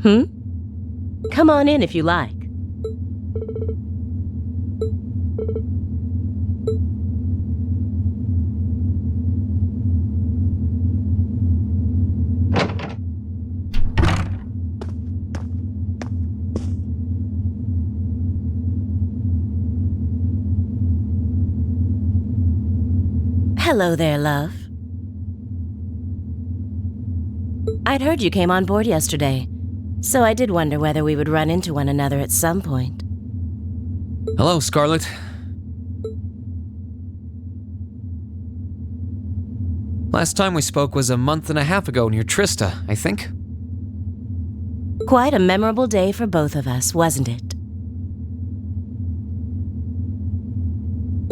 Hmm? Come on in if you like. Hello there, love. I'd heard you came on board yesterday, so I did wonder whether we would run into one another at some point. Hello, Scarlet. Last time we spoke was a month and a half ago near Trista, I think. Quite a memorable day for both of us, wasn't it?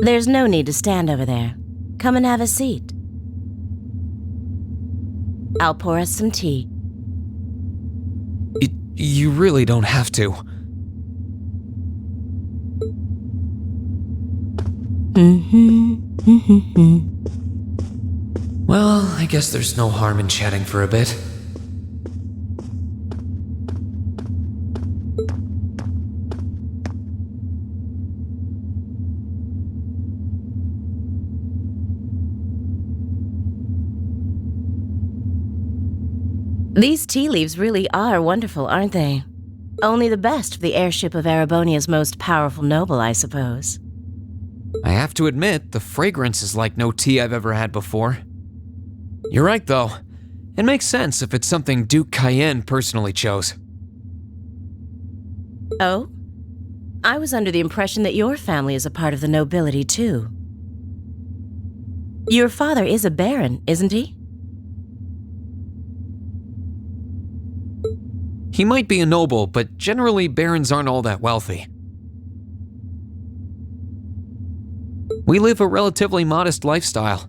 There's no need to stand over there. Come and have a seat. I'll pour us some tea. You really don't have to. Well, I guess there's no harm in chatting for a bit. These tea leaves really are wonderful, aren't they? Only the best for the airship of Erebonia's most powerful noble, I suppose. I have to admit, the fragrance is like no tea I've ever had before. You're right, though. It makes sense if it's something Duke Cayenne personally chose. Oh? I was under the impression that your family is a part of the nobility, too. Your father is a baron, isn't he? He might be a noble, but generally barons aren't all that wealthy. We live a relatively modest lifestyle.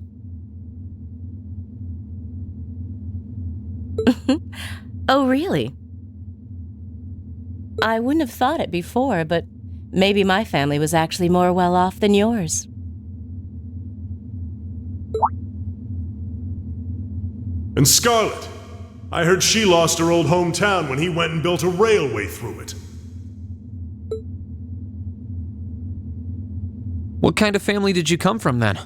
Oh, really? I wouldn't have thought it before, but maybe my family was actually more well off than yours. And Scarlet, I heard she lost her old hometown when he went and built a railway through it. What kind of family did you come from then?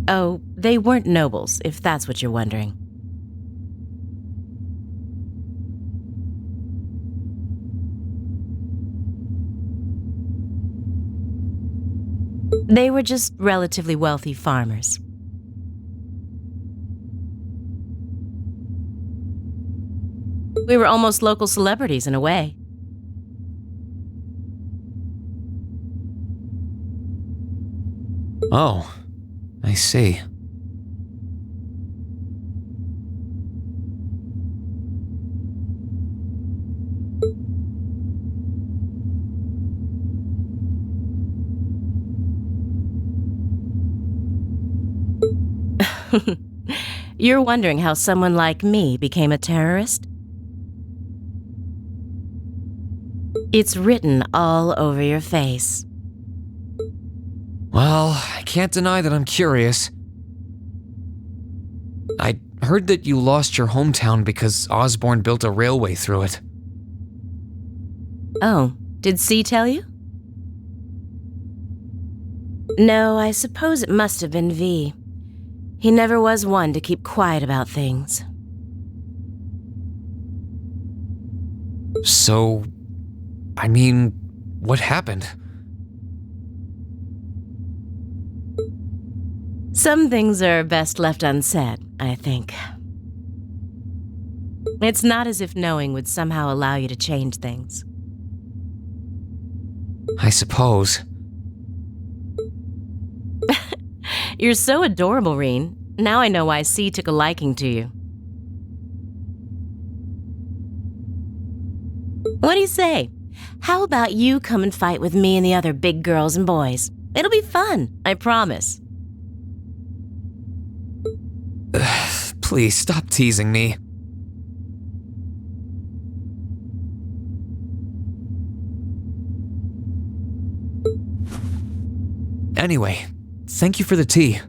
Oh, they weren't nobles, if that's what you're wondering. They were just relatively wealthy farmers. We were almost local celebrities in a way. Oh, I see. You're wondering how someone like me became a terrorist? It's written all over your face. Well, I can't deny that I'm curious. I heard that you lost your hometown because Osborne built a railway through it. Oh, did C tell you? No, I suppose it must have been V. He never was one to keep quiet about things. So, I mean, what happened? Some things are best left unsaid, I think. It's not as if knowing would somehow allow you to change things. I suppose. You're so adorable, Rean. Now I know why C took a liking to you. What do you say? How about you come and fight with me and the other big girls and boys? It'll be fun, I promise. Please, stop teasing me. Anyway, thank you for the tea.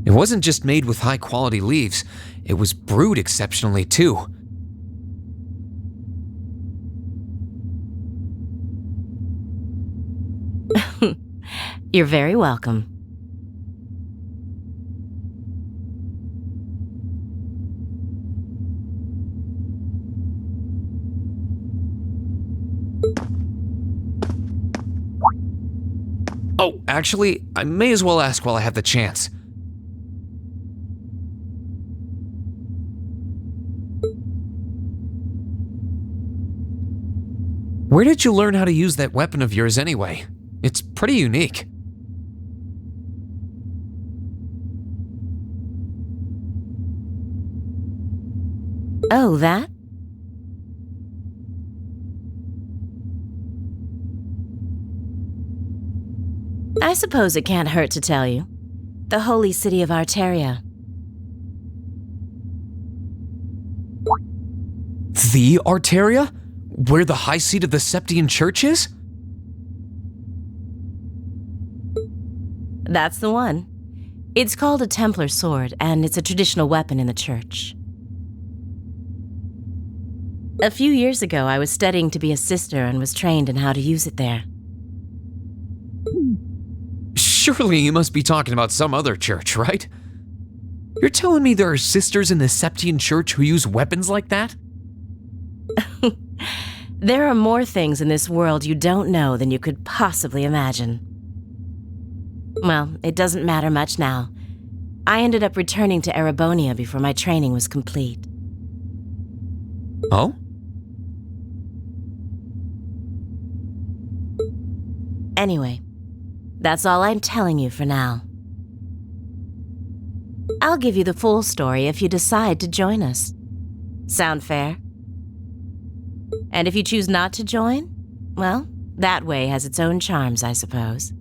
It wasn't just made with high-quality leaves, it was brewed exceptionally too. You're very welcome. Oh, actually, I may as well ask while I have the chance. Where did you learn how to use that weapon of yours anyway? It's pretty unique. Oh, that? I suppose it can't hurt to tell you. The holy city of Arteria. The Arteria? Where the high seat of the Septian Church is? That's the one. It's called a Templar sword, and it's a traditional weapon in the church. A few years ago, I was studying to be a sister and was trained in how to use it there. Surely you must be talking about some other church, right? You're telling me there are sisters in the Septian Church who use weapons like that? There are more things in this world you don't know than you could possibly imagine. Well, it doesn't matter much now. I ended up returning to Erebonia before my training was complete. Oh? Anyway, that's all I'm telling you for now. I'll give you the full story if you decide to join us. Sound fair? And if you choose not to join, well, that way has its own charms, I suppose.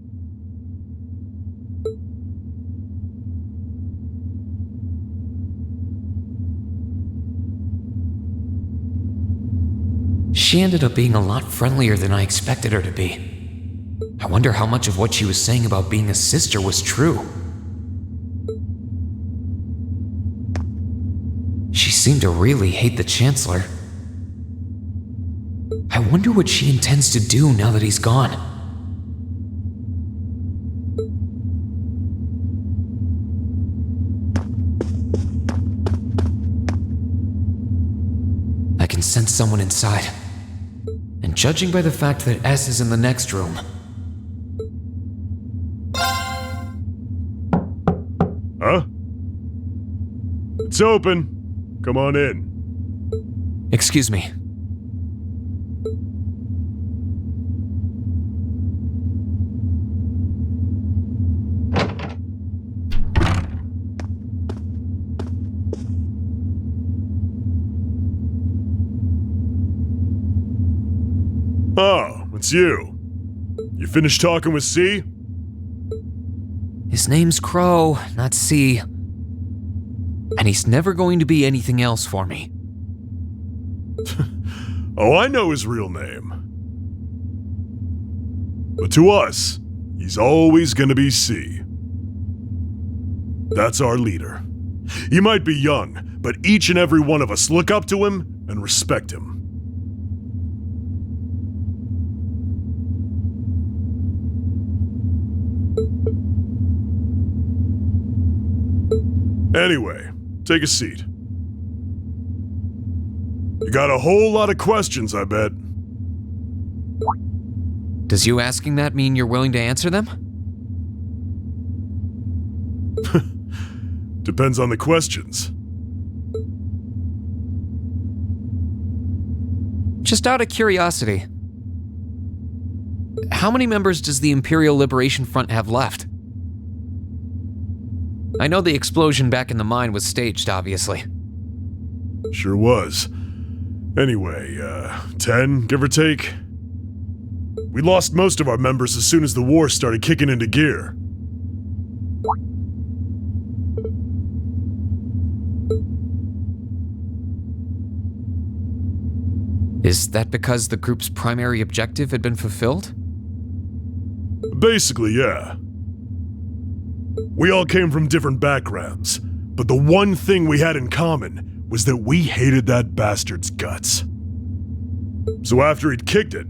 She ended up being a lot friendlier than I expected her to be. I wonder how much of what she was saying about being a sister was true. She seemed to really hate the Chancellor. I wonder what she intends to do now that he's gone. I can sense someone inside. And judging by the fact that S is in the next room... Huh? It's open. Come on in. Excuse me. Oh, it's you. You finished talking with C? His name's Crow, not C. And he's never going to be anything else for me. Oh, I know his real name. But to us, he's always gonna be C. That's our leader. He might be young, but each and every one of us look up to him and respect him. Anyway, take a seat. You got a whole lot of questions, I bet. Does you asking that mean you're willing to answer them? Depends on the questions. Just out of curiosity, how many members does the Imperial Liberation Front have left? I know the explosion back in the mine was staged, obviously. Sure was. Anyway, 10, give or take. We lost most of our members as soon as the war started kicking into gear. Is that because the group's primary objective had been fulfilled? Basically, yeah. We all came from different backgrounds, but the one thing we had in common was that we hated that bastard's guts. So after he'd kicked it,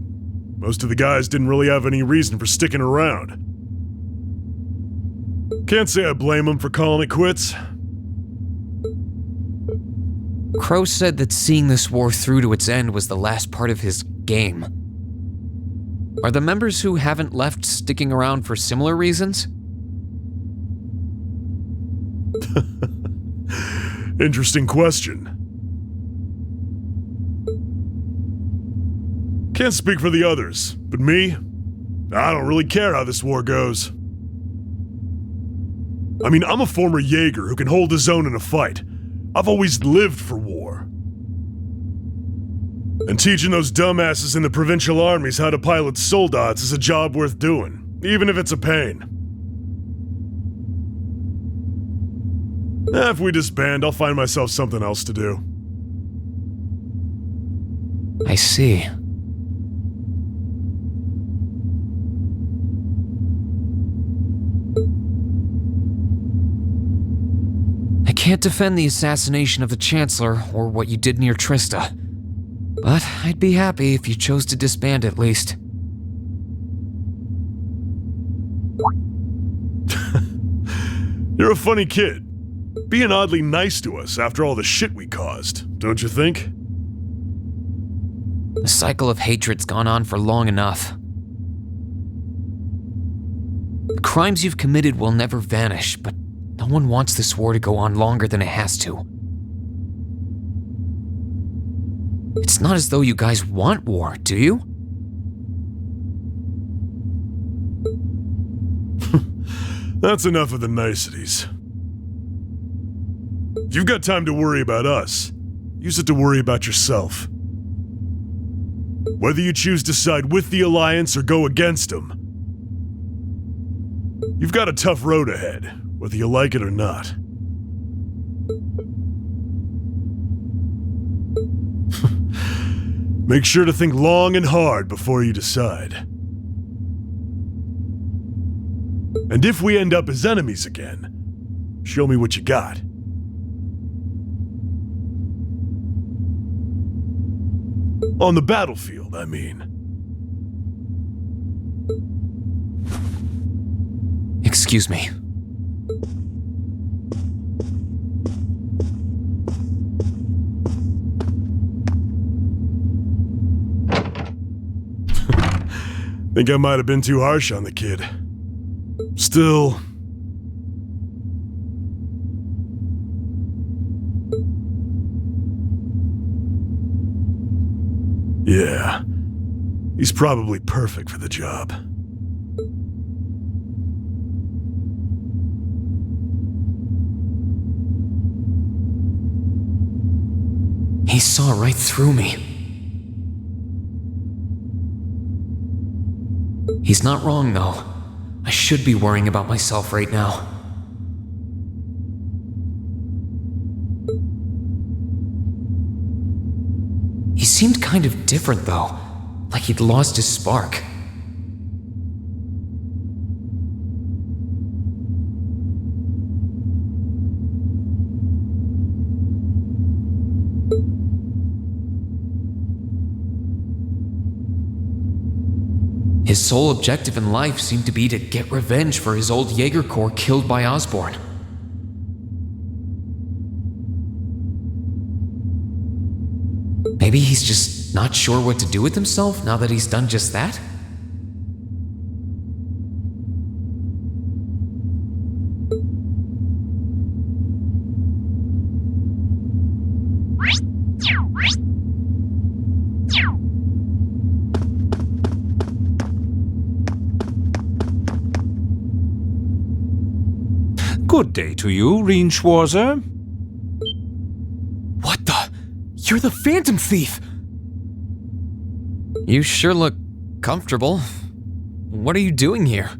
most of the guys didn't really have any reason for sticking around. Can't say I blame him for calling it quits. Crow said that seeing this war through to its end was the last part of his game. Are the members who haven't left sticking around for similar reasons? Interesting question. Can't speak for the others, but me, I don't really care how this war goes. I mean, I'm a former Jaeger who can hold his own in a fight. I've always lived for war. And teaching those dumbasses in the provincial armies how to pilot soldats is a job worth doing, even if it's a pain. If we disband, I'll find myself something else to do. I see. I can't defend the assassination of the Chancellor or what you did near Trista, but I'd be happy if you chose to disband at least. You're a funny kid. Being oddly nice to us after all the shit we caused, don't you think? The cycle of hatred's gone on for long enough. The crimes you've committed will never vanish, but no one wants this war to go on longer than it has to. It's not as though you guys want war, do you? That's enough of the niceties. If you've got time to worry about us, use it to worry about yourself. Whether you choose to side with the Alliance or go against them, you've got a tough road ahead, whether you like it or not. Make sure to think long and hard before you decide. And if we end up as enemies again, show me what you got. On the battlefield, I mean. Excuse me. Think I might have been too harsh on the kid. Still... yeah, he's probably perfect for the job. He saw right through me. He's not wrong, though. I should be worrying about myself right now. He seemed kind of different, though. Like he'd lost his spark. His sole objective in life seemed to be to get revenge for his old Jaeger Corps killed by Osborn. Maybe he's just not sure what to do with himself now that he's done just that? Good day to you, Rean Schwarzer. What the? You're the Phantom Thief! You sure look comfortable. What are you doing here?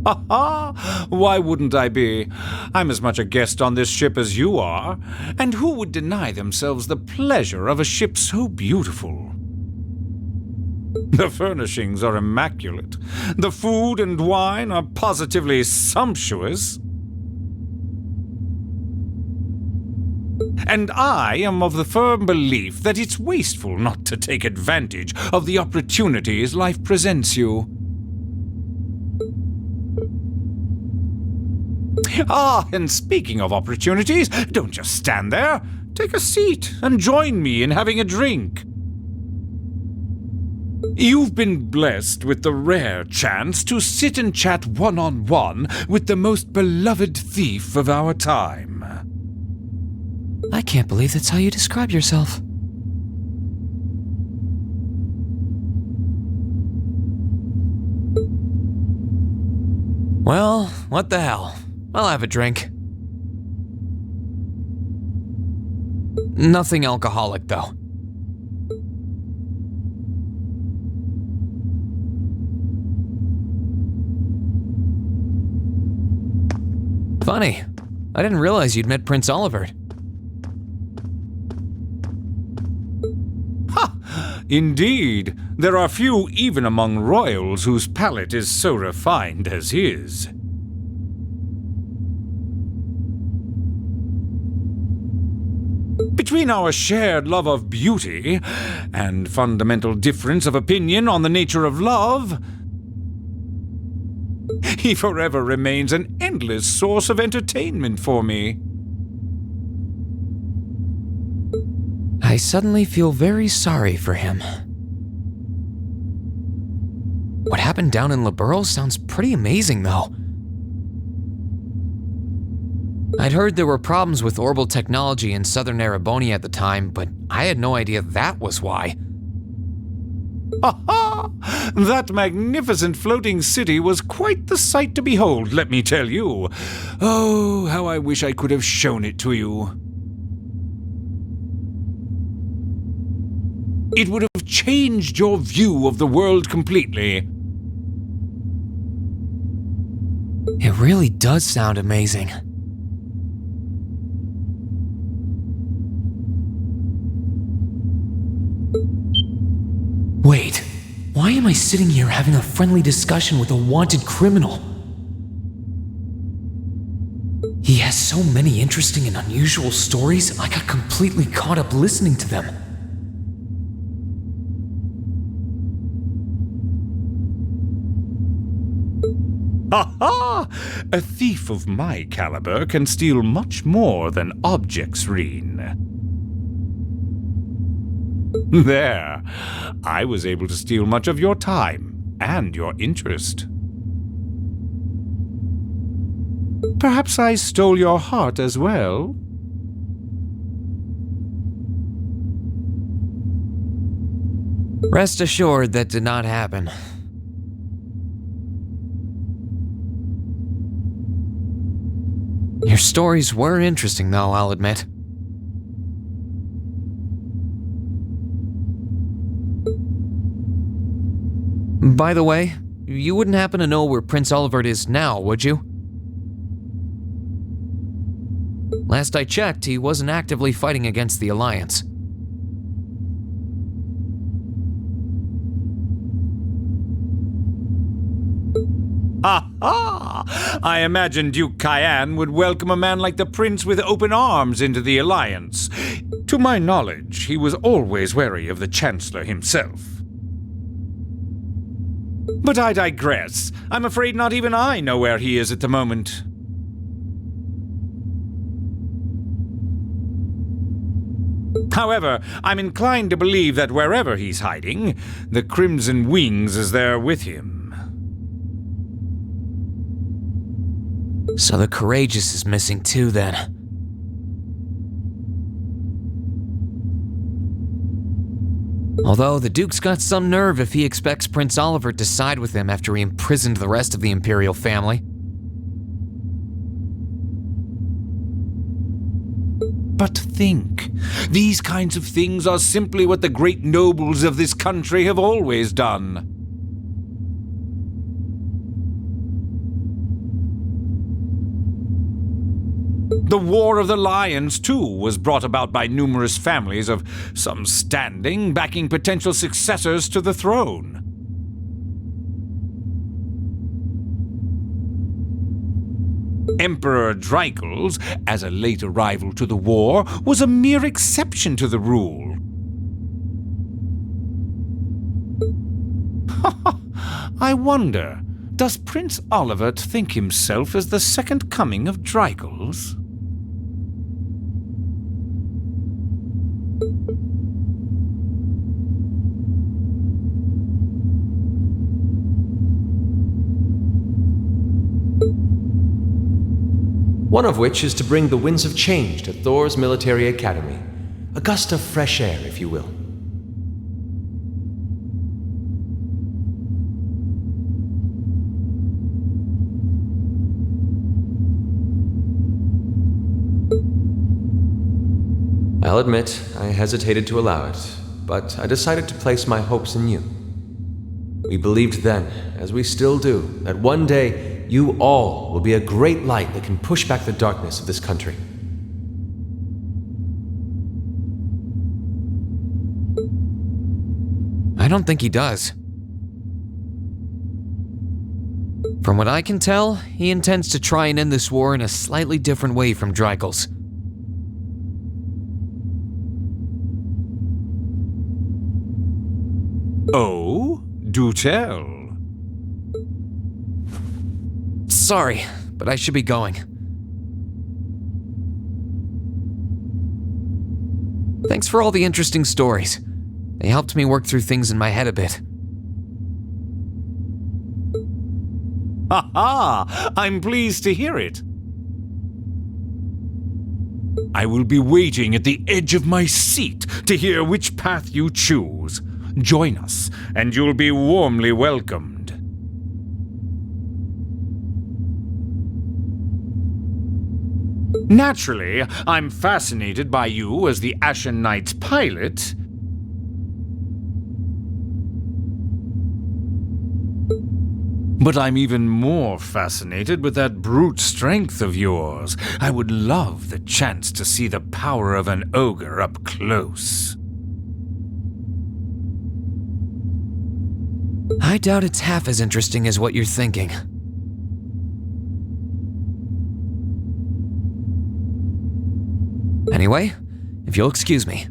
Ha ha! Why wouldn't I be? I'm as much a guest on this ship as you are, and who would deny themselves the pleasure of a ship so beautiful? The furnishings are immaculate. The food and wine are positively sumptuous. And I am of the firm belief that it's wasteful not to take advantage of the opportunities life presents you. Ah, and speaking of opportunities, don't just stand there. Take a seat and join me in having a drink. You've been blessed with the rare chance to sit and chat one-on-one with the most beloved thief of our time. I can't believe that's how you describe yourself. Well, what the hell? I'll have a drink. Nothing alcoholic, though. Funny. I didn't realize you'd met Prince Olivert. Indeed, there are few even among royals whose palate is so refined as his. Between our shared love of beauty and fundamental difference of opinion on the nature of love, he forever remains an endless source of entertainment for me. I suddenly feel very sorry for him. What happened down in Ouroboros sounds pretty amazing, though. I'd heard there were problems with orbital technology in southern Erebonia at the time, but I had no idea that was why. Ha ha! That magnificent floating city was quite the sight to behold, let me tell you. Oh, how I wish I could have shown it to you. It would have changed your view of the world completely. It really does sound amazing. Wait, why am I sitting here having a friendly discussion with a wanted criminal? He has so many interesting and unusual stories, I got completely caught up listening to them. Ha ha! A thief of my caliber can steal much more than objects, Rean. There, I was able to steal much of your time and your interest. Perhaps I stole your heart as well? Rest assured that did not happen. Your stories were interesting, though, I'll admit. By the way, you wouldn't happen to know where Prince Olivert is now, would you? Last I checked, he wasn't actively fighting against the Alliance. Ha ha! I imagine Duke Cayenne would welcome a man like the Prince with open arms into the Alliance. To my knowledge, he was always wary of the Chancellor himself. But I digress. I'm afraid not even I know where he is at the moment. However, I'm inclined to believe that wherever he's hiding, the Crimson Wings is there with him. So the Courageous is missing too, then. Although the Duke's got some nerve if he expects Prince Olivert to side with him after he imprisoned the rest of the Imperial family. But think, these kinds of things are simply what the great nobles of this country have always done. The War of the Lions, too, was brought about by numerous families of some standing backing potential successors to the throne. Emperor Dreikels, as a late arrival to the war, was a mere exception to the rule. I wonder, does Prince Olivert think himself as the second coming of Dreikels? One of which is to bring the winds of change to Thor's military academy. A gust of fresh air, if you will. I'll admit, I hesitated to allow it, but I decided to place my hopes in you. We believed then, as we still do, that one day you all will be a great light that can push back the darkness of this country. I don't think he does. From what I can tell, he intends to try and end this war in a slightly different way from Dreikels. Oh, do tell. Sorry, but I should be going. Thanks for all the interesting stories. They helped me work through things in my head a bit. Ha ha! I'm pleased to hear it. I will be waiting at the edge of my seat to hear which path you choose. Join us, and you'll be warmly welcomed. Naturally, I'm fascinated by you as the Ashen Knight's pilot. But I'm even more fascinated with that brute strength of yours. I would love the chance to see the power of an ogre up close. I doubt it's half as interesting as what you're thinking. Anyway, if you'll excuse me.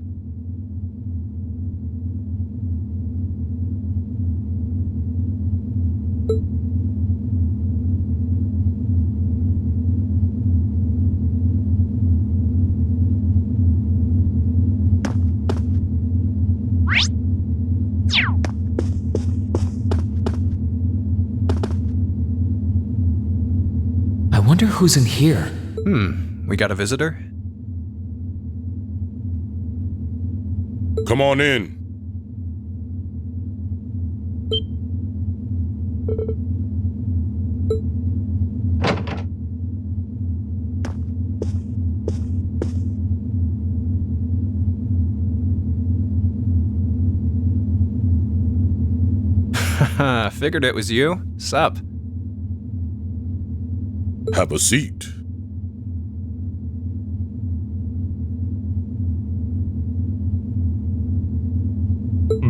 I wonder who's in here. We got a visitor? Come on in. Figured it was you. Sup? Have a seat.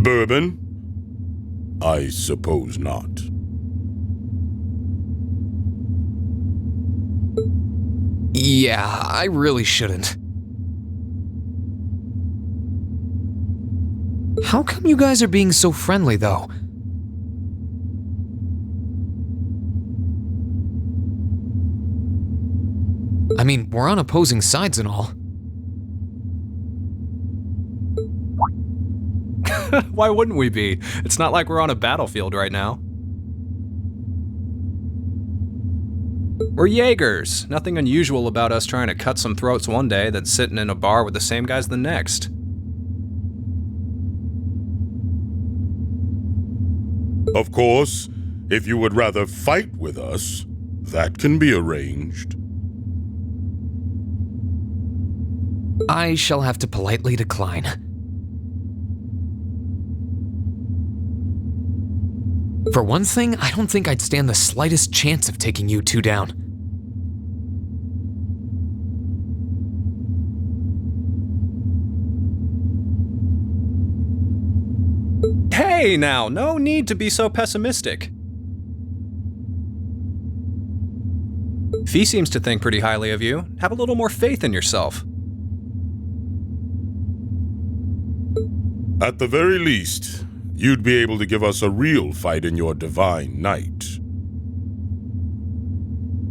Bourbon? I suppose not. Yeah, I really shouldn't. How come you guys are being so friendly, though? I mean, we're on opposing sides and all. Why wouldn't we be? It's not like we're on a battlefield right now. We're Jaegers. Nothing unusual about us trying to cut some throats one day than sitting in a bar with the same guys the next. Of course, if you would rather fight with us, that can be arranged. I shall have to politely decline. For one thing, I don't think I'd stand the slightest chance of taking you two down. Hey now, no need to be so pessimistic. Fee seems to think pretty highly of you. Have a little more faith in yourself. At the very least, you'd be able to give us a real fight in your divine night.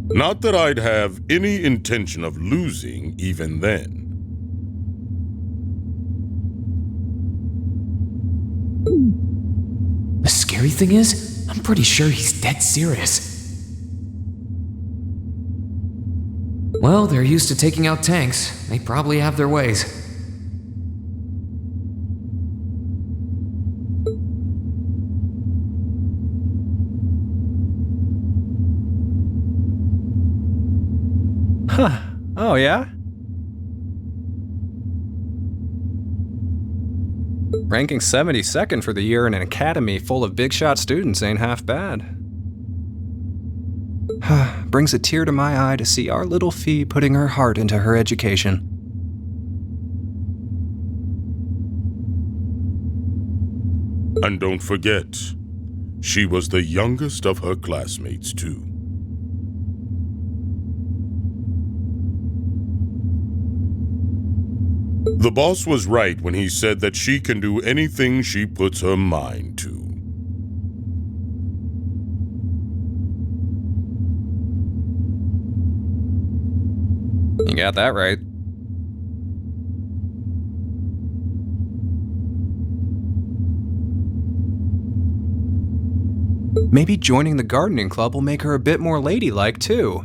Not that I'd have any intention of losing even then. The scary thing is, I'm pretty sure he's dead serious. Well, they're used to taking out tanks. They probably have their ways. Huh. Oh, yeah? Ranking 72nd for the year in an academy full of big shot students ain't half bad. Brings a tear to my eye to see our little Fee putting her heart into her education. And don't forget, she was the youngest of her classmates, too. The boss was right when he said that she can do anything she puts her mind to. You got that right. Maybe joining the gardening club will make her a bit more ladylike, too.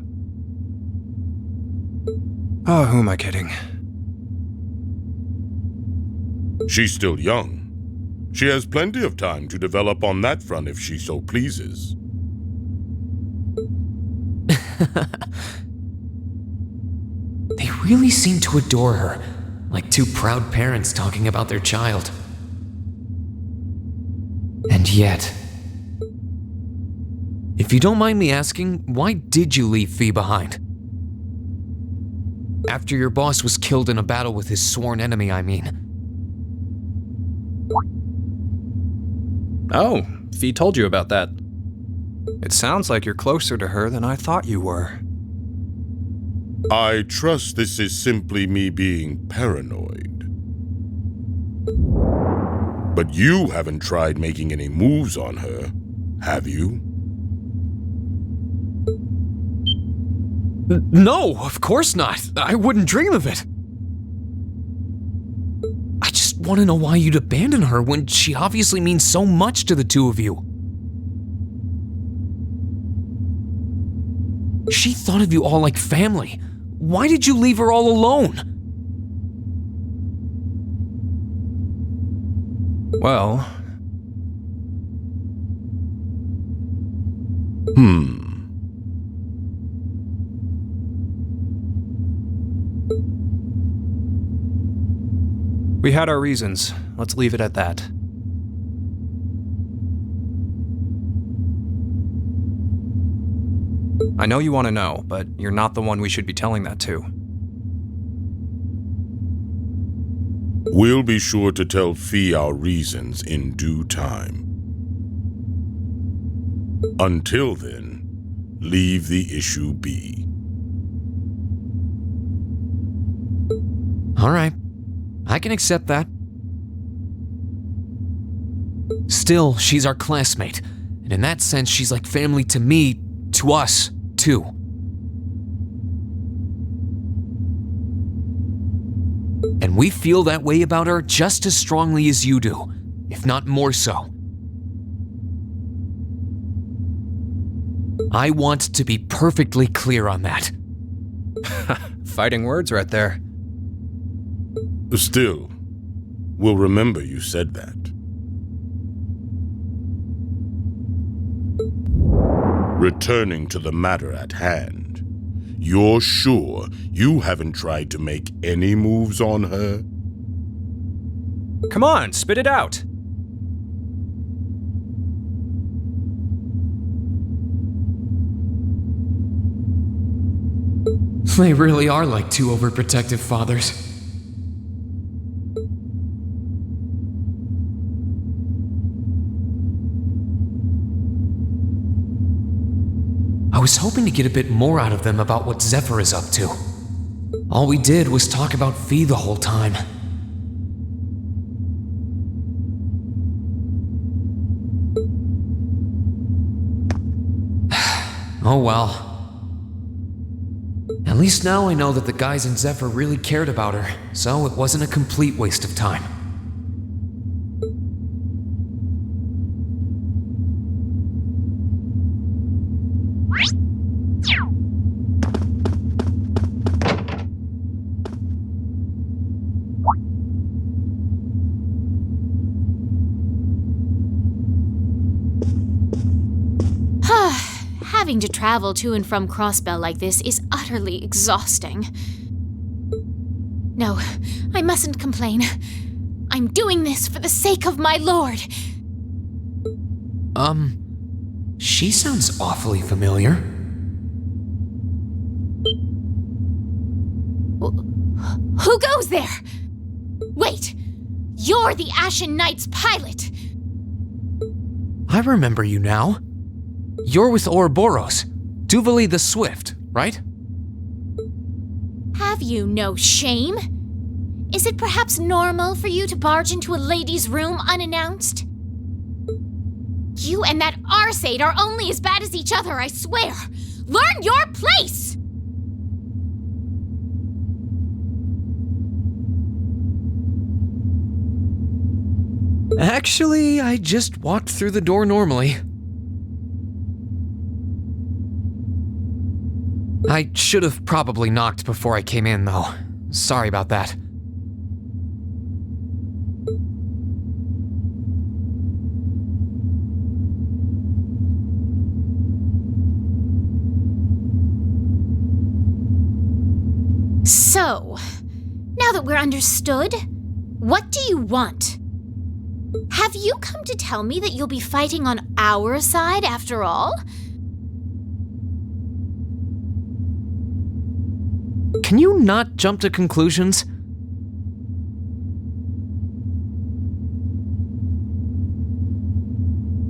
Oh, who am I kidding? She's still young. She has plenty of time to develop on that front if she so pleases. They really seem to adore her, like two proud parents talking about their child. And yet... If you don't mind me asking, why did you leave Fee behind? After your boss was killed in a battle with his sworn enemy, I mean. Oh, Fee told you about that. It sounds like you're closer to her than I thought you were. I trust this is simply me being paranoid. But you haven't tried making any moves on her, have you? No, of course not. I wouldn't dream of it. I just want to know why you'd abandon her when she obviously means so much to the two of you. She thought of you all like family. Why did you leave her all alone? Well... We had our reasons. Let's leave it at that. I know you want to know, but you're not the one we should be telling that to. We'll be sure to tell Fee our reasons in due time. Until then, leave the issue be. All right. I can accept that. Still, she's our classmate, and in that sense, she's like family to me, to us, too. And we feel that way about her just as strongly as you do, if not more so. I want to be perfectly clear on that. Fighting words right there. Still, we'll remember you said that. Returning to the matter at hand, you're sure you haven't tried to make any moves on her? Come on, spit it out! They really are like two overprotective fathers. I was hoping to get a bit more out of them about what Zephyr is up to. All we did was talk about Fee the whole time. Oh well. At least now I know that the guys in Zephyr really cared about her, so it wasn't a complete waste of time. Having to travel to and from Crossbell like this is utterly exhausting. No, I mustn't complain. I'm doing this for the sake of my lord. She sounds awfully familiar. Who goes there? Wait, you're the Ashen Knight's pilot. I remember you now. You're with Ouroboros, Duvali the Swift, right? Have you no shame? Is it perhaps normal for you to barge into a lady's room unannounced? You and that Arseid are only as bad as each other, I swear. Learn your place! Actually, I just walked through the door normally. I should have probably knocked before I came in, though. Sorry about that. So, now that we're understood, what do you want? Have you come to tell me that you'll be fighting on our side after all? Can you not jump to conclusions?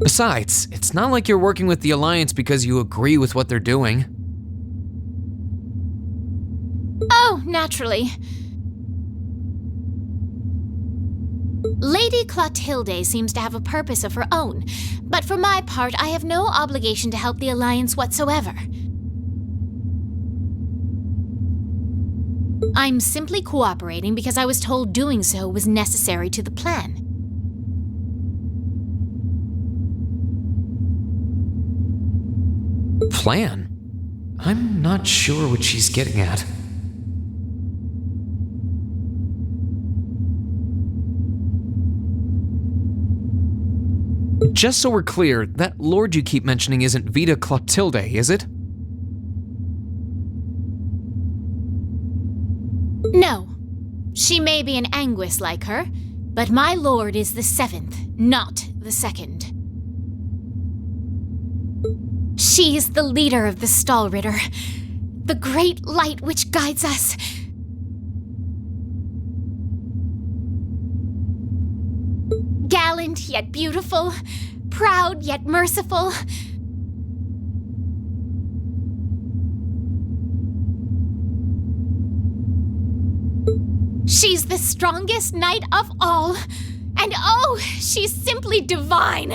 Besides, it's not like you're working with the Alliance because you agree with what they're doing. Oh, naturally. Lady Clotilde seems to have a purpose of her own, but for my part, I have no obligation to help the Alliance whatsoever. I'm simply cooperating because I was told doing so was necessary to the plan. Plan? I'm not sure what she's getting at. Just so we're clear, that lord you keep mentioning isn't Vita Clotilde, is it? No. She may be an Anguis like her, but my lord is the 7th, not the 2nd. She is the leader of the Stallritter, the great light which guides us. Gallant yet beautiful, proud yet merciful. She's the strongest knight of all, and oh, she's simply divine.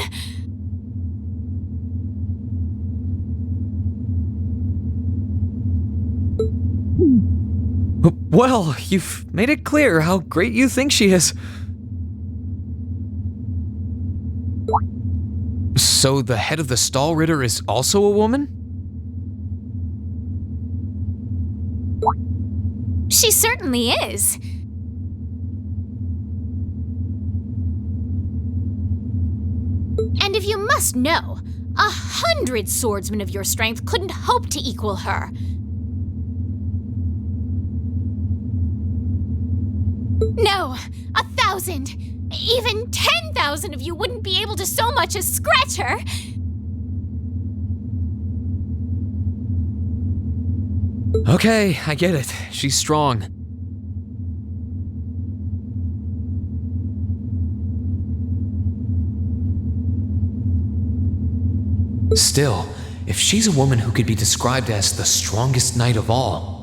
Well, you've made it clear how great you think she is. So the head of the Stallritter is also a woman? She certainly is. And if you must know, 100 swordsmen of your strength couldn't hope to equal her. No, 1,000, even 10,000 of you wouldn't be able to so much as scratch her. Okay, I get it. She's strong. Still, if she's a woman who could be described as the strongest knight of all.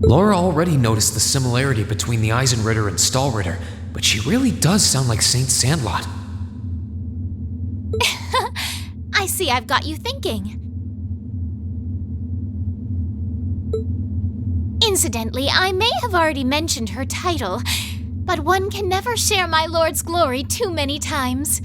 Laura already noticed the similarity between the Eisenritter and Stahlritter, but she really does sound like Saint Sandlot. I see I've got you thinking. Incidentally, I may have already mentioned her title, but one can never share my lord's glory too many times.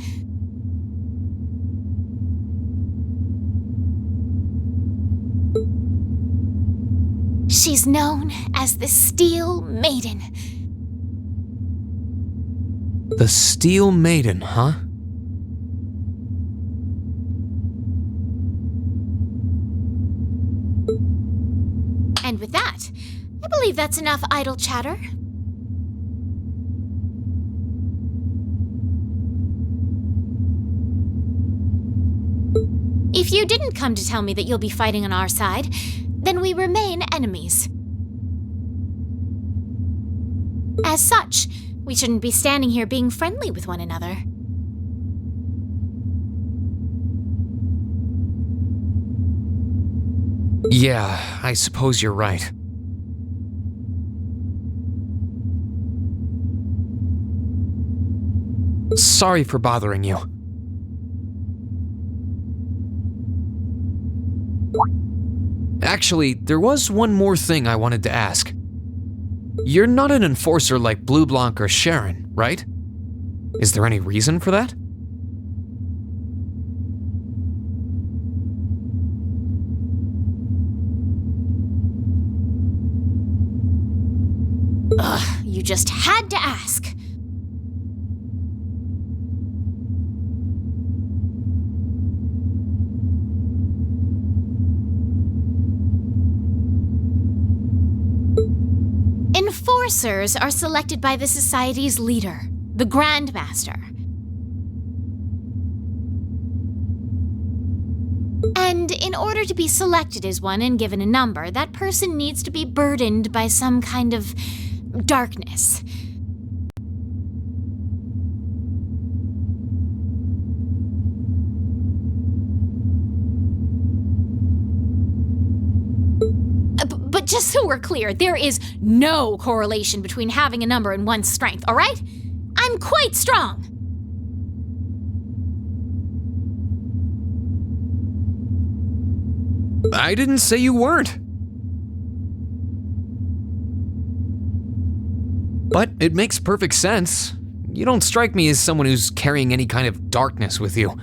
She's known as the Steel Maiden. The Steel Maiden, huh? And with that, I believe that's enough idle chatter. If you didn't come to tell me that you'll be fighting on our side, then we remain enemies. As such, we shouldn't be standing here being friendly with one another. Yeah, I suppose you're right. Sorry for bothering you. Actually, there was one more thing I wanted to ask. You're not an enforcer like Blue Blanc or Sharon, right? Is there any reason for that? Ugh, you just had to ask. Enforcers are selected by the Society's leader, the Grandmaster. And in order to be selected as one and given a number, that person needs to be burdened by some kind of darkness. But just so we're clear, there is no correlation between having a number and one's strength, all right? I'm quite strong. I didn't say you weren't. But it makes perfect sense. You don't strike me as someone who's carrying any kind of darkness with you.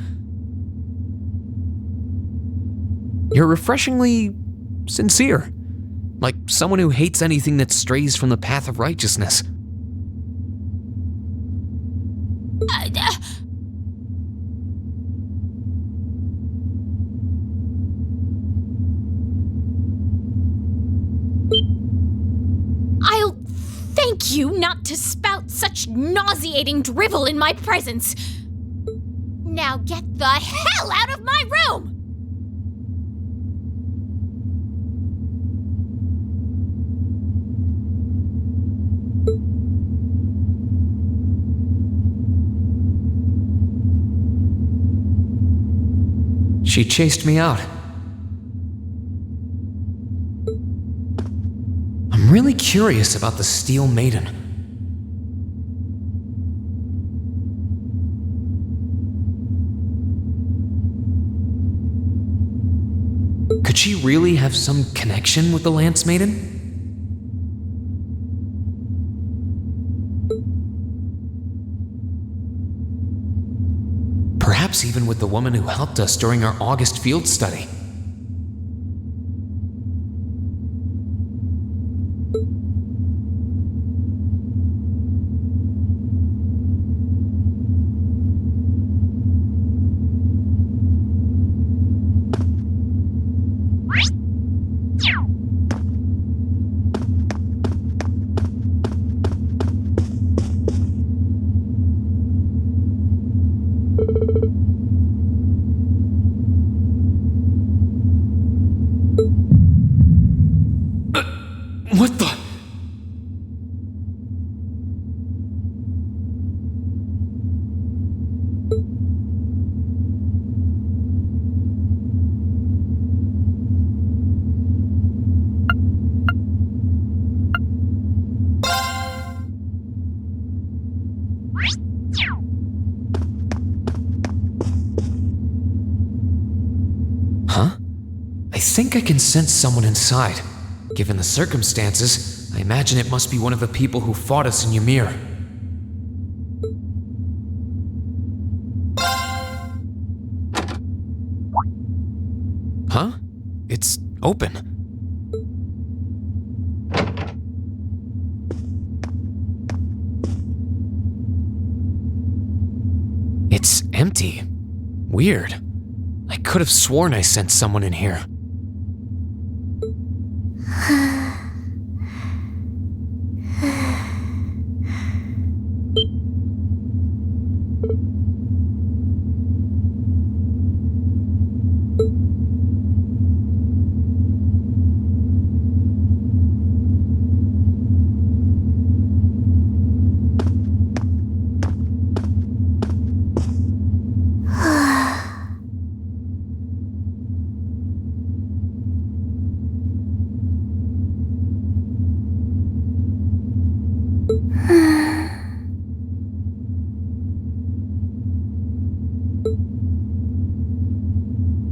You're refreshingly sincere. Like someone who hates anything that strays from the path of righteousness. I'll thank you not to spout such nauseating drivel in my presence. Now get the hell out of my room! She chased me out. I'm really curious about the Steel Maiden. Could she really have some connection with the Lance Maiden? Perhaps even with the woman who helped us during our August field study. I think I can sense someone inside. Given the circumstances, I imagine it must be one of the people who fought us in Ymir. Huh? It's open. It's empty. Weird. I could have sworn I sensed someone in here.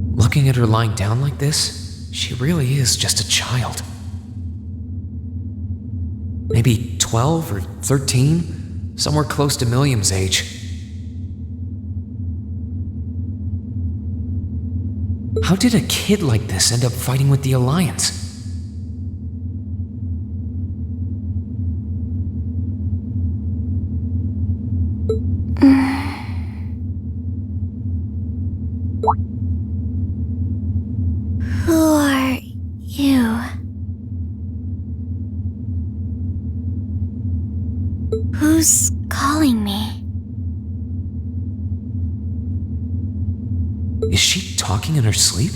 Looking at her lying down like this, she really is just a child. Maybe 12 or 13, somewhere close to Milliam's age. How did a kid like this end up fighting with the Alliance? Who are you? Who's calling me? Is she talking in her sleep?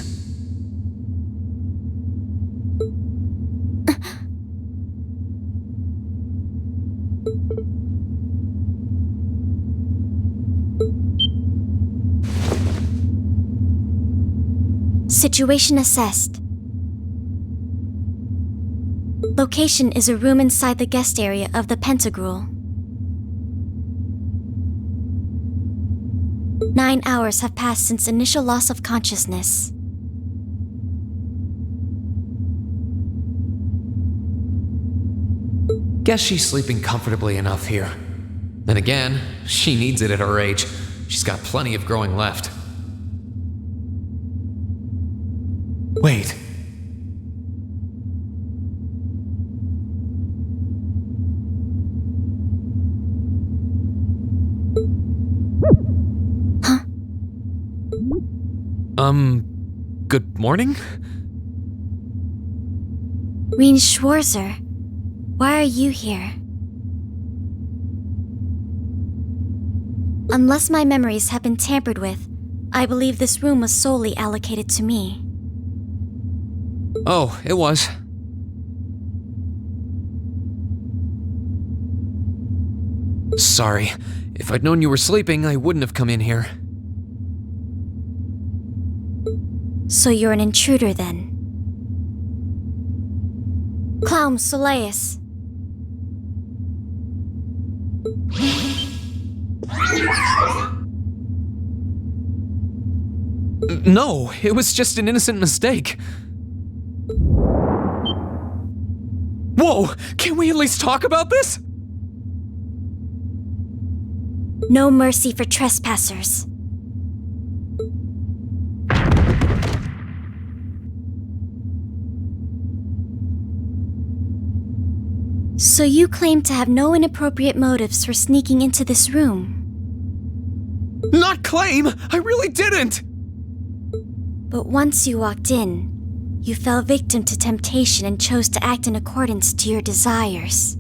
Situation assessed. Location is a room inside the guest area of the Pentagrule. 9 hours have passed since initial loss of consciousness. Guess she's sleeping comfortably enough here. Then again, she needs it at her age. She's got plenty of growing left. Wait. Huh? Good morning? Rean Schwarzer, why are you here? Unless my memories have been tampered with, I believe this room was solely allocated to me. Oh, it was. Sorry. If I'd known you were sleeping, I wouldn't have come in here. So you're an intruder then? Clown Soleus. No, it was just an innocent mistake. Whoa! Can we at least talk about this? No mercy for trespassers. So you claim to have no inappropriate motives for sneaking into this room? Not claim! I really didn't! But once you walked in, you fell victim to temptation and chose to act in accordance to your desires.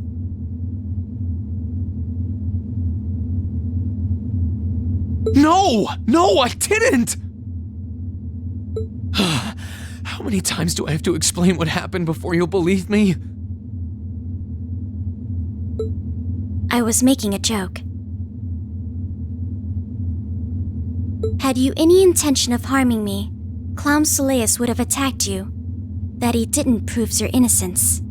No! No, I didn't! How many times do I have to explain what happened before you'll believe me? I was making a joke. Had you any intention of harming me, Clown Soleus would have attacked you. That he didn't proves your innocence.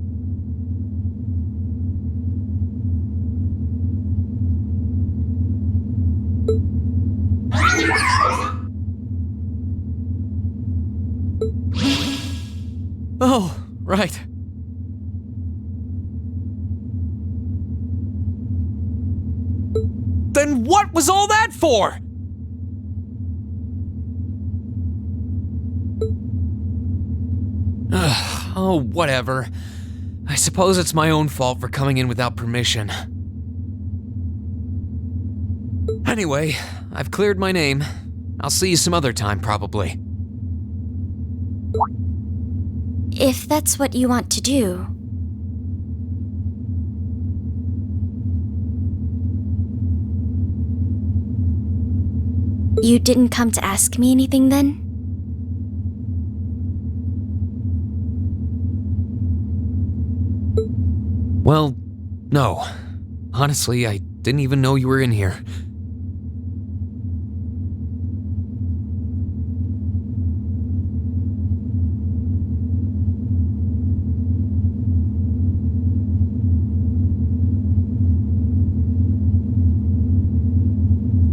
Oh, right. Then what was all that for? Ugh, oh, whatever. I suppose it's my own fault for coming in without permission. Anyway, I've cleared my name. I'll see you some other time, probably. If that's what you want to do. You didn't come to ask me anything then? Well, no. Honestly, I didn't even know you were in here.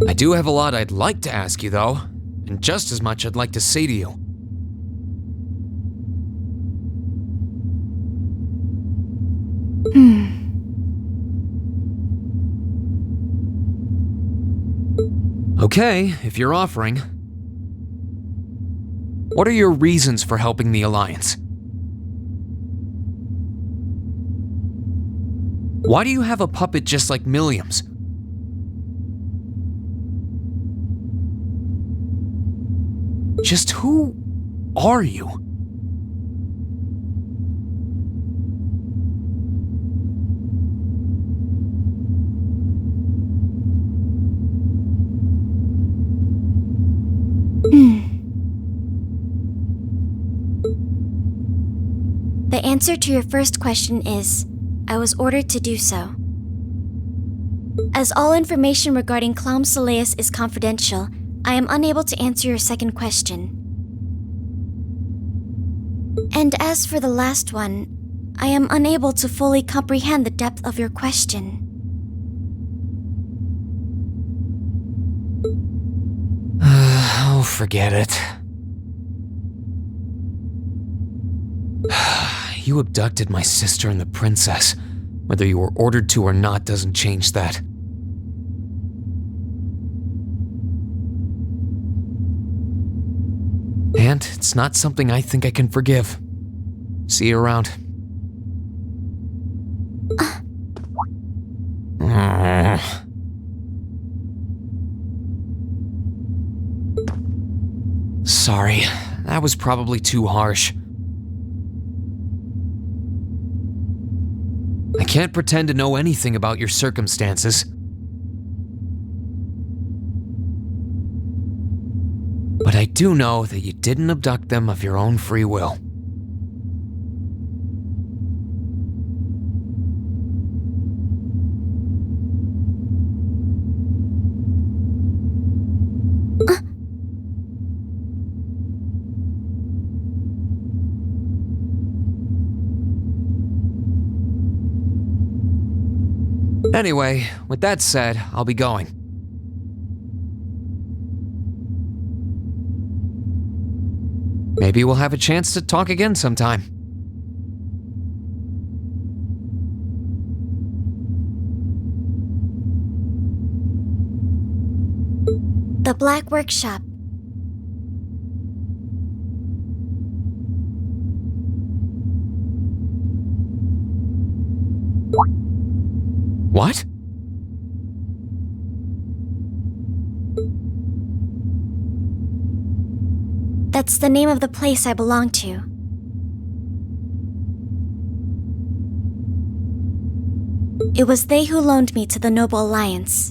I do have a lot I'd like to ask you, though, and just as much I'd like to say to you. Okay, if you're offering. What are your reasons for helping the Alliance? Why do you have a puppet just like Milliam's? Just who are you? The answer to your first question is, I was ordered to do so. As all information regarding Clown Soleus is confidential, I am unable to answer your second question. And as for the last one, I am unable to fully comprehend the depth of your question. Oh, forget it. You abducted my sister and the princess. Whether you were ordered to or not doesn't change that. And it's not something I think I can forgive. See you around. Sorry, that was probably too harsh. I can't pretend to know anything about your circumstances. But I do know that you didn't abduct them of your own free will. Anyway, with that said, I'll be going. Maybe we'll have a chance to talk again sometime. The Black Workshop. What? That's the name of the place I belong to. It was they who loaned me to the Noble Alliance.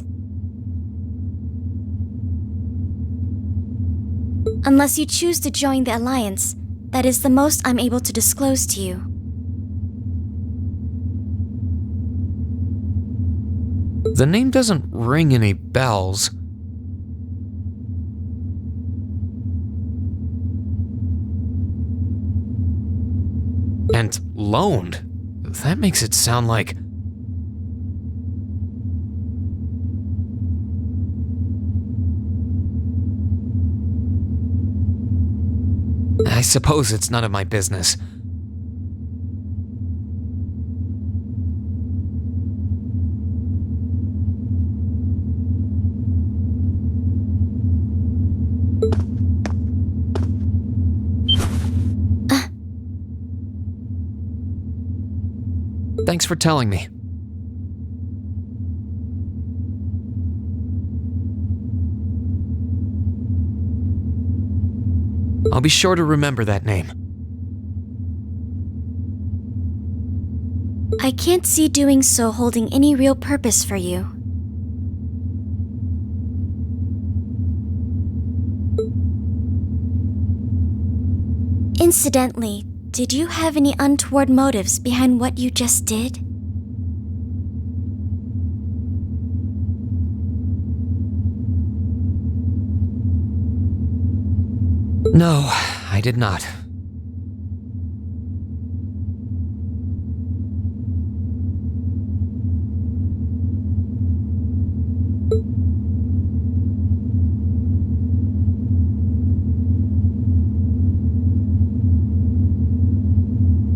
Unless you choose to join the Alliance, that is the most I'm able to disclose to you. The name doesn't ring any bells. And loaned? That makes it sound like... I suppose it's none of my business. Thanks for telling me. I'll be sure to remember that name. I can't see doing so holding any real purpose for you. Incidentally, did you have any untoward motives behind what you just did? No, I did not.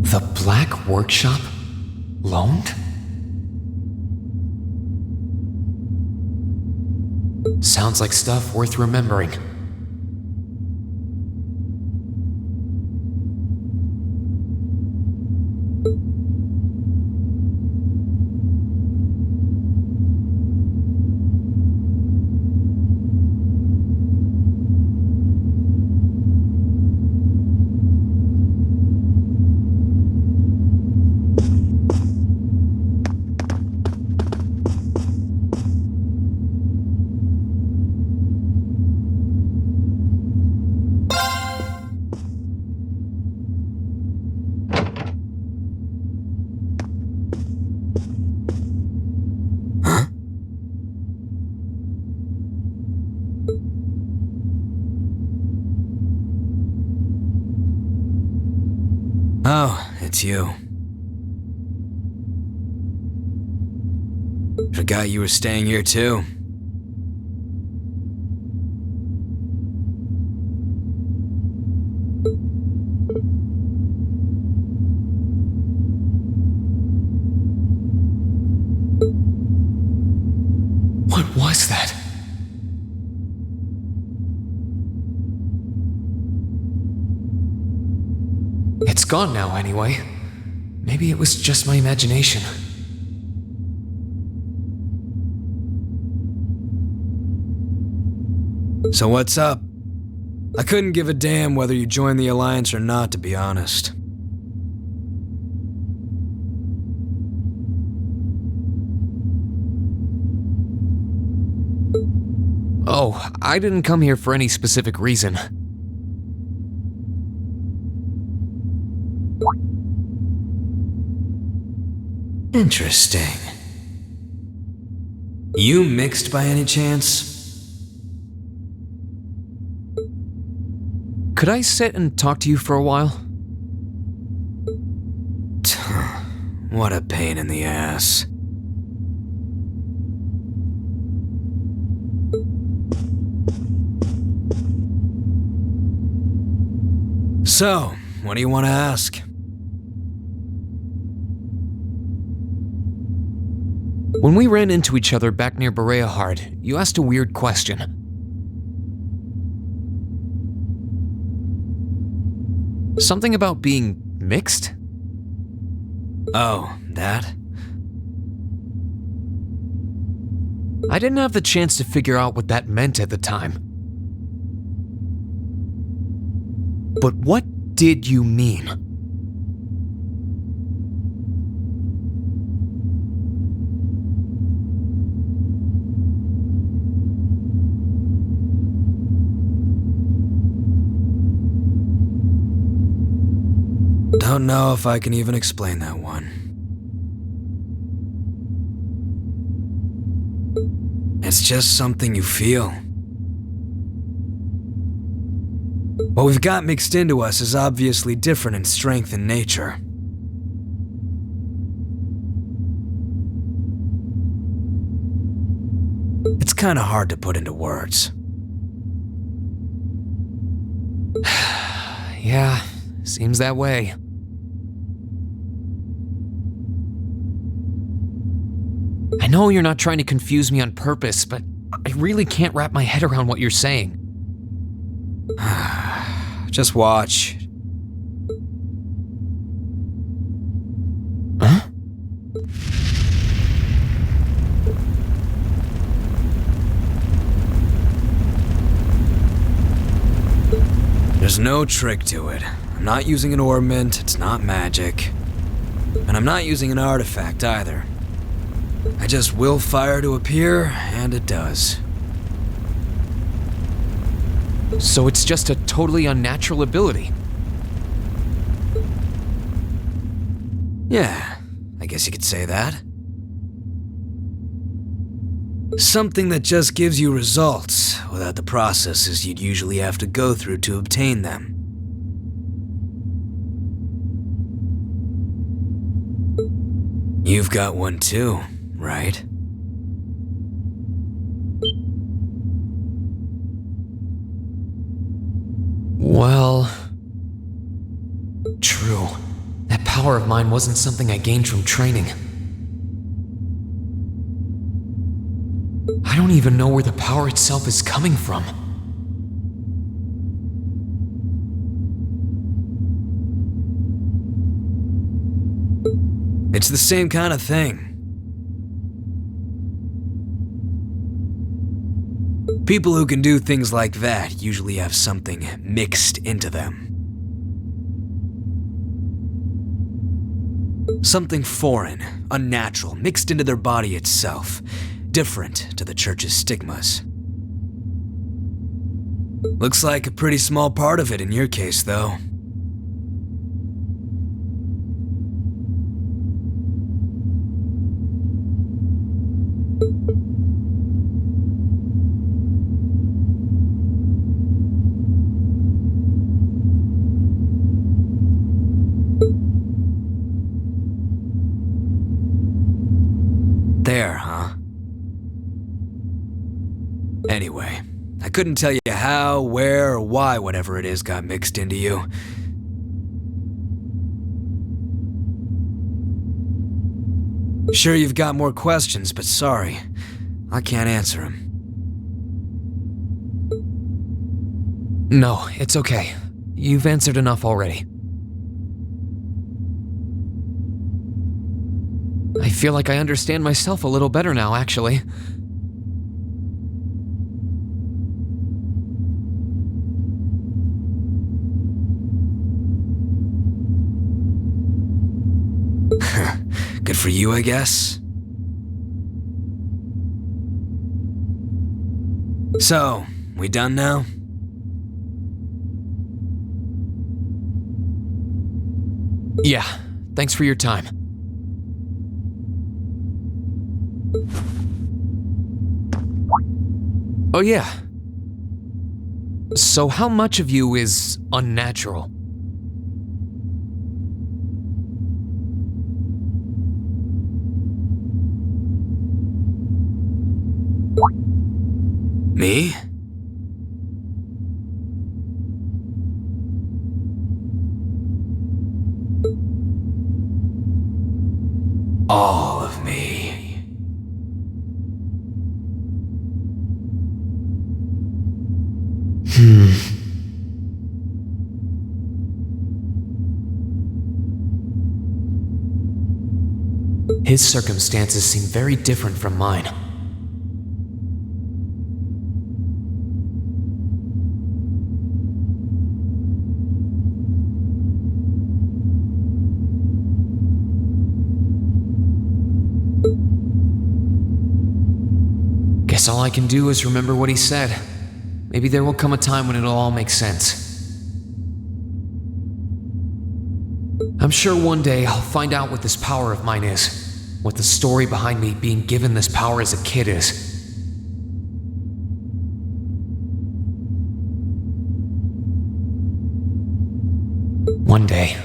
The Black Workshop? Loaned? Sounds like stuff worth remembering. Oh, it's you. Forgot you were staying here too. What was that? It's gone now, anyway. Maybe it was just my imagination. So what's up? I couldn't give a damn whether you joined the Alliance or not, to be honest. Oh, I didn't come here for any specific reason. Interesting. You mixed by any chance? Could I sit and talk to you for a while? What a pain in the ass. So, what do you want to ask? When we ran into each other back near Bereahard, you asked a weird question. Something about being mixed? Oh, that? I didn't have the chance to figure out what that meant at the time. But what did you mean? Don't know if I can even explain that one. It's just something you feel. What we've got mixed into us is obviously different in strength and nature. It's kinda hard to put into words. Yeah, seems that way. I know you're not trying to confuse me on purpose, but I really can't wrap my head around what you're saying. Just watch. Huh? There's no trick to it. I'm not using an ornament, it's not magic. And I'm not using an artifact either. I just will fire to appear, and it does. So it's just a totally unnatural ability. Yeah, I guess you could say that. Something that just gives you results without the processes you'd usually have to go through to obtain them. You've got one too, right? Well... True. That power of mine wasn't something I gained from training. I don't even know where the power itself is coming from. It's the same kind of thing. People who can do things like that usually have something mixed into them. Something foreign, unnatural, mixed into their body itself, different to the church's stigmas. Looks like a pretty small part of it in your case, though. There, huh? Anyway, I couldn't tell you how, where, or why whatever it is got mixed into you. Sure you've got more questions, but sorry, I can't answer them. No, it's okay. You've answered enough already. I feel like I understand myself a little better now, actually. Good for you, I guess. So, we done now? Yeah, thanks for your time. Oh yeah. So how much of you is unnatural? Me? All of me. His circumstances seem very different from mine. Guess all I can do is remember what he said. Maybe there will come a time when it'll all make sense. I'm sure one day I'll find out what this power of mine is, what the story behind me being given this power as a kid is. One day.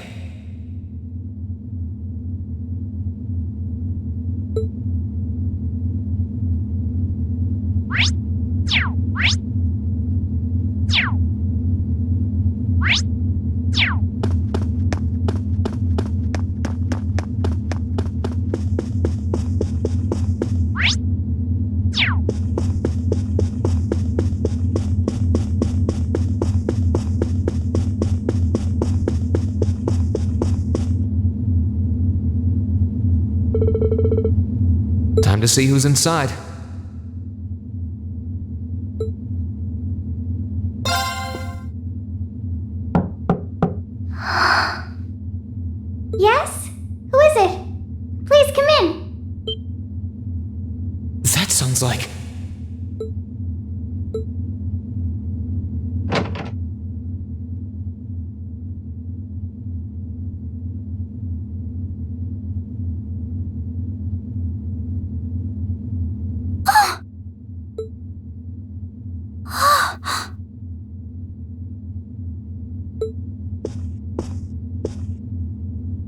Time to see who's inside. Yes? Who is it? Please come in. That sounds like...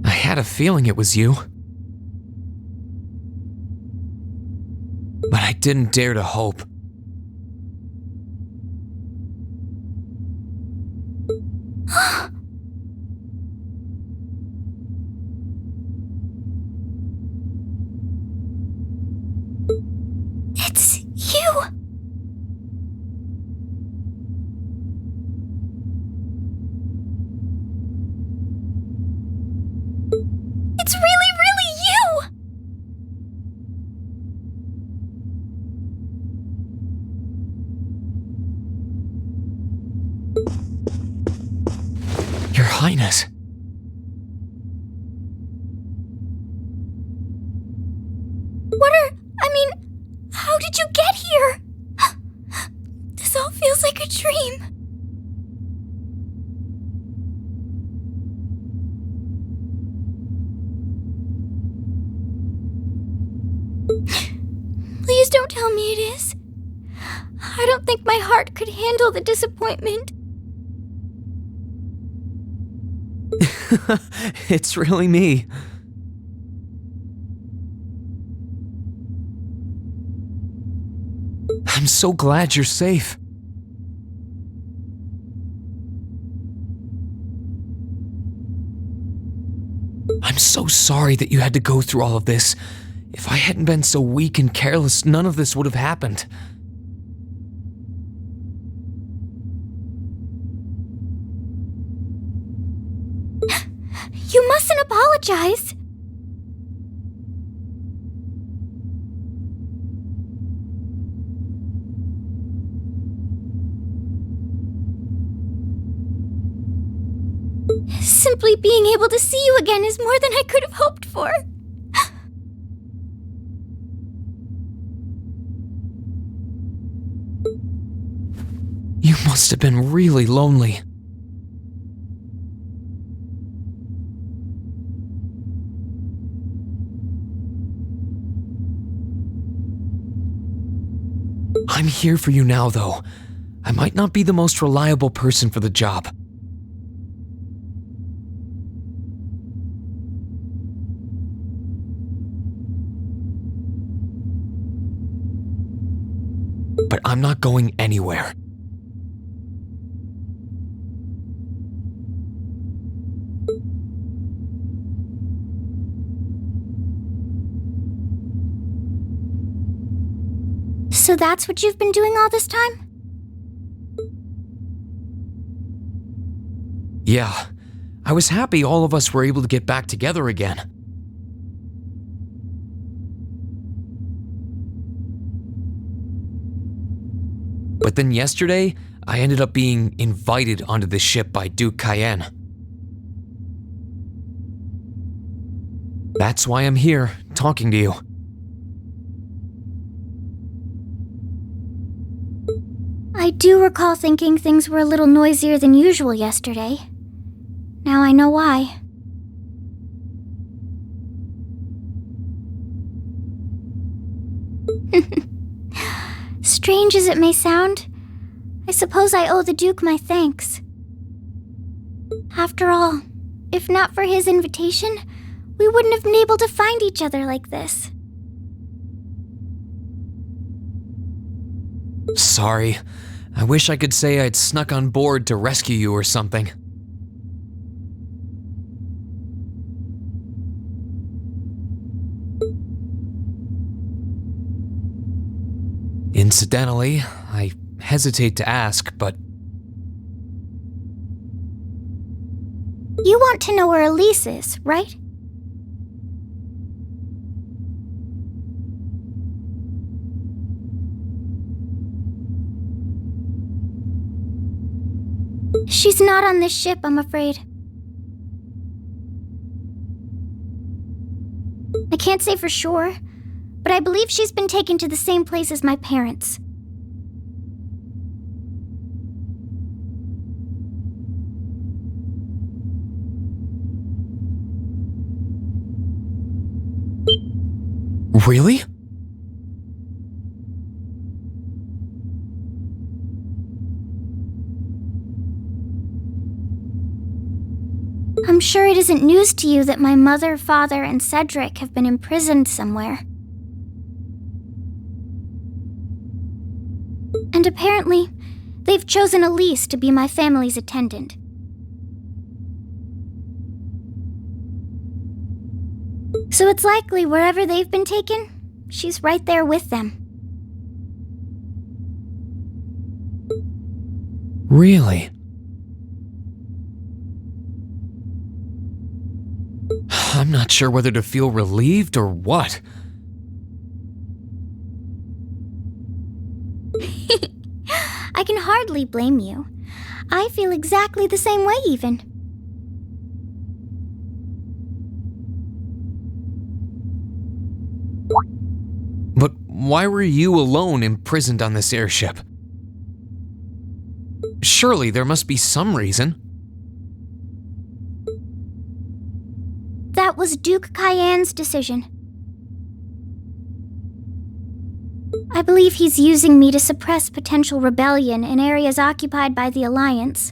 I had a feeling it was you. But I didn't dare to hope. It's you! It's really, really you! Your Highness. How did you get here? This all feels like a dream. Please don't tell me it is. I don't think my heart could handle the disappointment. It's really me. I'm so glad you're safe. I'm so sorry that you had to go through all of this. If I hadn't been so weak and careless, none of this would have happened. You mustn't apologize. Simply being able to see you again is more than I could have hoped for. You must have been really lonely. I'm here for you now, though. I might not be the most reliable person for the job. But I'm not going anywhere. So that's what you've been doing all this time? Yeah, I was happy all of us were able to get back together again. But then yesterday, I ended up being invited onto this ship by Duke Cayenne. That's why I'm here, talking to you. I do recall thinking things were a little noisier than usual yesterday. Now I know why. Strange as it may sound, I suppose I owe the Duke my thanks. After all, if not for his invitation, we wouldn't have been able to find each other like this. Sorry. I wish I could say I'd snuck on board to rescue you or something. Incidentally, I hesitate to ask, but... You want to know where Elise is, right? She's not on this ship, I'm afraid. I can't say for sure, but I believe she's been taken to the same place as my parents. Really? I'm sure it isn't news to you that my mother, father, and Cedric have been imprisoned somewhere. And apparently, they've chosen Elise to be my family's attendant. So it's likely wherever they've been taken, she's right there with them. Really? I'm not sure whether to feel relieved or what. I can hardly blame you. I feel exactly the same way, even. But why were you alone imprisoned on this airship? Surely there must be some reason. That was Duke Cayenne's decision. I believe he's using me to suppress potential rebellion in areas occupied by the Alliance.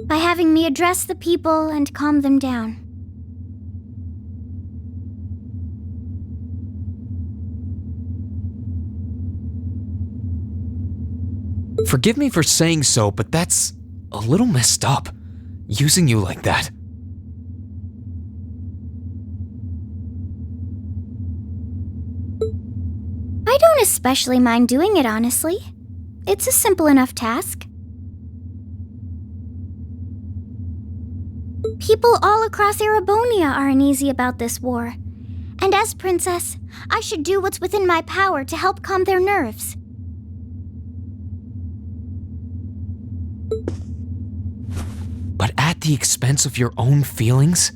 By having me address the people and calm them down. Forgive me for saying so, but that's a little messed up, using you like that. I don't especially mind doing it, honestly. It's a simple enough task. People all across Erebonia are uneasy about this war. And as princess, I should do what's within my power to help calm their nerves. But at the expense of your own feelings?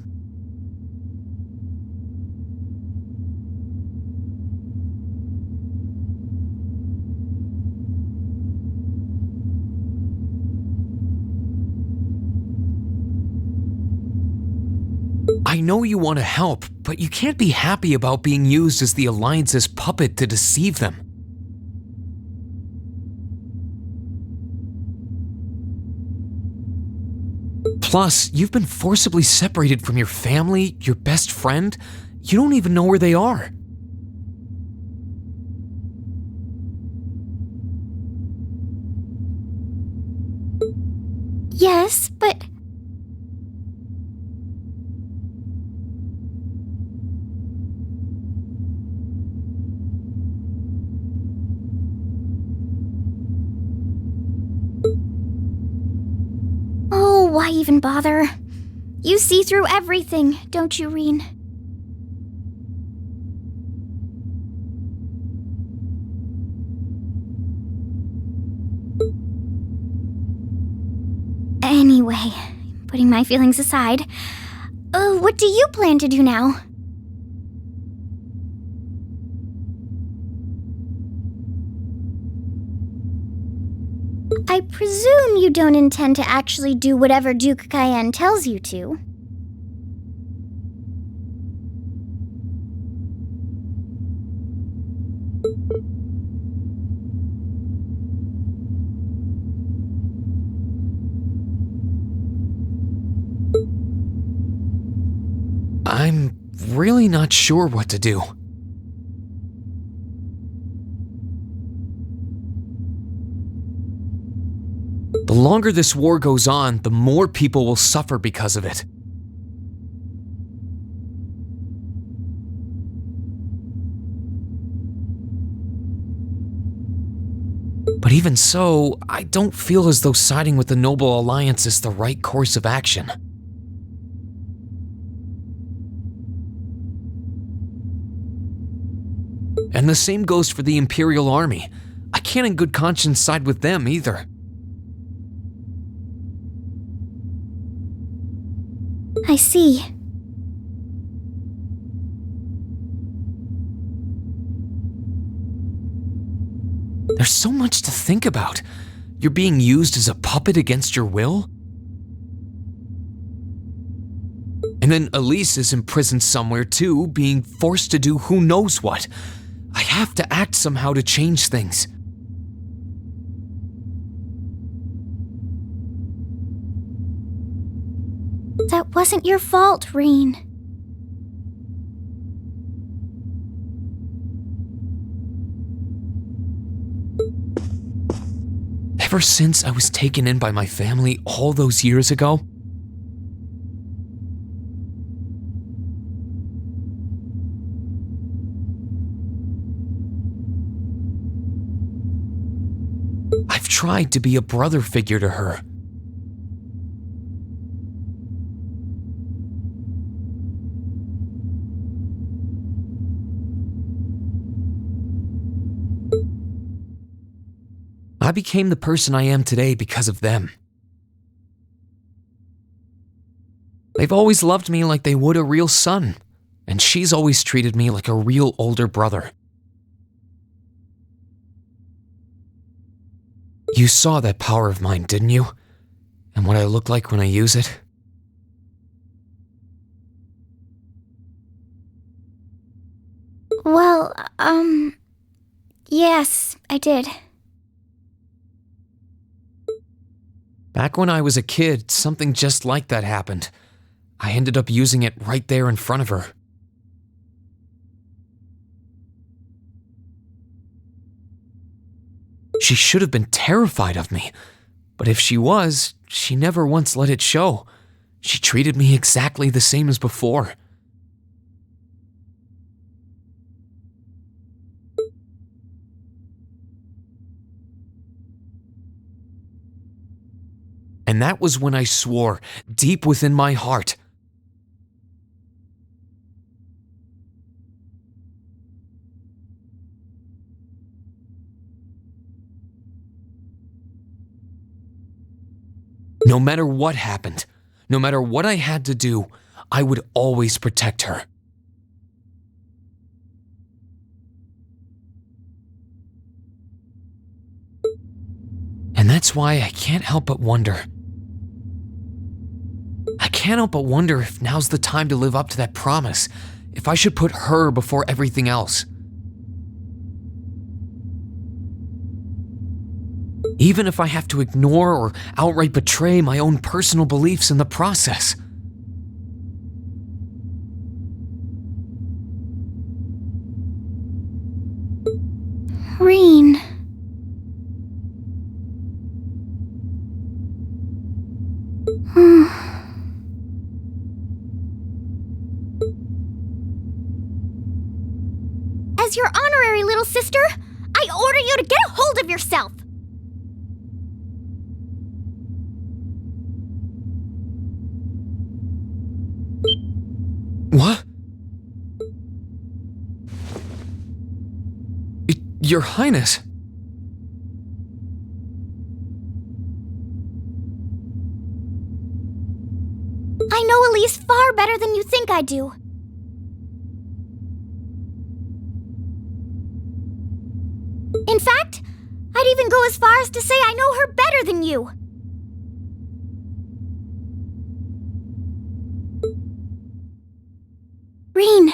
I know you want to help, but you can't be happy about being used as the Alliance's puppet to deceive them. Plus, you've been forcibly separated from your family, your best friend. You don't even know where they are. Yes, but... Oh, why even bother? You see through everything, don't you, Rean? Anyway, putting my feelings aside, what do you plan to do now? I presume you don't intend to actually do whatever Duke Cayenne tells you to. I'm really not sure what to do. The longer this war goes on, the more people will suffer because of it. But even so, I don't feel as though siding with the Noble Alliance is the right course of action. And the same goes for the Imperial Army. I can't in good conscience side with them either. I see. There's so much to think about. You're being used as a puppet against your will? And then Elise is imprisoned somewhere too, being forced to do who knows what. I have to act somehow to change things. That wasn't your fault, Rean. Ever since I was taken in by my family all those years ago, I've tried to be a brother figure to her. I became the person I am today because of them. They've always loved me like they would a real son, and she's always treated me like a real older brother. You saw that power of mine, didn't you? And what I look like when I use it? Well, yes, I did. Back when I was a kid, something just like that happened. I ended up using it right there in front of her. She should have been terrified of me, but if she was, she never once let it show. She treated me exactly the same as before. And that was when I swore, deep within my heart, no matter what happened, no matter what I had to do, I would always protect her. And that's why I can't help but wonder. I can't help but wonder if now's the time to live up to that promise, if I should put her before everything else. Even if I have to ignore or outright betray my own personal beliefs in the process. Rean. As your honorary little sister, I order you to get a hold of yourself! What? Your Highness. I know Elise far better than you think I do. In fact, I'd even go as far as to say I know her better than you. Rean,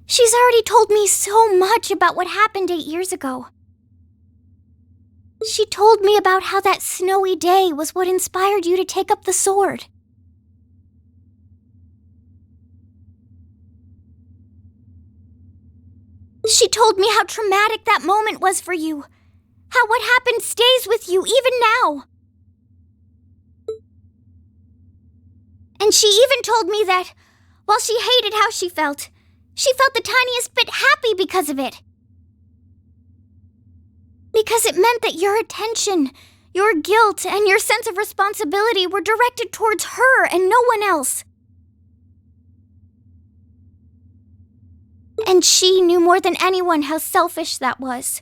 she's already told me so much about what happened 8 years ago. She told me about how that snowy day was what inspired you to take up the sword. She told me how traumatic that moment was for you. How what happened stays with you even now. And she even told me that, while she hated how she felt the tiniest bit happy because of it. Because it meant that your attention, your guilt, and your sense of responsibility were directed towards her and no one else. And she knew more than anyone how selfish that was.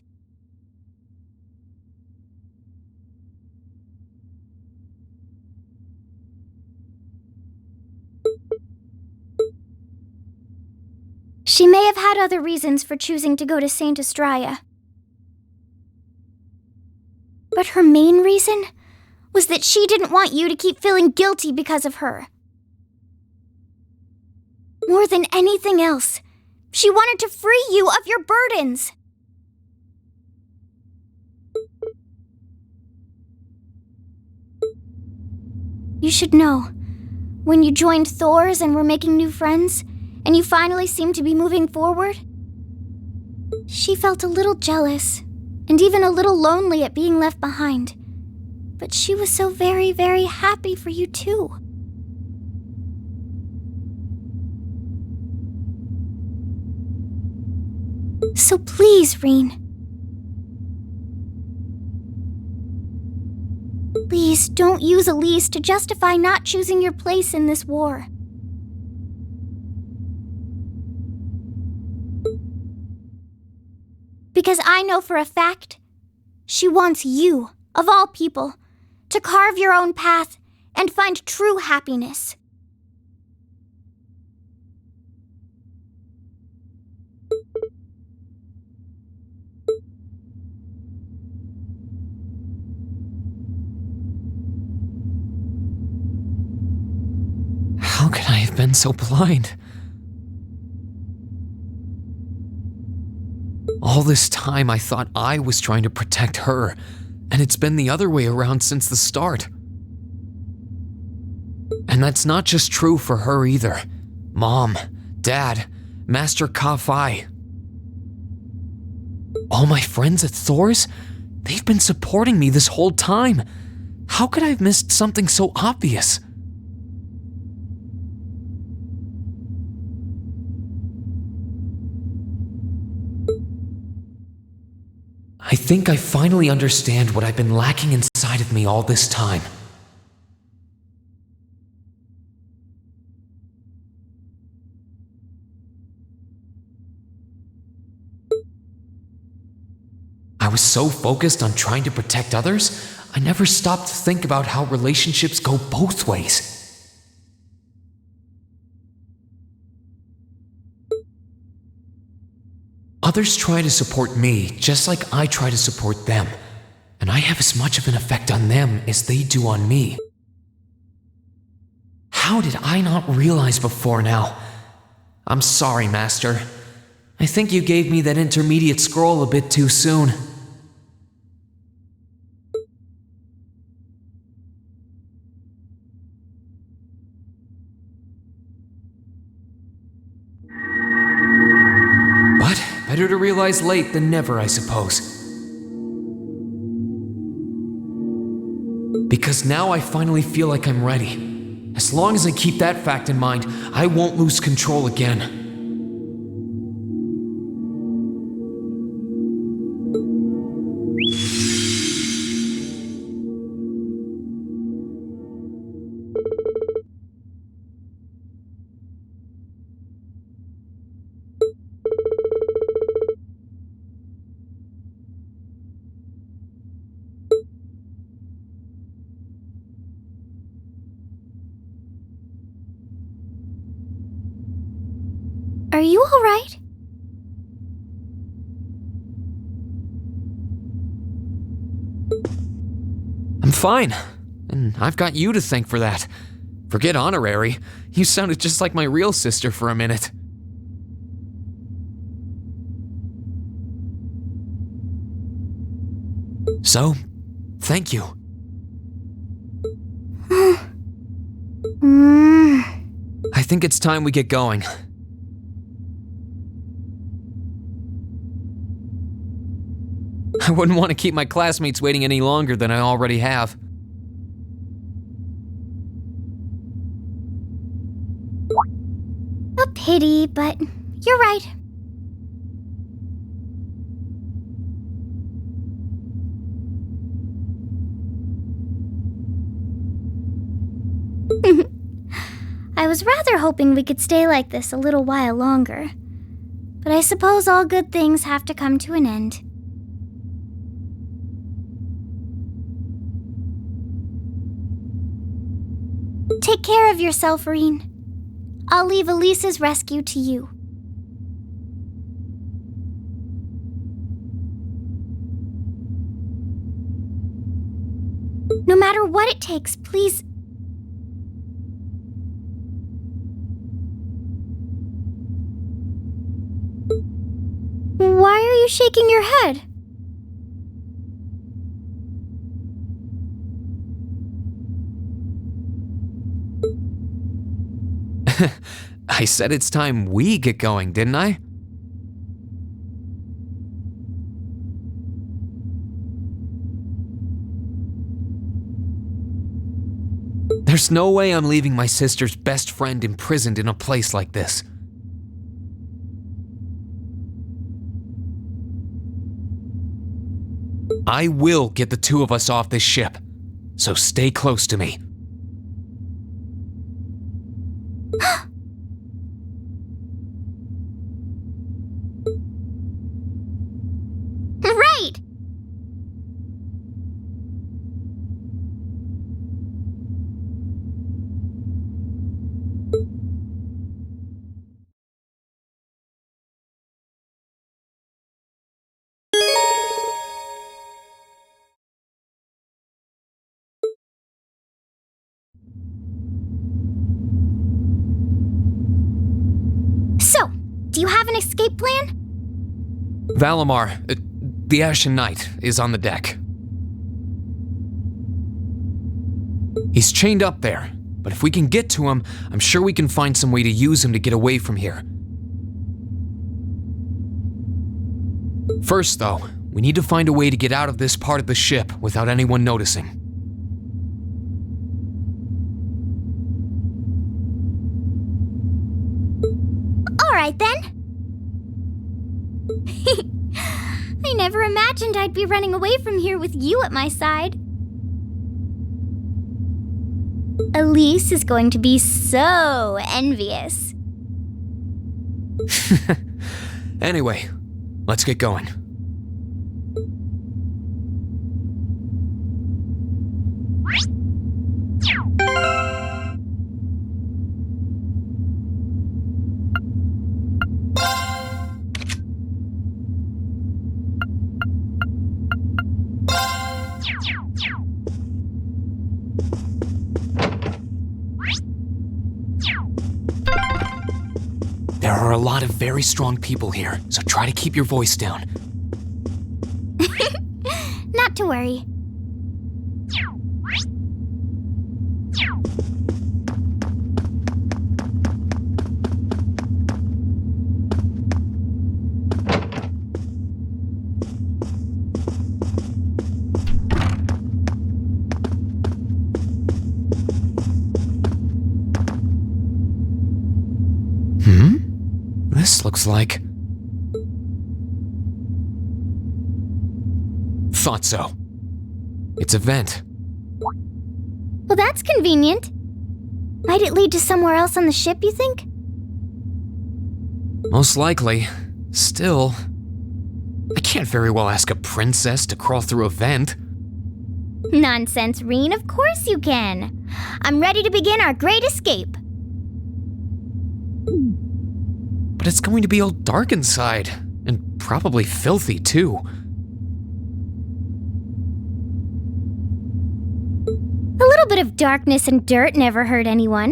She may have had other reasons for choosing to go to Saint Estrella. But her main reason was that she didn't want you to keep feeling guilty because of her. More than anything else, she wanted to free you of your burdens. You should know, when you joined Thor's and were making new friends, and you finally seemed to be moving forward, she felt a little jealous, and even a little lonely at being left behind. But she was so very, very happy for you too. So please, Rean. Please don't use Elise to justify not choosing your place in this war. Because I know for a fact, she wants you, of all people, to carve your own path and find true happiness. How could I have been so blind? All this time I thought I was trying to protect her, and it's been the other way around since the start. And that's not just true for her either. Mom, Dad, Master Ka-Fai. All my friends at Thor's, they've been supporting me this whole time. How could I have missed something so obvious? I think I finally understand what I've been lacking inside of me all this time. I was so focused on trying to protect others, I never stopped to think about how relationships go both ways. Others try to support me just like I try to support them, and I have as much of an effect on them as they do on me. How did I not realize before now? I'm sorry, Master. I think you gave me that intermediate scroll a bit too soon. Better to realize late than never, I suppose. Because now I finally feel like I'm ready. As long as I keep that fact in mind, I won't lose control again. Are you all right? I'm fine, and I've got you to thank for that. Forget honorary, you sounded just like my real sister for a minute. So, thank you. I think it's time we get going. I wouldn't want to keep my classmates waiting any longer than I already have. A pity, but you're right. I was rather hoping we could stay like this a little while longer. But I suppose all good things have to come to an end. Take care of yourself, Rean. I'll leave Elise's rescue to you. what it takes, please. Why are you shaking your head? I said it's time we get going, didn't I? There's no way I'm leaving my sister's best friend imprisoned in a place like this. I will get the two of us off this ship, so stay close to me. Right! So, do you have an escape plan? Valimar, the Ashen Knight, is on the deck. He's chained up there, but if we can get to him, I'm sure we can find some way to use him to get away from here. First, though, we need to find a way to get out of this part of the ship without anyone noticing. Alright then. I never imagined I'd be running away from here with you at my side. Elise is going to be so envious. Anyway, let's get going. There are a lot of very strong people here, so try to keep your voice down. Not to worry. This looks like... Thought so. It's a vent. Well, that's convenient. Might it lead to somewhere else on the ship, you think? Most likely. Still, I can't very well ask a princess to crawl through a vent. Nonsense, Rean. Of course you can. I'm ready to begin our great escape. But it's going to be all dark inside, and probably filthy too. A little bit of darkness and dirt never hurt anyone.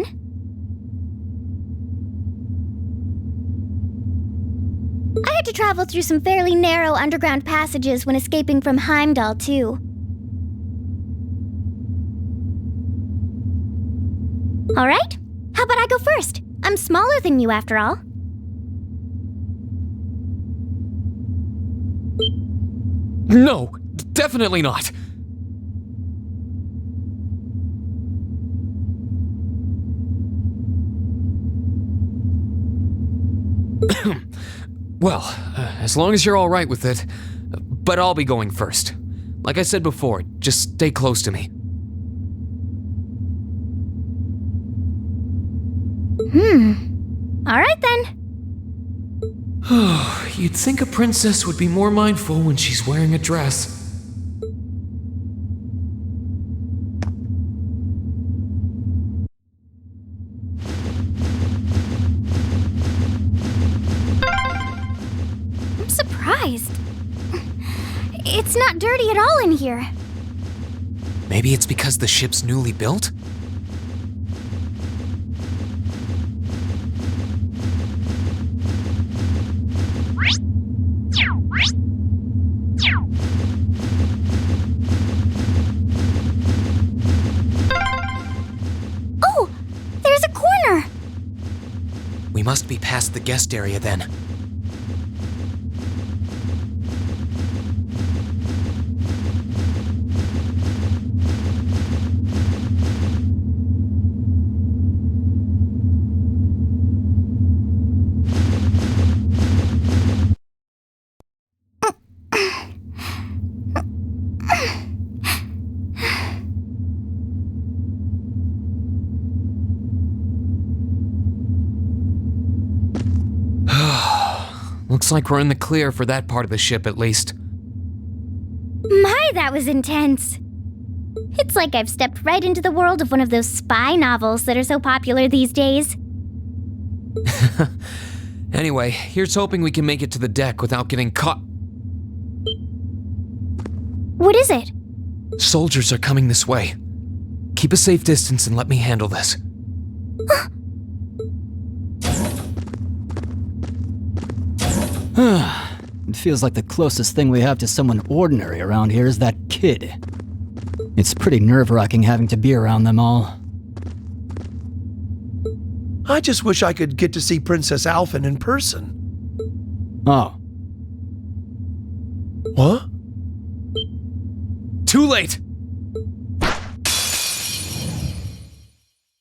I had to travel through some fairly narrow underground passages when escaping from Heimdall, too. All right, how about I go first? I'm smaller than you, after all. No, definitely not. Well, as long as you're all right with it, but I'll be going first. Like I said before, just stay close to me. All right then. You'd think a princess would be more mindful when she's wearing a dress. I'm surprised. It's not dirty at all in here. Maybe it's because the ship's newly built? Oh, there's a corner! We must be past the guest area then. Looks like we're in the clear for that part of the ship, at least. My, that was intense. It's like I've stepped right into the world of one of those spy novels that are so popular these days. Anyway, here's hoping we can make it to the deck without getting caught. What is it? Soldiers are coming this way. Keep a safe distance and let me handle this. It feels like the closest thing we have to someone ordinary around here is that kid. It's pretty nerve-wracking having to be around them all. I just wish I could get to see Princess Alphen in person. Oh. What? Too late!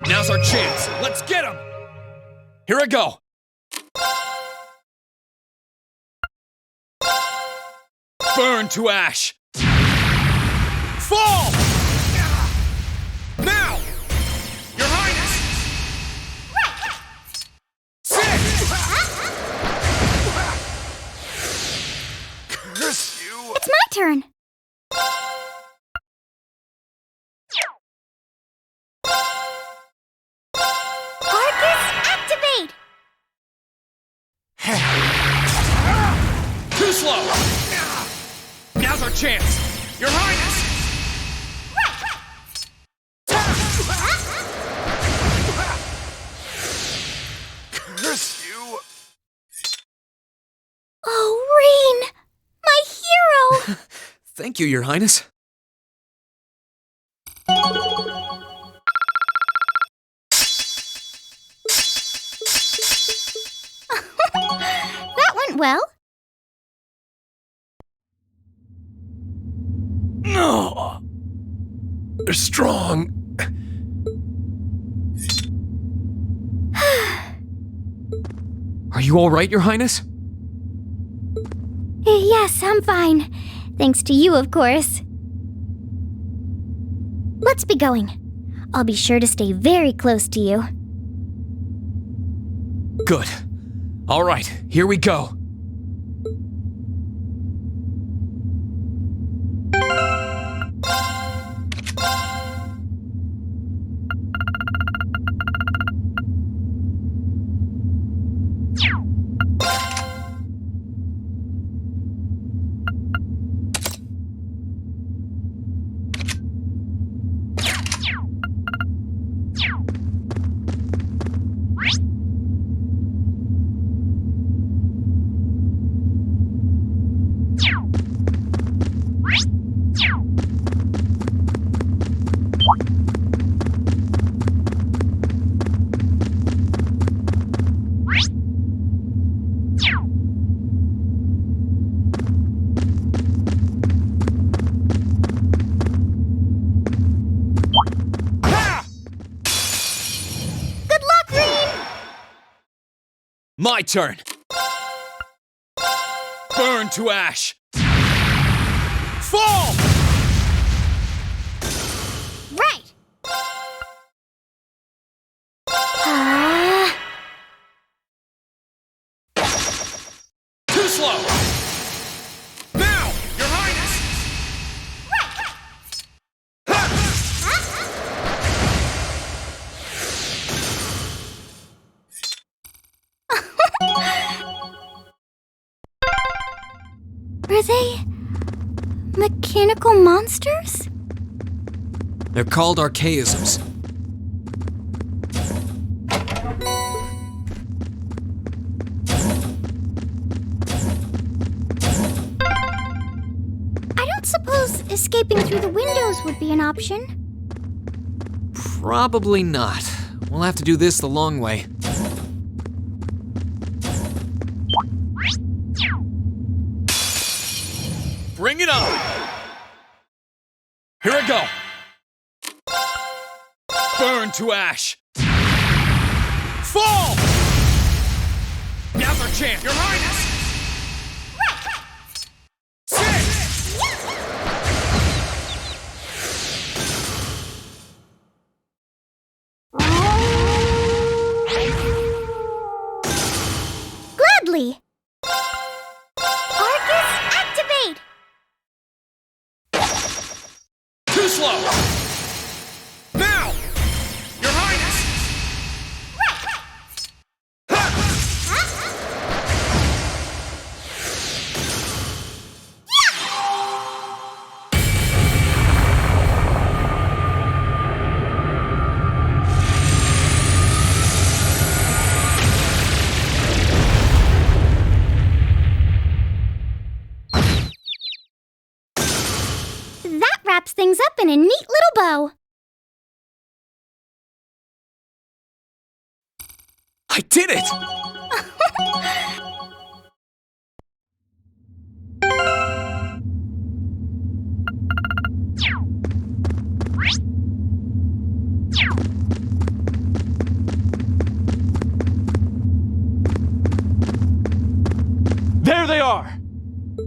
Now's our chance. Let's get him! Here I go! Burn to ash! Fall! Now! Your Highness! Sit! Curse you! It's my turn. Arcus, activate! Too slow! Now's our chance! Your Highness! Curse you! Oh, Rean! My hero! Thank you, Your Highness. That went well. No! They're strong. Are you all right, Your Highness? Yes, I'm fine. Thanks to you, of course. Let's be going. I'll be sure to stay very close to you. Good. All right, here we go. My turn! Burn to ash! Fall! Right! Too slow! Now! Your Highness! Are they mechanical monsters? They're called archaisms. I don't suppose escaping through the windows would be an option. Probably not. We'll have to do this the long way. Bring it on! Here I go! Burn to ash! Fall! Now's our chance, Your Highness! Gladly! Arcus, activate! Too slow! Now! Your Highness! That wraps things up in a neat little bow. I did it! There they are!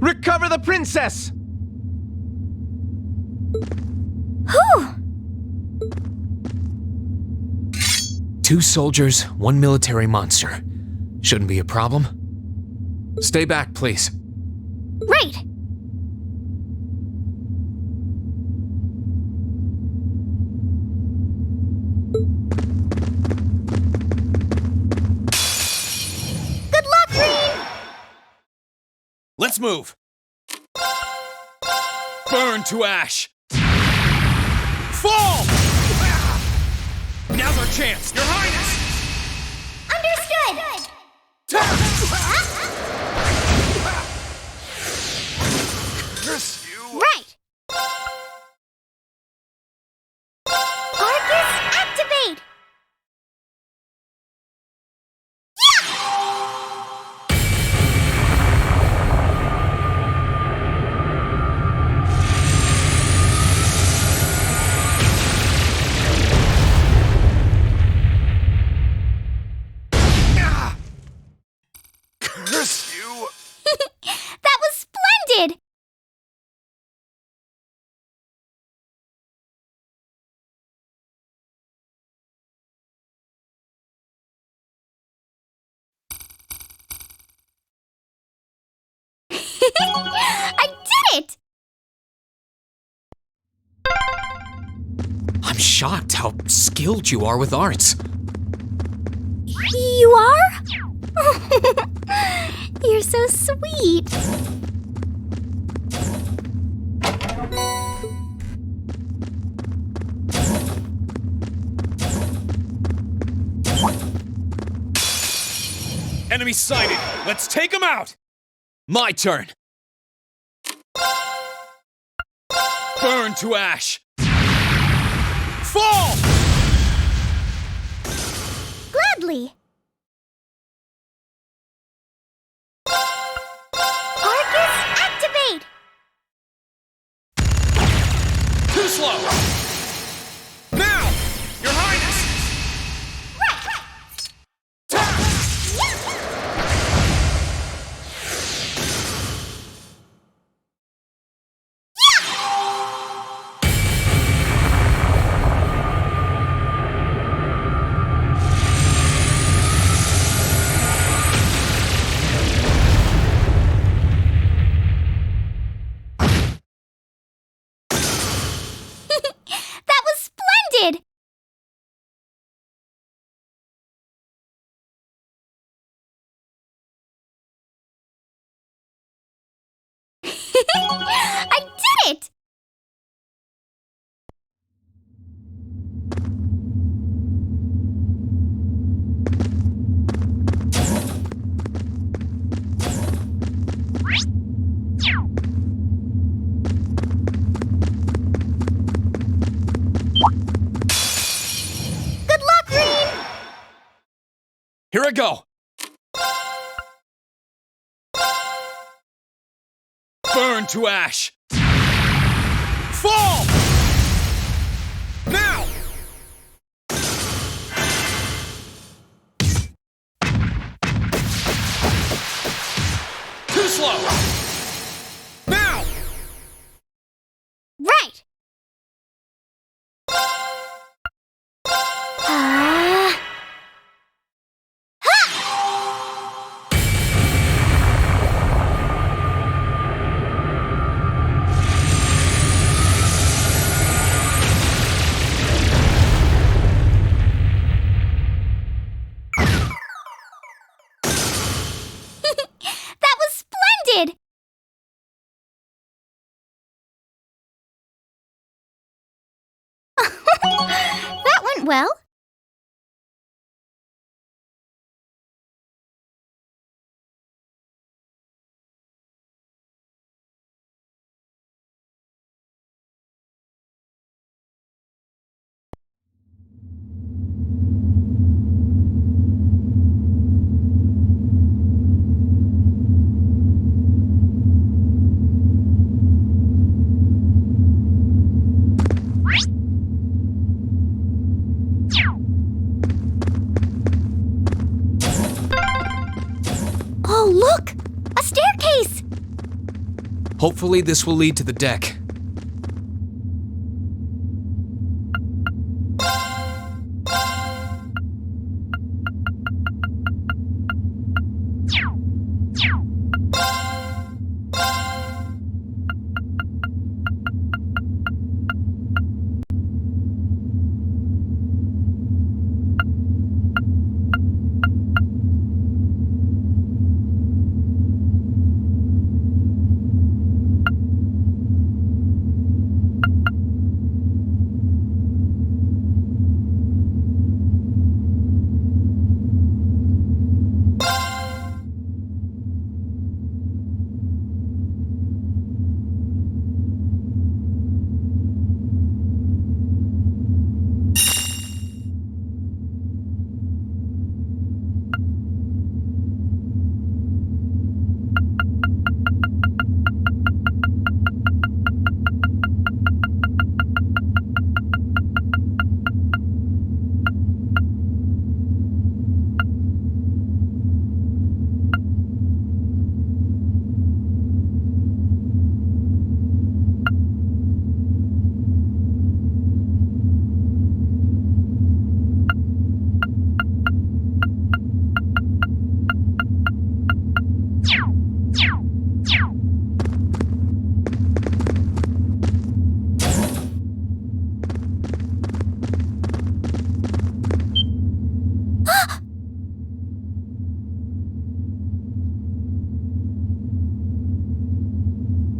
Recover the princess! Whew! 2 soldiers, 1 military monster. Shouldn't be a problem. Stay back, please. Right! Good luck, Rean! Let's move! Burn to ash! Fall! Now's our chance, Your Highness! Understood! Curse you! Right! Arcus, activate! Curse you! That was splendid! I did it! I'm shocked how skilled you are with arts. You are? You're so sweet. Enemy sighted! Let's take him out! My turn! Burn to ash! Fall! Gladly. Arcus, activate! Too slow! Now! Your Highness! That was splendid! I did it! Here I go! Burn to ash! Fall! Now! Too slow! Now! Right! That was splendid! That went well. Oh, look! A staircase! Hopefully this will lead to the deck.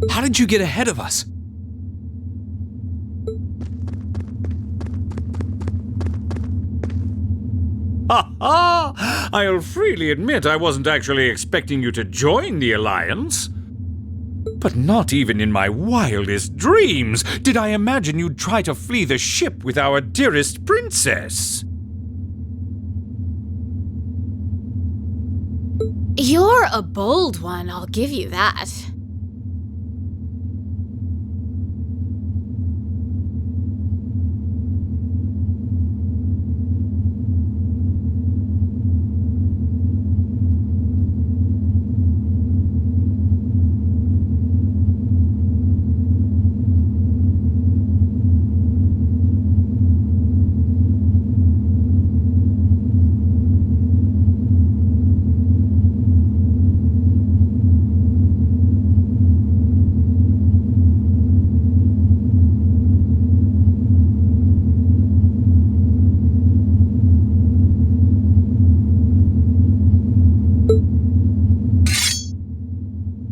How did you get ahead of us? Ha ha! I'll freely admit I wasn't actually expecting you to join the Alliance. But not even in my wildest dreams did I imagine you'd try to flee the ship with our dearest princess. You're a bold one, I'll give you that.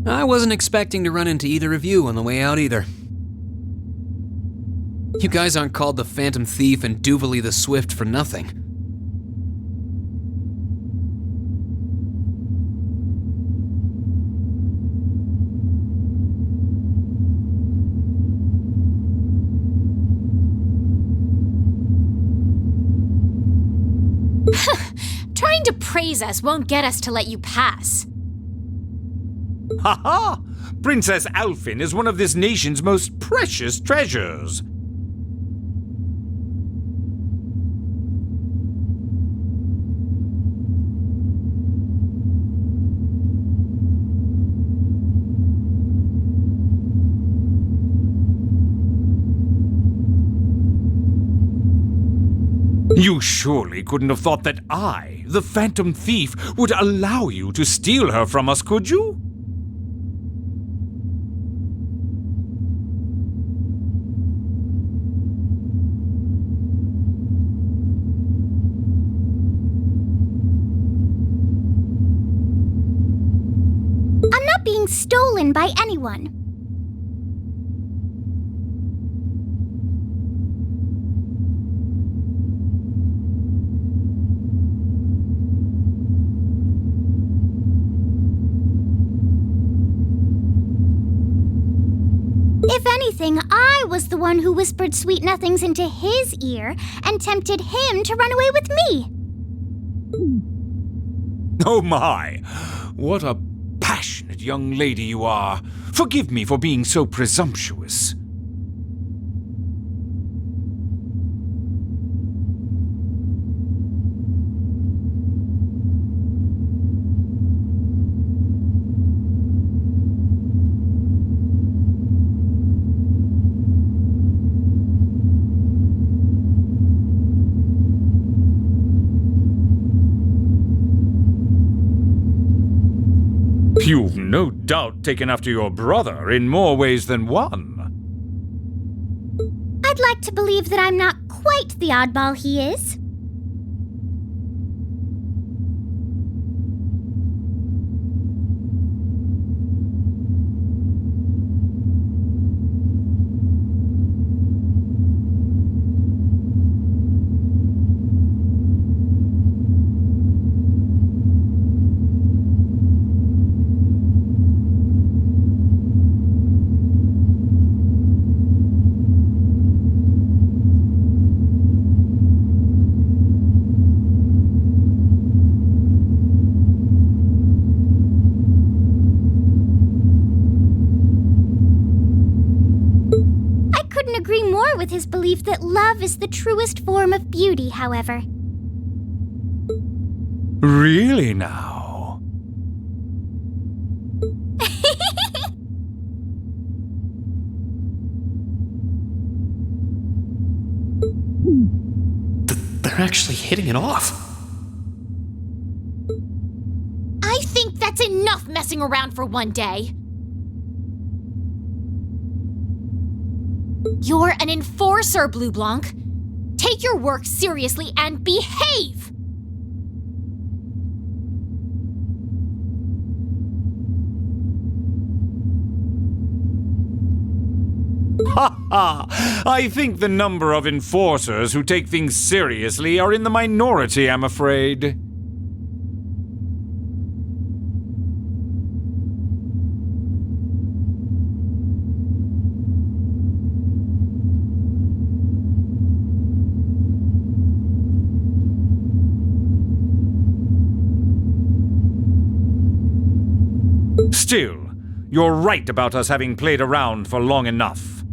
I wasn't expecting to run into either of you on the way out either. You guys aren't called the Phantom Thief and Duvalie the Swift for nothing. Trying to praise us won't get us to let you pass. Ha ha! Princess Alfin is one of this nation's most precious treasures. You surely couldn't have thought that I, the Phantom Thief, would allow you to steal her from us, could you? I'm not being stolen by anyone. If anything, I was the one who whispered sweet nothings into his ear and tempted him to run away with me. Oh my! What a passionate young lady you are. Forgive me for being so presumptuous. You've no doubt taken after your brother in more ways than one. I'd like to believe that I'm not quite the oddball he is. Agree more with his belief that love is the truest form of beauty, however. Really now? They're actually hitting it off. I think that's enough messing around for one day. You're an enforcer, Blue Blanc. Take your work seriously and behave! Ha ha! I think the number of enforcers who take things seriously are in the minority, I'm afraid. Still, you're right about us having played around for long enough.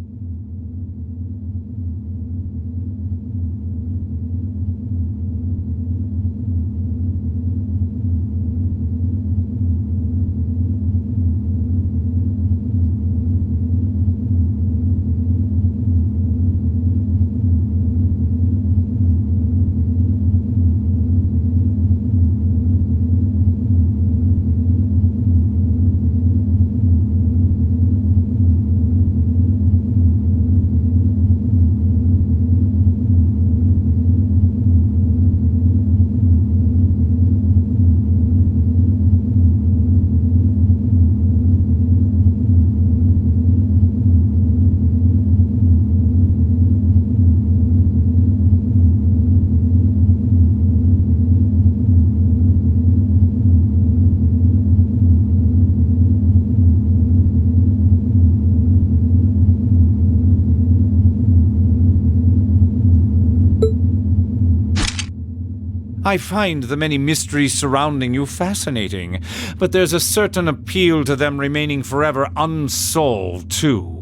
I find the many mysteries surrounding you fascinating, but there's a certain appeal to them remaining forever unsolved, too.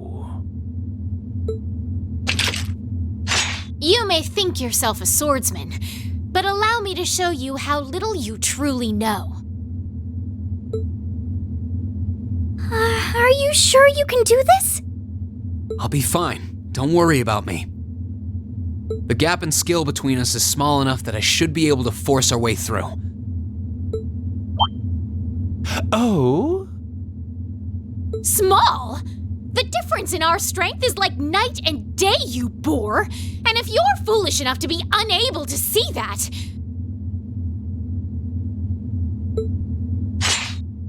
You may think yourself a swordsman, but allow me to show you how little you truly know. Are you sure you can do this? I'll be fine. Don't worry about me. The gap in skill between us is small enough that I should be able to force our way through. Oh? Small? The difference in our strength is like night and day, you boor! And if you're foolish enough to be unable to see that,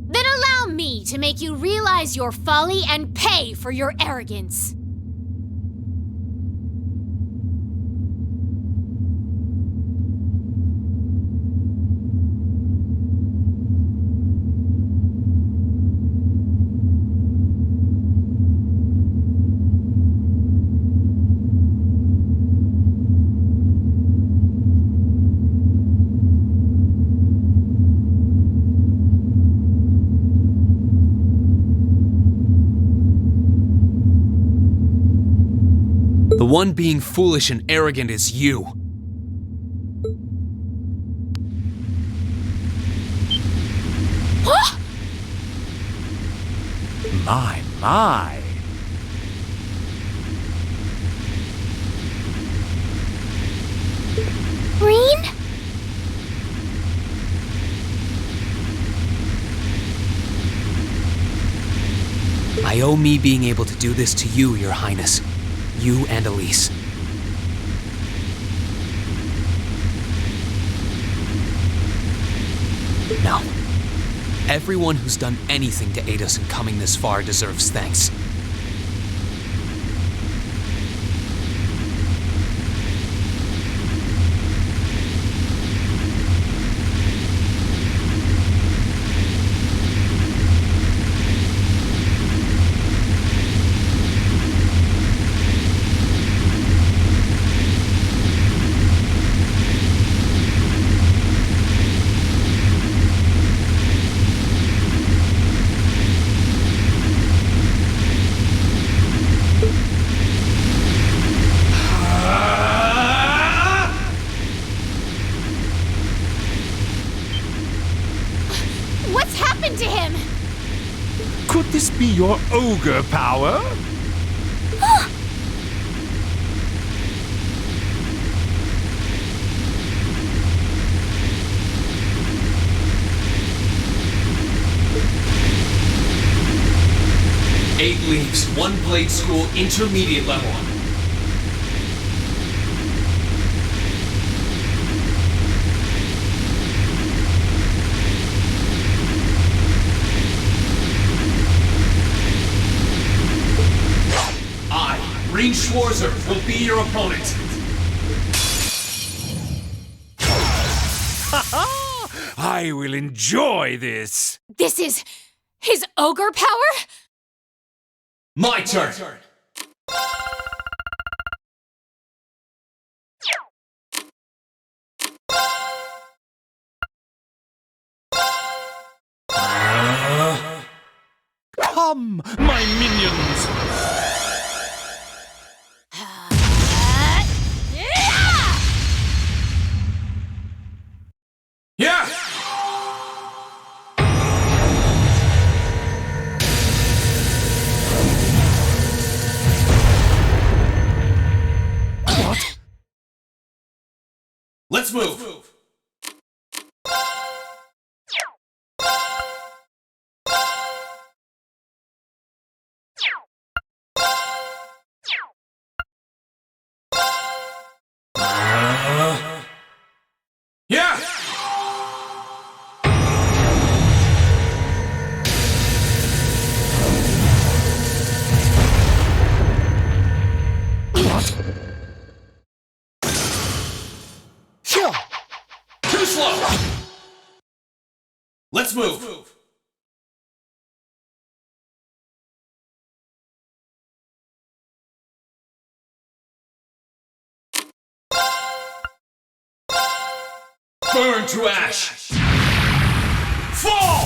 then allow me to make you realize your folly and pay for your arrogance. The one being foolish and arrogant is you. My. Rean? I owe me being able to do this to you, Your Highness. You and Elise. No. Everyone who's done anything to aid us in coming this far deserves thanks. What's happened to him? Could this be your ogre power? Eight leagues, one blade school, intermediate level. Rean Schwarzer will be your opponent. I will enjoy this. This is his ogre power? My turn. Come, my minions. Yeah! What? Let's move. Yeah! What? Too slow! Let's move. Burn to ash! Fall!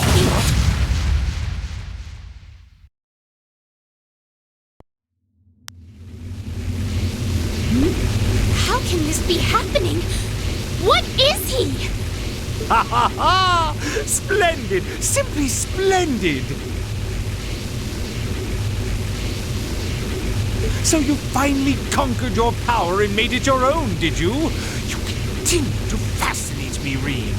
How can this be happening? What is he? Ha ha ha! Splendid! Simply splendid! So you finally conquered your power and made it your own, did you? You continue to fascinate me, Rean.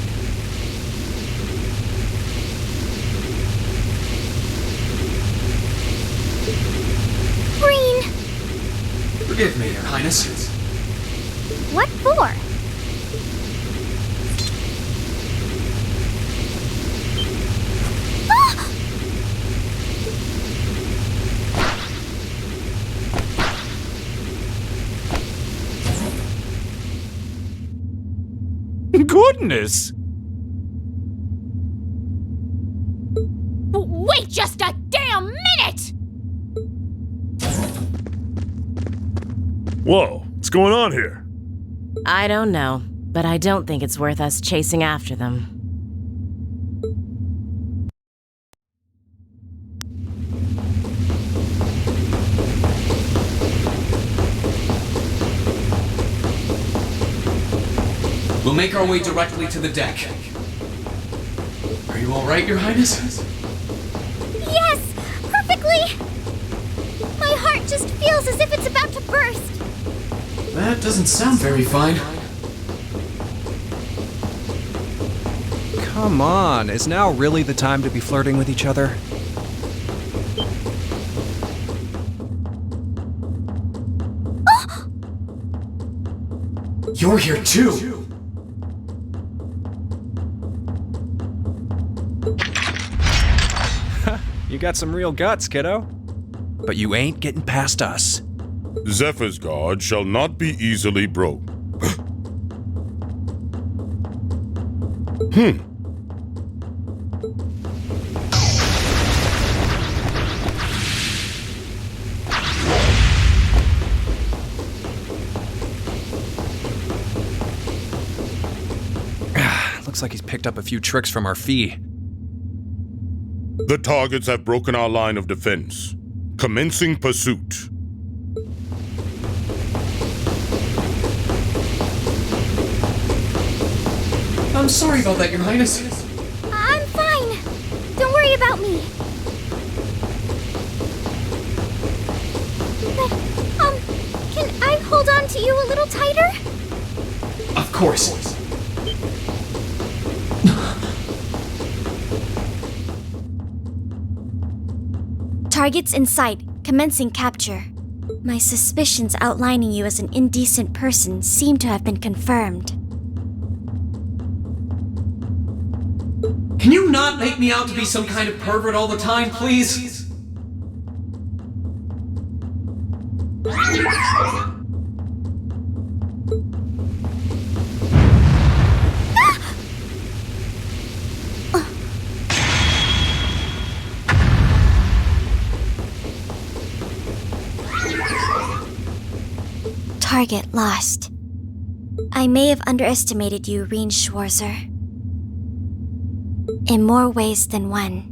Rean! Forgive me, Your Highness. What for? Goodness! Wait just a damn minute! Whoa, what's going on here? I don't know, but I don't think it's worth us chasing after them. We'll make our way directly to the deck. Are you all right, Your Highness? Yes! Perfectly! My heart just feels as if it's about to burst. That doesn't sound very fine. Come on, is now really the time to be flirting with each other? You're here too! You got some real guts, kiddo. But you ain't getting past us. Zephyr's guard shall not be easily broke. Looks like he's picked up a few tricks from our fee. The targets have broken our line of defense. Commencing pursuit. I'm sorry about that, Your Highness. I'm fine. Don't worry about me. But, can I hold on to you a little tighter? Of course. Targets in sight, commencing capture. My suspicions outlining you as an indecent person seem to have been confirmed. Can you not make me out to be some kind of pervert all the time, please? Target lost. I may have underestimated you, Rean Schwarzer. In more ways than one.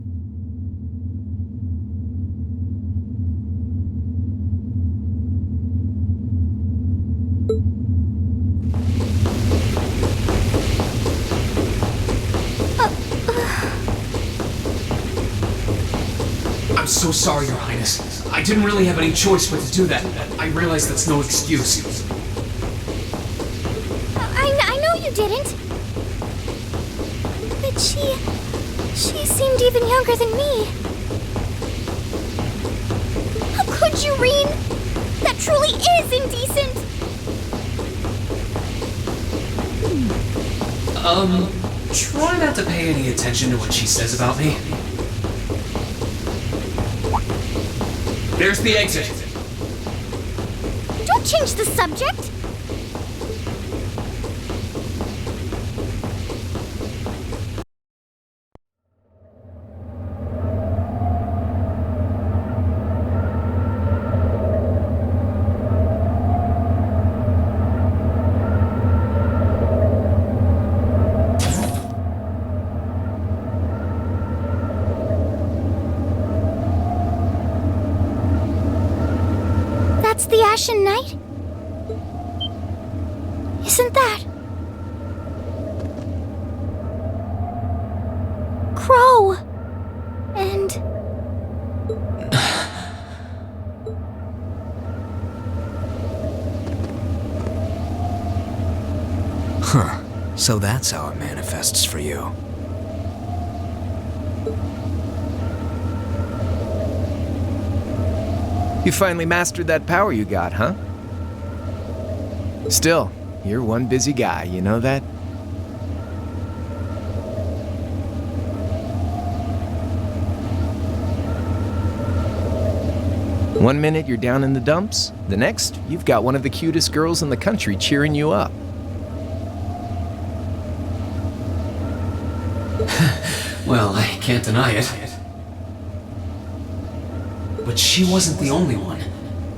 I'm so sorry, Your Highness. I didn't really have any choice but to do that. I realize that's no excuse. I know you didn't. But she seemed even younger than me. How could you, Rean? That truly is indecent. Try not to pay any attention to what she says about me. There's the exit. Don't change the subject. the Ashen Knight? Isn't that... Crow? And... Huh. So that's how it manifests for you. You finally mastered that power you got, huh? Still, you're one busy guy, you know that? One minute you're down in the dumps, the next, you've got one of the cutest girls in the country cheering you up. Well, I can't deny it. But she wasn't the only one.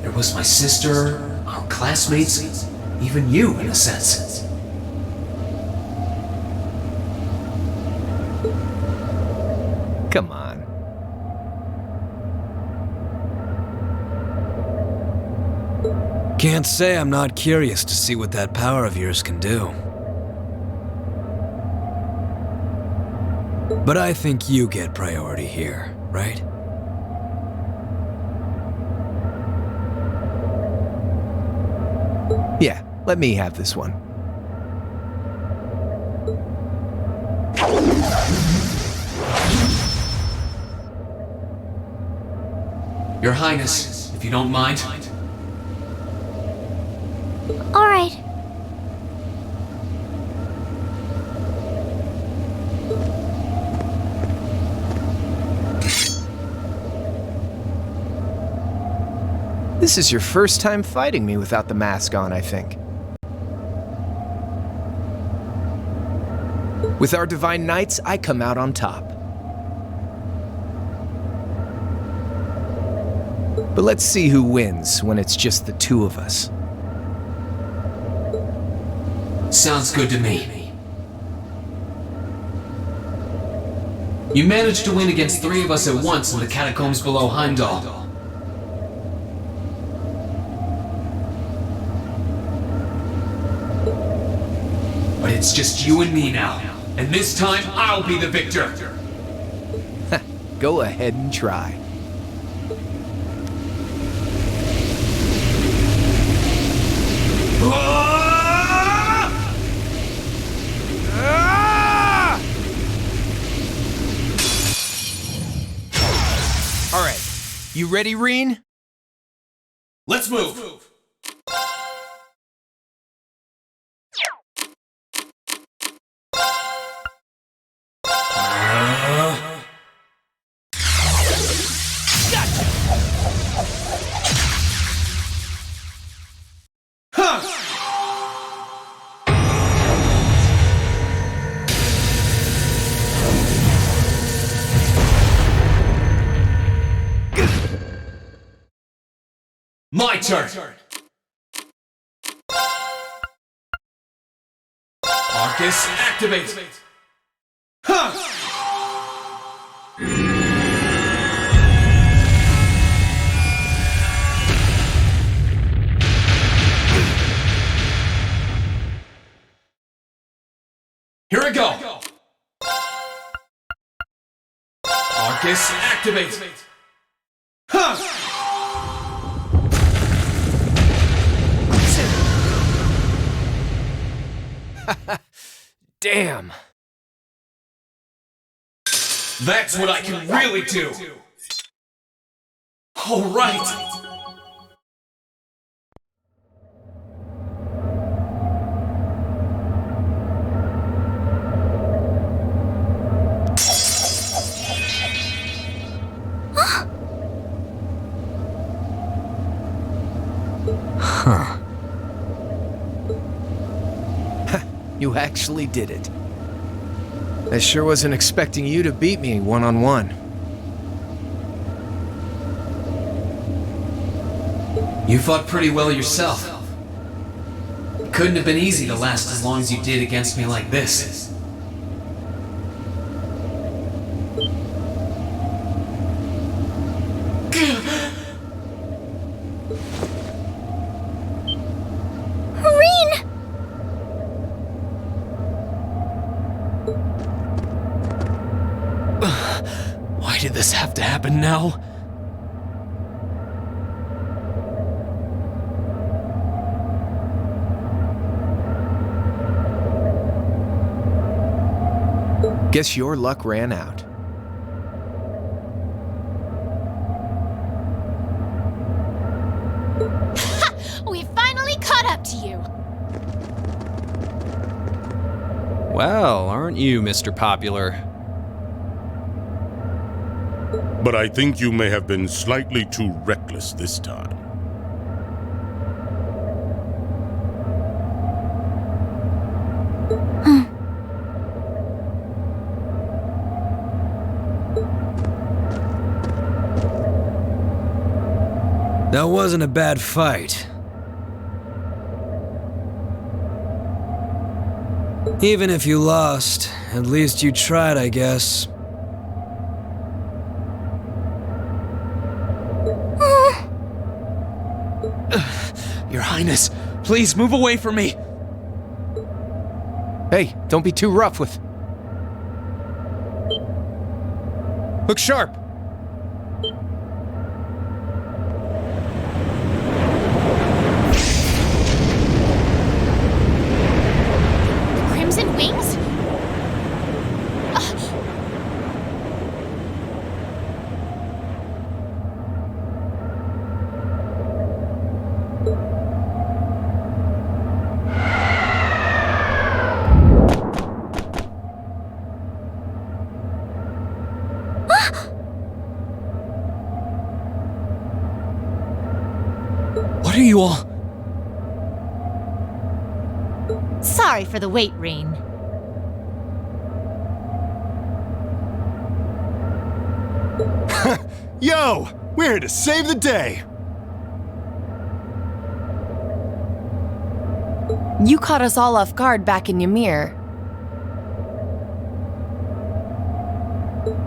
There was my sister, our classmates, even you, in a sense. Come on. Can't say I'm not curious to see what that power of yours can do. But I think you get priority here, right? Yeah, let me have this one. Your Highness, if you don't mind. All right. This is your first time fighting me without the mask on, I think. With our divine knights, I come out on top. But let's see who wins when it's just the two of us. Sounds good to me. You managed to win against 3 of us at once in the catacombs below Heimdall. But it's just you and me now. And this time, I'll be the victor. Go ahead and try. All right, you ready, Rean? Let's move. My turn! Arcus, activate! Huh! Here I go! Arcus, activate! Huh! Damn. That's what I can really do! All right! Huh. You actually did it. I sure wasn't expecting you to beat me one-on-one. You fought pretty well yourself. It couldn't have been easy to last as long as you did against me like this. Why did this have to happen now? Guess your luck ran out. We finally caught up to you. Well, aren't you, Mr. Popular? But I think you may have been slightly too reckless this time. That wasn't a bad fight. Even if you lost, at least you tried, I guess. Your Highness, please move away from me. Hey, don't be too rough with... Look sharp! Crimson wings? What are you all? Sorry for the wait, Rean. Yo! We're here to save the day! You caught us all off guard back in Ymir.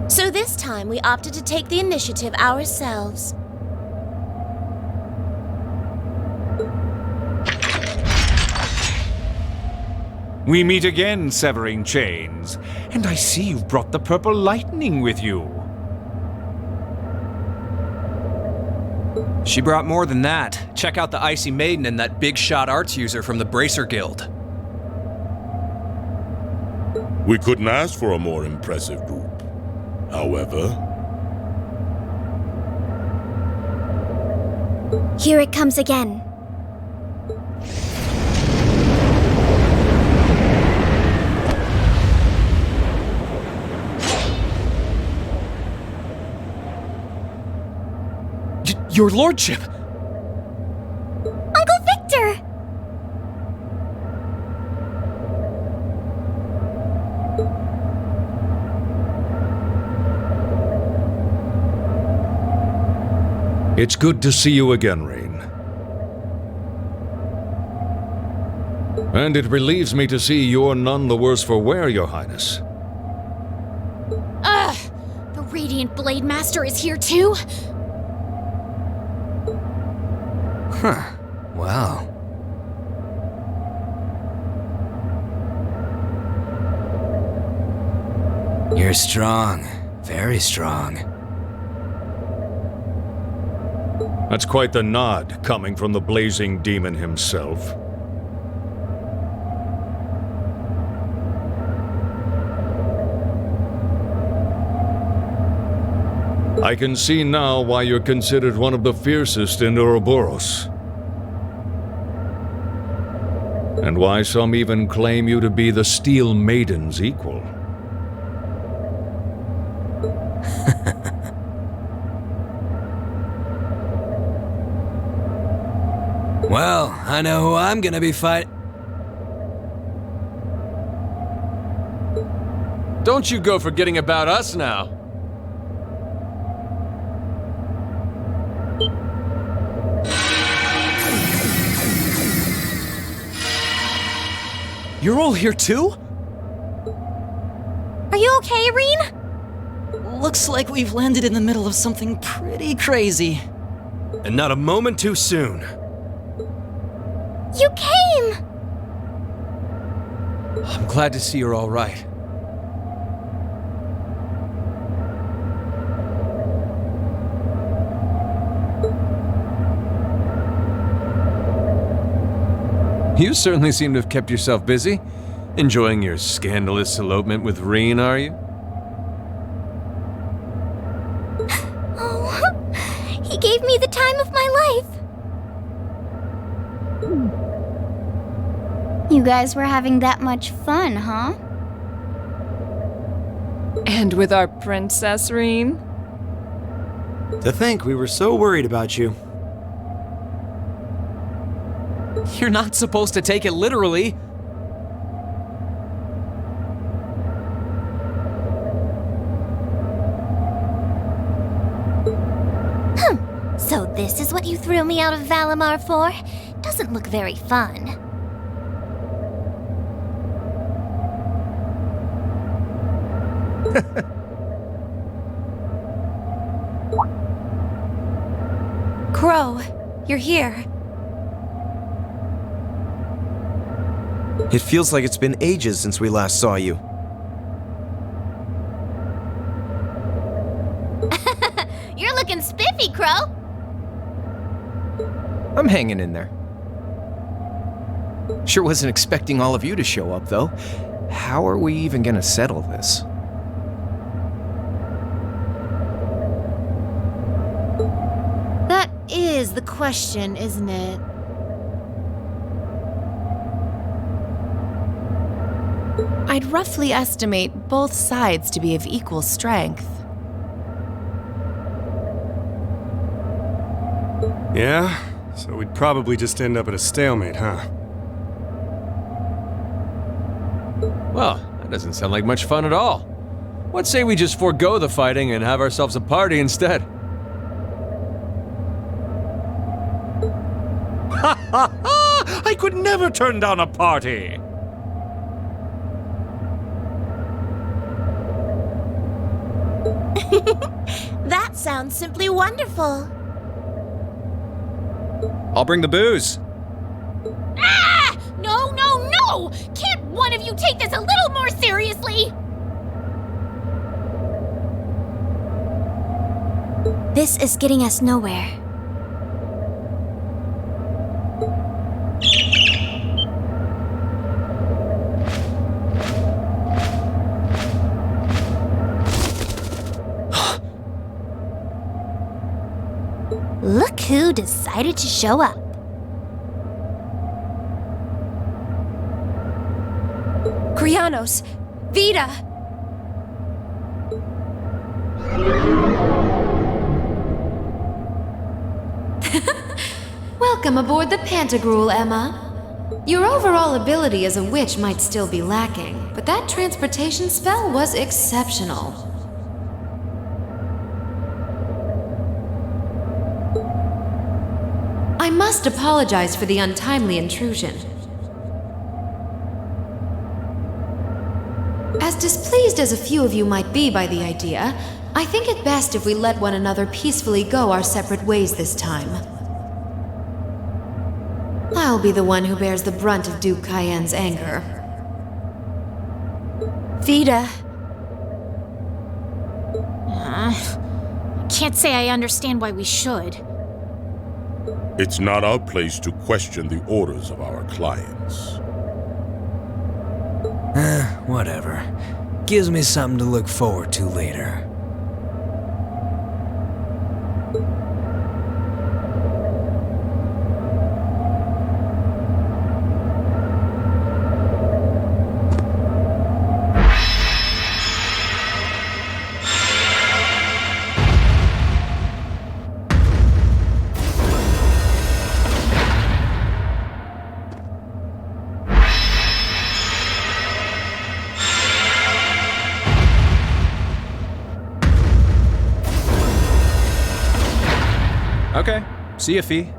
So this time we opted to take the initiative ourselves. We meet again, severing chains. And I see you've brought the purple lightning with you. She brought more than that. Check out the Icy Maiden and that big shot arts user from the Bracer Guild. We couldn't ask for a more impressive group. However... Here it comes again. Your lordship! Uncle Victor! It's good to see you again, Rean. And it relieves me to see you're none the worse for wear, Your Highness. Ugh! The Radiant Blade Master is here too? Huh. Wow. You're strong. Very strong. That's quite the nod, coming from the blazing demon himself. I can see now why you're considered one of the fiercest in Ouroboros. And why some even claim you to be the Steel Maiden's equal. Well, I know who I'm gonna be fighting. Don't you go forgetting about us now. You're all here too? Are you okay, Rean? Looks like we've landed in the middle of something pretty crazy. And not a moment too soon. You came! I'm glad to see you're all right. You certainly seem to have kept yourself busy. Enjoying your scandalous elopement with Rean, are you? Oh, he gave me the time of my life. You guys were having that much fun, huh? And with our princess, Rean? To think we were so worried about you. You're not supposed to take it literally. So this is what you threw me out of Valimar for? Doesn't look very fun. Crow, you're here. It feels like it's been ages since we last saw you. You're looking spiffy, Crow. I'm hanging in there. Sure wasn't expecting all of you to show up, though. How are we even gonna settle this? That is the question, isn't it? I'd roughly estimate both sides to be of equal strength. Yeah? So we'd probably just end up at a stalemate, huh? Well, that doesn't sound like much fun at all. What say we just forego the fighting and have ourselves a party instead? Ha ha ha! I could never turn down a party! That sounds simply wonderful. I'll bring the booze. Ah! No, no, no! Can't one of you take this a little more seriously? This is getting us nowhere. Look who decided to show up. Krianos! Vita! Welcome aboard the Pantagruel, Emma. Your overall ability as a witch might still be lacking, but that transportation spell was exceptional. I must apologize for the untimely intrusion. As displeased as a few of you might be by the idea, I think it best if we let one another peacefully go our separate ways this time. I'll be the one who bears the brunt of Duke Cayenne's anger. Vita. I can't say I understand why we should. It's not our place to question the orders of our clients. Whatever. Gives me something to look forward to later. Okay. See ya, Fee.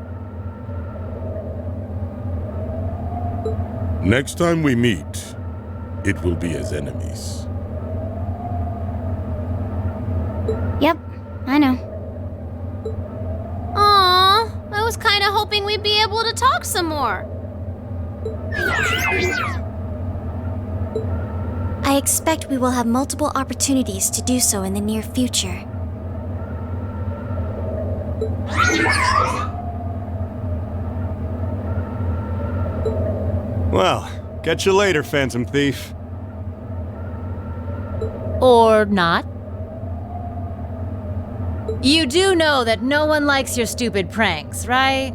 Next time we meet, it will be as enemies. Yep, I know. Aw, I was kind of hoping we'd be able to talk some more. I expect we will have multiple opportunities to do so in the near future. Well, catch you later, Phantom Thief. Or not. You do know that no one likes your stupid pranks, right?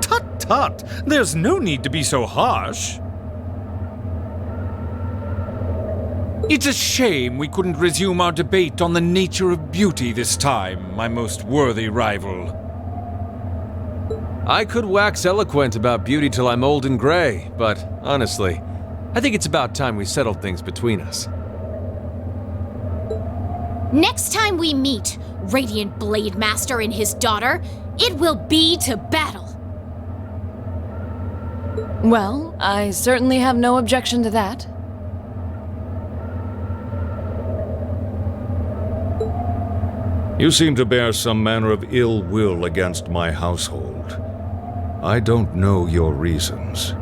Tut tut! There's no need to be so harsh. It's a shame we couldn't resume our debate on the nature of beauty this time, my most worthy rival. I could wax eloquent about beauty till I'm old and gray, but honestly, I think it's about time we settled things between us. Next time we meet, Radiant Blade Master and his daughter, it will be to battle. Well, I certainly have no objection to that. You seem to bear some manner of ill will against my household. I don't know your reasons.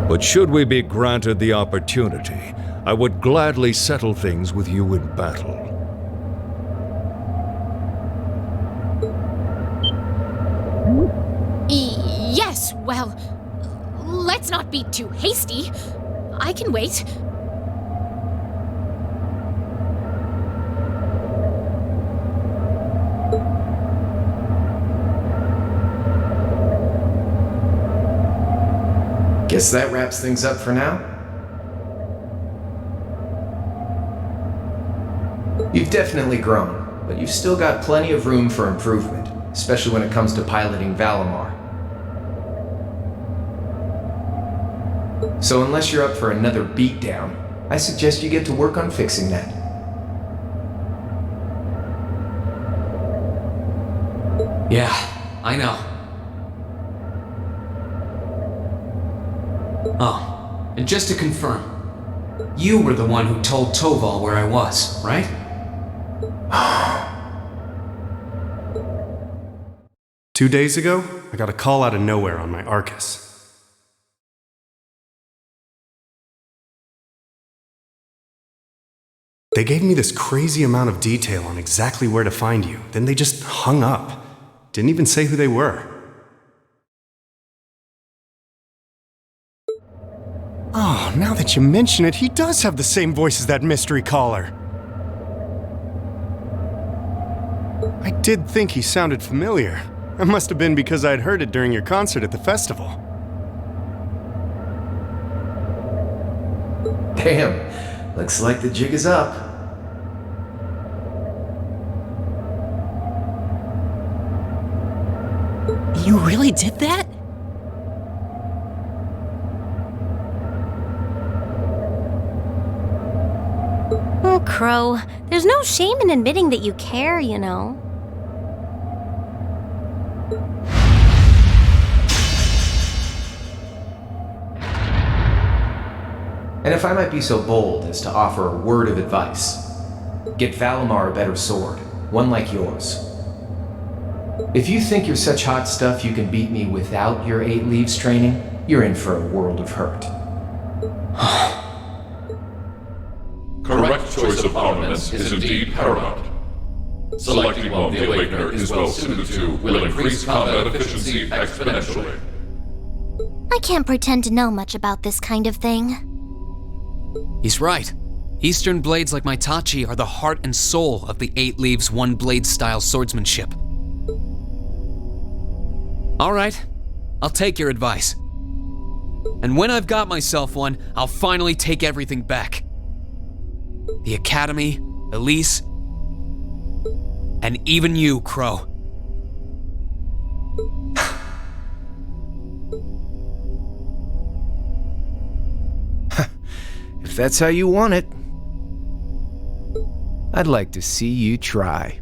But should we be granted the opportunity, I would gladly settle things with you in battle. Yes, well, let's not be too hasty. I can wait. Guess that wraps things up for now. You've definitely grown, but you've still got plenty of room for improvement, especially when it comes to piloting Valimar. So unless you're up for another beatdown, I suggest you get to work on fixing that. Yeah, I know. Oh, and just to confirm, you were the one who told Toval where I was, right? 2 days ago, I got a call out of nowhere on my Arcus. They gave me this crazy amount of detail on exactly where to find you, then they just hung up. Didn't even say who they were. Oh, now that you mention it, he does have the same voice as that mystery caller. I did think he sounded familiar. It must have been because I'd heard it during your concert at the festival. Damn, looks like the jig is up. You really did that? Oh, Crow, there's no shame in admitting that you care, you know. And if I might be so bold as to offer a word of advice, get Valimar a better sword, one like yours. If you think you're such hot stuff you can beat me without your 8 Leaves training, you're in for a world of hurt. Correct choice of armaments is indeed paramount. Selecting one the Awakener is well suited to will increase combat efficiency exponentially. I can't pretend to know much about this kind of thing. He's right. Eastern blades like my Tachi are the heart and soul of the 8 Leaves, 1 blade style swordsmanship. All right, I'll take your advice. And when I've got myself one, I'll finally take everything back. The Academy, Elise, and even you, Crow. If that's how you want it, I'd like to see you try.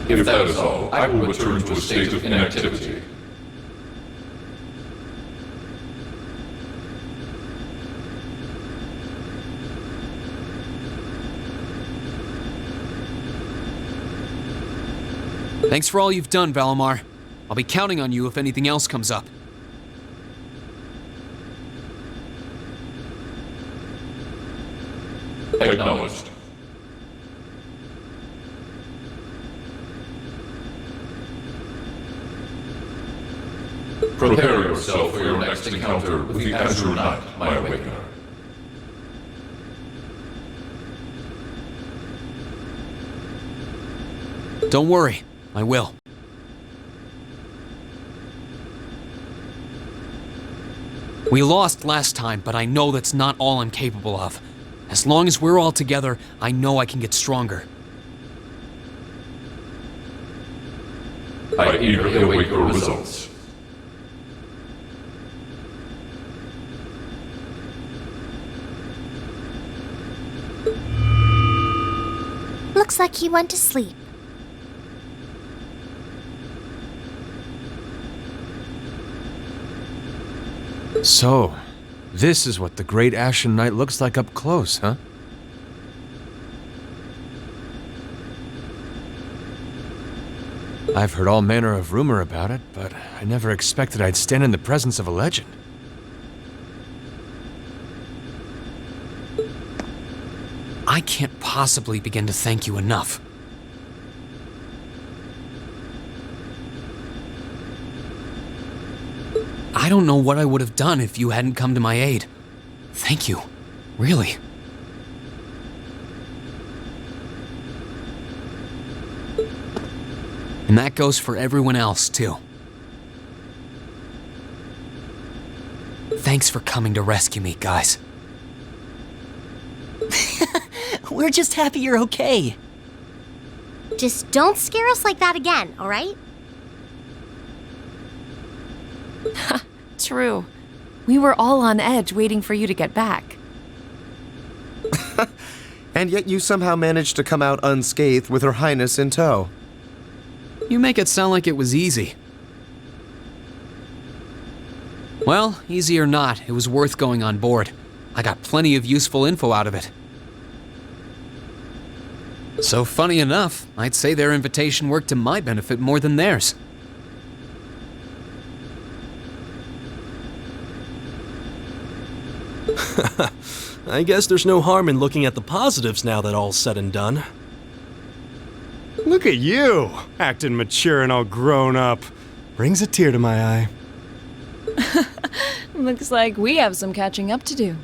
If that is all, I will return to a state of inactivity. Thanks for all you've done, Valimar. I'll be counting on you if anything else comes up. Acknowledged. Prepare yourself for your next encounter with the Azure Knight, my awakener. Don't worry, I will. We lost last time, but I know that's not all I'm capable of. As long as we're all together, I know I can get stronger. I eagerly await your results. Looks like he went to sleep. So, this is what the Great Ashen Knight looks like up close, huh? I've heard all manner of rumor about it, but I never expected I'd stand in the presence of a legend. I can't possibly begin to thank you enough. I don't know what I would have done if you hadn't come to my aid. Thank you. Really. And that goes for everyone else, too. Thanks for coming to rescue me, guys. We're just happy you're okay. Just don't scare us like that again, alright? True. We were all on edge waiting for you to get back. And yet you somehow managed to come out unscathed with Her Highness in tow. You make it sound like it was easy. Well, easy or not, it was worth going on board. I got plenty of useful info out of it. So funny enough, I'd say their invitation worked to my benefit more than theirs. I guess there's no harm in looking at the positives now that all's said and done. Look at you, acting mature and all grown up. Brings a tear to my eye. Looks like we have some catching up to do.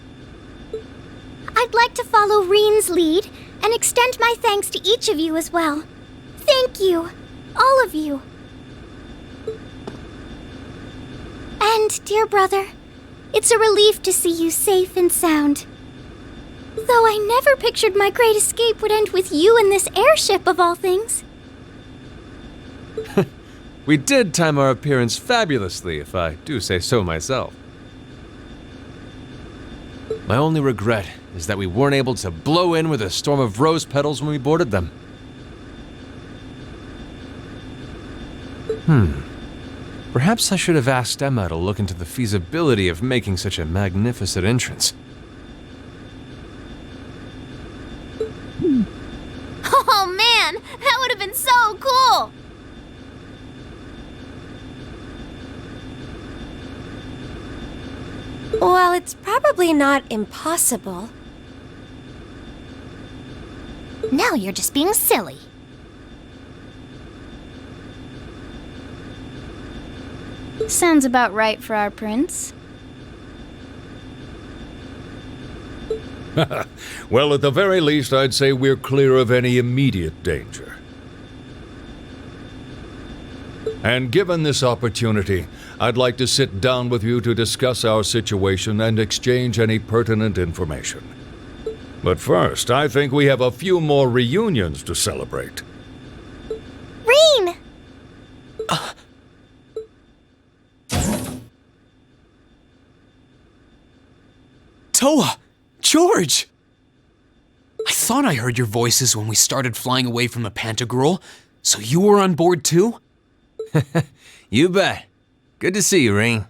I'd like to follow Rean's lead and extend my thanks to each of you as well. Thank you, all of you. And, dear brother, it's a relief to see you safe and sound. Though I never pictured my great escape would end with you in this airship of all things. We did time our appearance fabulously, if I do say so myself. My only regret is that we weren't able to blow in with a storm of rose petals when we boarded them. Perhaps I should have asked Emma to look into the feasibility of making such a magnificent entrance. Oh man, that would have been so cool! Well, it's probably not impossible. Now you're just being silly. Sounds about right for our prince. Well, at the very least, I'd say we're clear of any immediate danger. And given this opportunity, I'd like to sit down with you to discuss our situation and exchange any pertinent information. But first, I think we have a few more reunions to celebrate. Rean! Toa! George! I thought I heard your voices when we started flying away from the Pantagruel. So you were on board too? You bet. Good to see you, Rean.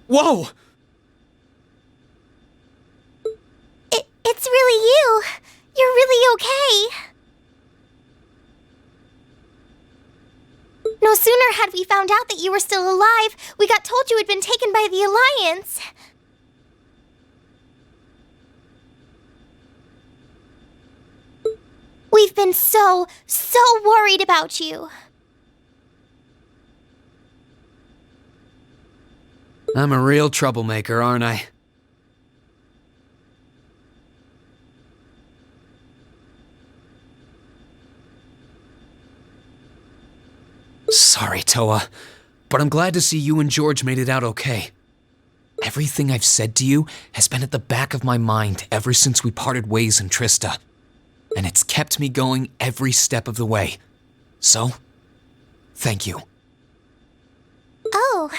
Whoa! It's really you. You're really okay. No sooner had we found out that you were still alive, we got told you had been taken by the Alliance. We've been so worried about you. I'm a real troublemaker, aren't I? Sorry, Toa, but I'm glad to see you and George made it out okay. Everything I've said to you has been at the back of my mind ever since we parted ways in Trista, and it's kept me going every step of the way. So, thank you. Oh.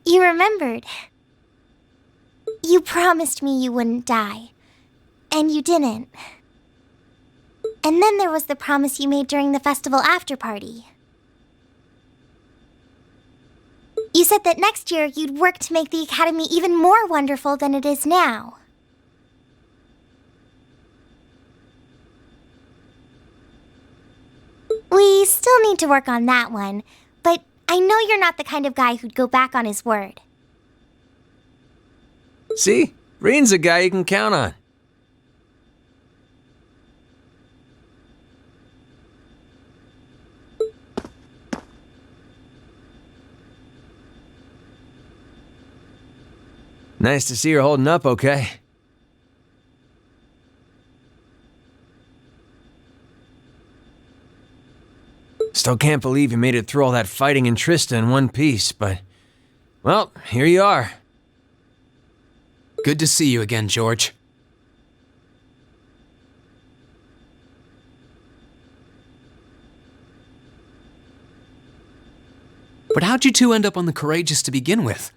You remembered. You promised me you wouldn't die. And you didn't. And then there was the promise you made during the festival after-party. You said that next year you'd work to make the Academy even more wonderful than it is now. We still need to work on that one, but I know you're not the kind of guy who'd go back on his word. See? Rean's a guy you can count on. Nice to see you're holding up okay. Still can't believe you made it through all that fighting in Trista in one piece, but... well, here you are. Good to see you again, George. But how'd you two end up on the Courageous to begin with?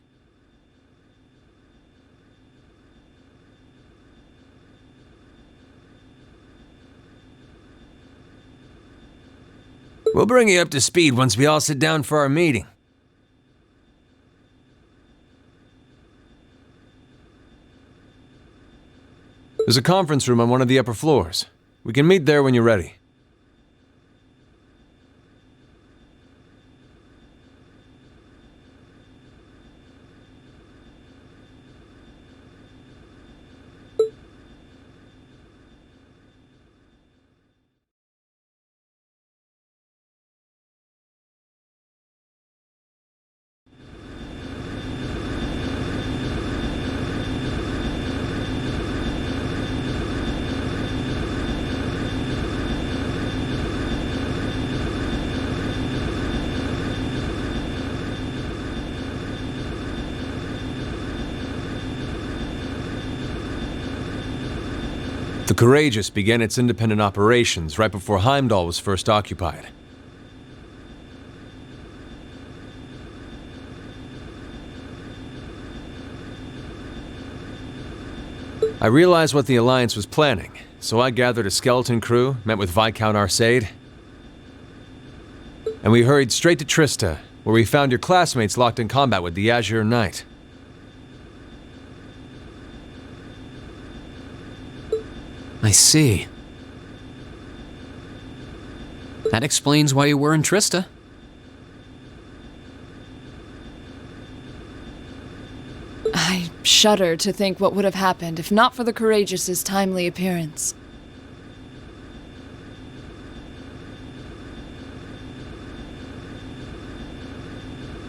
We'll bring you up to speed once we all sit down for our meeting. There's a conference room on one of the upper floors. We can meet there when you're ready. The Courageous began its independent operations right before Heimdall was first occupied. I realized what the Alliance was planning, so I gathered a skeleton crew, met with Viscount Arcade, and we hurried straight to Trista, where we found your classmates locked in combat with the Azure Knight. I see. That explains why you were in Trista. I shudder to think what would have happened if not for the Courageous's timely appearance.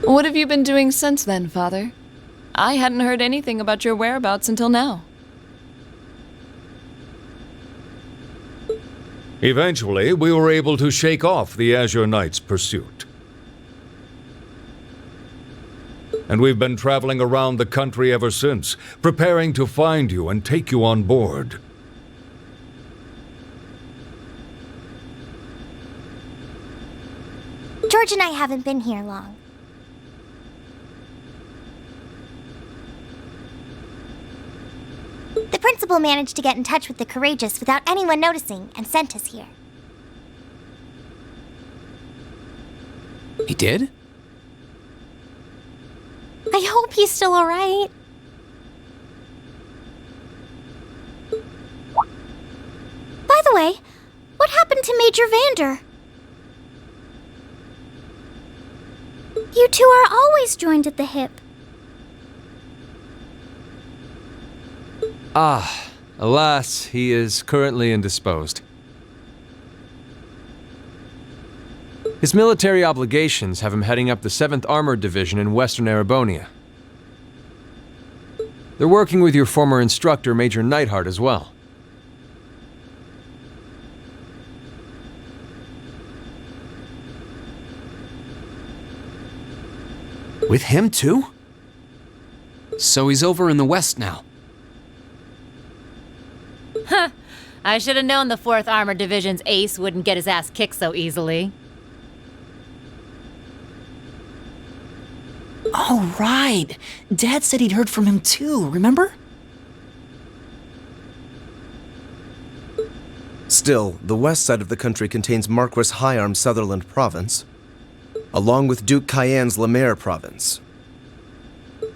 What have you been doing since then, Father? I hadn't heard anything about your whereabouts until now. Eventually, we were able to shake off the Azure Knight's pursuit. And we've been traveling around the country ever since, preparing to find you and take you on board. George and I haven't been here long. The principal managed to get in touch with the Courageous without anyone noticing and sent us here. He did? I hope he's still alright. By the way, what happened to Major Vander? You two are always joined at the hip. Ah, alas, he is currently indisposed. His military obligations have him heading up the 7th Armored Division in Western Erebonia. They're working with your former instructor, Major Neidhart, as well. With him, too? So he's over in the West now. Huh. I should have known the 4th Armored Division's ace wouldn't get his ass kicked so easily. Oh, right. Dad said he'd heard from him too, remember? Still, the west side of the country contains Marquis Hyarm's Sutherland province, along with Duke Cayenne's Lemaire province.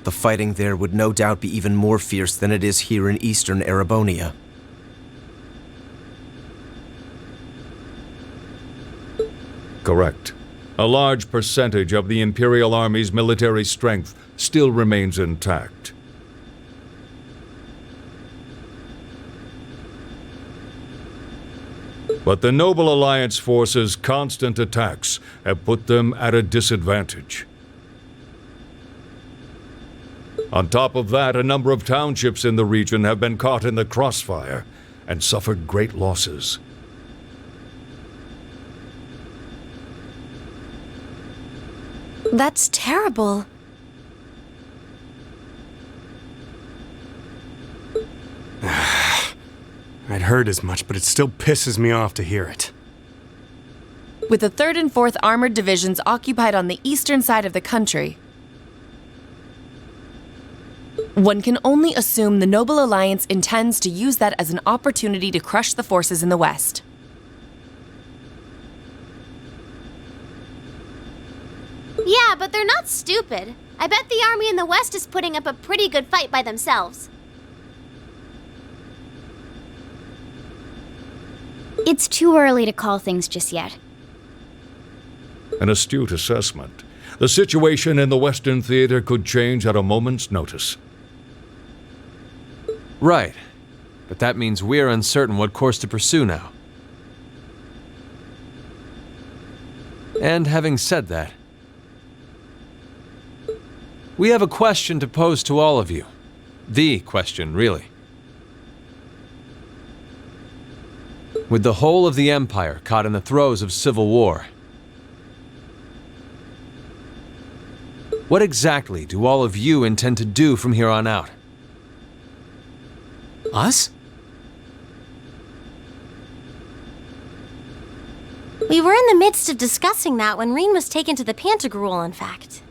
The fighting there would no doubt be even more fierce than it is here in eastern Erebonia. Correct. A large percentage of the Imperial Army's military strength still remains intact. But the Noble Alliance forces' constant attacks have put them at a disadvantage. On top of that, a number of townships in the region have been caught in the crossfire and suffered great losses. That's terrible. I'd heard as much, but it still pisses me off to hear it. With the 3rd and 4th Armored Divisions occupied on the eastern side of the country, one can only assume the Noble Alliance intends to use that as an opportunity to crush the forces in the west. Yeah, but they're not stupid. I bet the army in the west is putting up a pretty good fight by themselves. It's too early to call things just yet. An astute assessment. The situation in the Western Theater could change at a moment's notice. Right. But that means we're uncertain what course to pursue now. And having said that, we have a question to pose to all of you. The question, really. With the whole of the Empire caught in the throes of civil war, what exactly do all of you intend to do from here on out? Us? We were in the midst of discussing that when Rean was taken to the Pantagruel, in fact.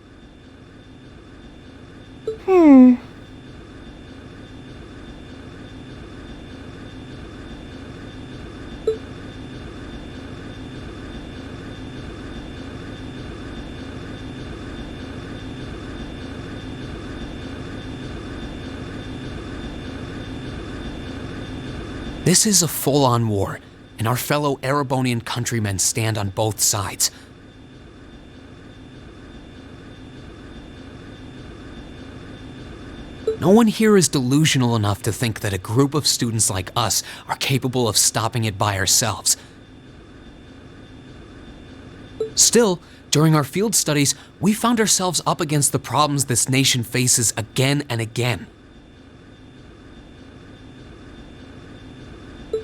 This is a full-on war, and our fellow Erebonian countrymen stand on both sides. No one here is delusional enough to think that a group of students like us are capable of stopping it by ourselves. Still, during our field studies, we found ourselves up against the problems this nation faces again and again.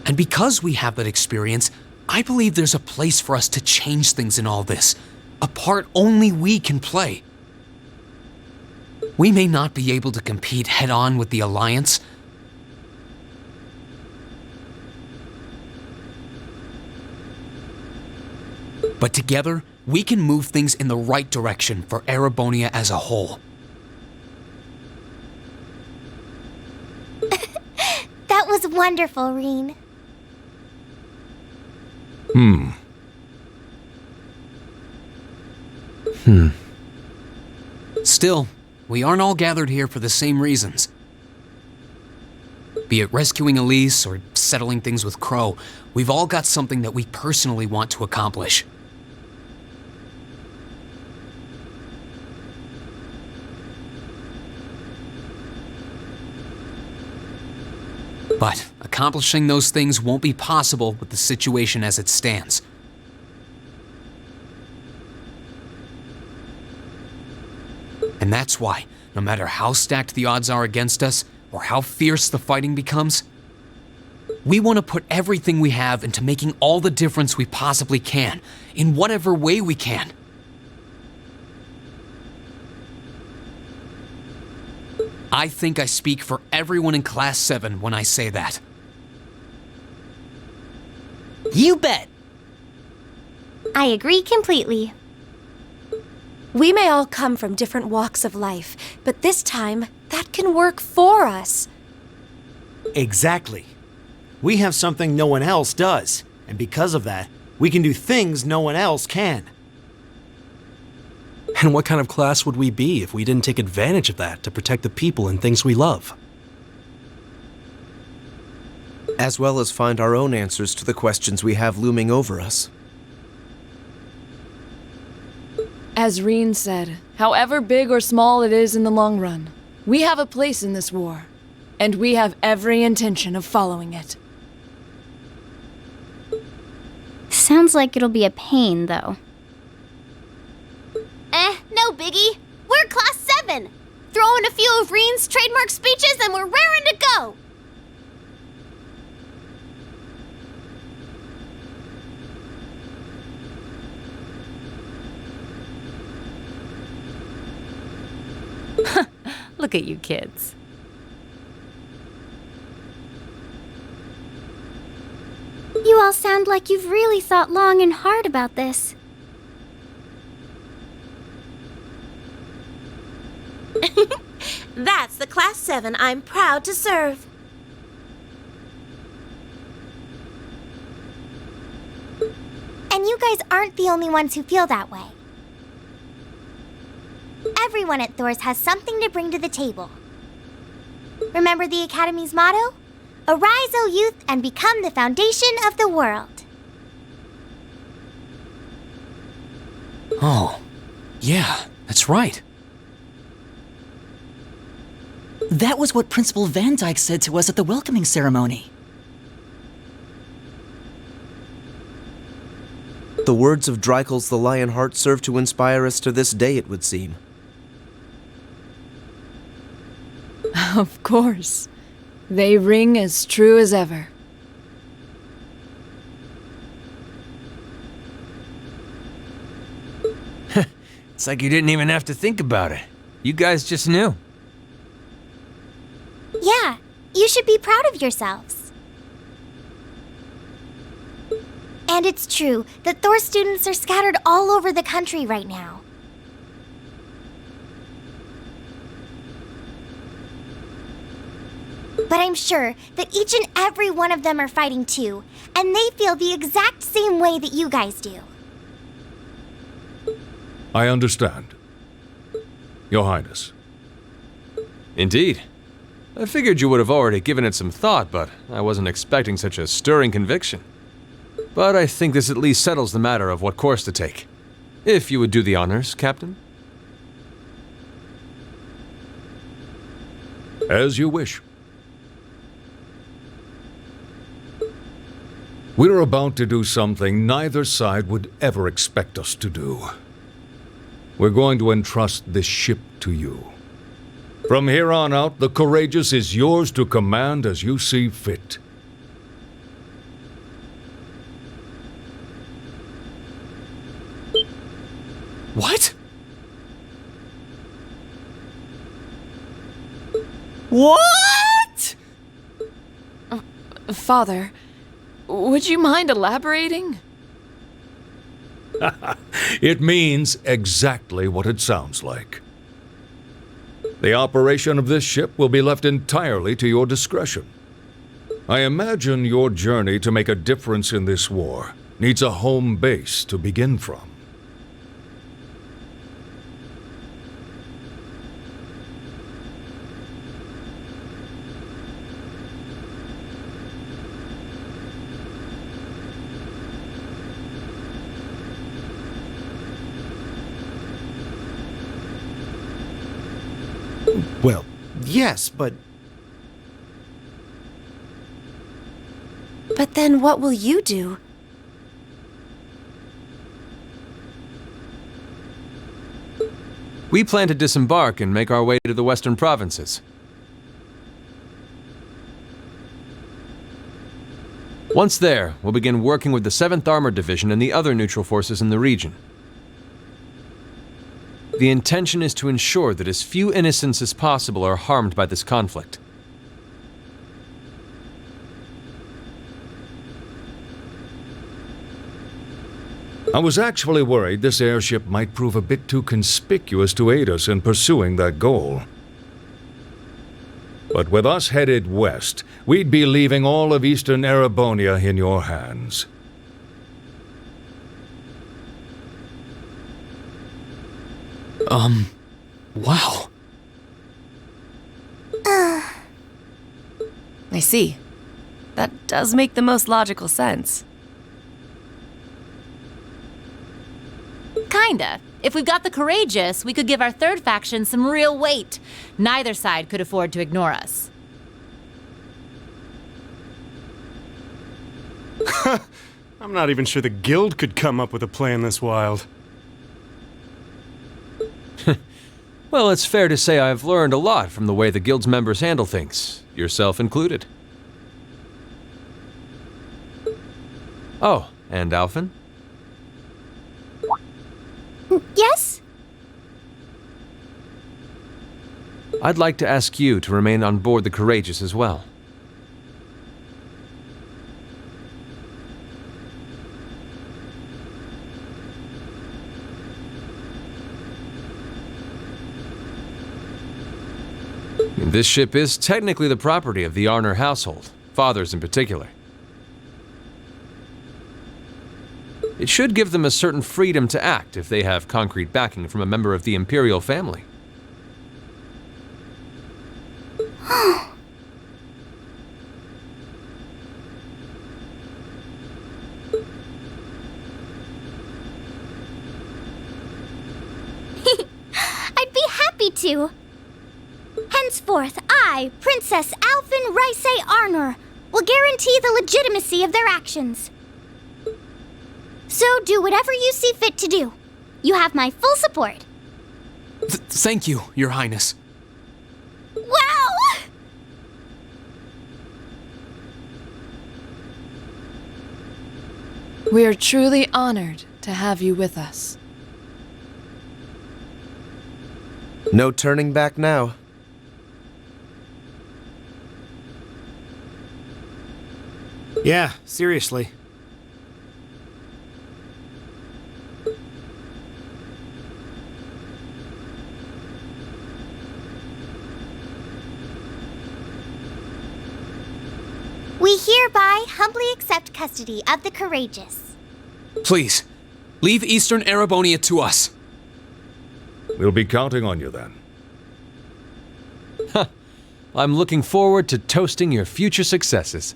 And because we have that experience, I believe there's a place for us to change things in all this, a part only we can play. We may not be able to compete head-on with the Alliance, but together, we can move things in the right direction for Erebonia as a whole. That was wonderful, Rean. Still, we aren't all gathered here for the same reasons. Be it rescuing Elise or settling things with Crow, we've all got something that we personally want to accomplish. But accomplishing those things won't be possible with the situation as it stands. And that's why, no matter how stacked the odds are against us, or how fierce the fighting becomes, we want to put everything we have into making all the difference we possibly can, in whatever way we can. I think I speak for everyone in Class 7 when I say that. You bet! I agree completely. We may all come from different walks of life, but this time, that can work for us. Exactly. We have something no one else does, and because of that, we can do things no one else can. And what kind of class would we be if we didn't take advantage of that to protect the people and things we love? As well as find our own answers to the questions we have looming over us. As Rean said, however big or small it is in the long run, we have a place in this war, and we have every intention of following it. Sounds like it'll be a pain, though. No biggie. We're Class 7. Throw in a few of Rean's trademark speeches and we're raring to go. Look at you kids. You all sound like you've really thought long and hard about this. That's the Class 7 I'm proud to serve. And you guys aren't the only ones who feel that way. Everyone at Thor's has something to bring to the table. Remember the Academy's motto? Arise, O youth, and become the foundation of the world. Oh, yeah, that's right. That was what Principal Van Dyke said to us at the welcoming ceremony. The words of Dreikel's the Lionheart serve to inspire us to this day, it would seem. Of course. They ring as true as ever. It's like you didn't even have to think about it. You guys just knew. Yeah, you should be proud of yourselves. And it's true that Thor students are scattered all over the country right now. But I'm sure that each and every one of them are fighting too, and they feel the exact same way that you guys do. I understand. Your Highness. Indeed. I figured you would have already given it some thought, but I wasn't expecting such a stirring conviction. But I think this at least settles the matter of what course to take. If you would do the honors, Captain. As you wish. We're about to do something neither side would ever expect us to do. We're going to entrust this ship to you. From here on out, the Courageous is yours to command as you see fit. What? What? Father, would you mind elaborating? It means exactly what it sounds like. The operation of this ship will be left entirely to your discretion. I imagine your journey to make a difference in this war needs a home base to begin from. Well, yes, but But then what will you do? We plan to disembark and make our way to the western provinces. Once there, we'll begin working with the 7th Armored Division and the other neutral forces in the region. The intention is to ensure that as few innocents as possible are harmed by this conflict. I was actually worried this airship might prove a bit too conspicuous to aid us in pursuing that goal. But with us headed west, we'd be leaving all of eastern Erebonia in your hands. Wow. I see. That does make the most logical sense. Kinda. If we've got the courageous, we could give our third faction some real weight. Neither side could afford to ignore us. I'm not even sure the guild could come up with a plan this wild. Well, it's fair to say I've learned a lot from the way the guild's members handle things, yourself included. Oh, and Alphen? Yes? I'd like to ask you to remain on board the Courageous as well. This ship is technically the property of the Arner household, fathers in particular. It should give them a certain freedom to act if they have concrete backing from a member of the Imperial family. I'd be happy to. Henceforth, I, Princess Alphen Rice Arner, will guarantee the legitimacy of their actions. So do whatever you see fit to do. You have my full support. Thank you, Your Highness. Wow! We are truly honored to have you with us. No turning back now. yeah, seriously. We hereby humbly accept custody of the courageous. Please, leave Eastern Erebonia to us. We'll be counting on you then. I'm looking forward to toasting your future successes.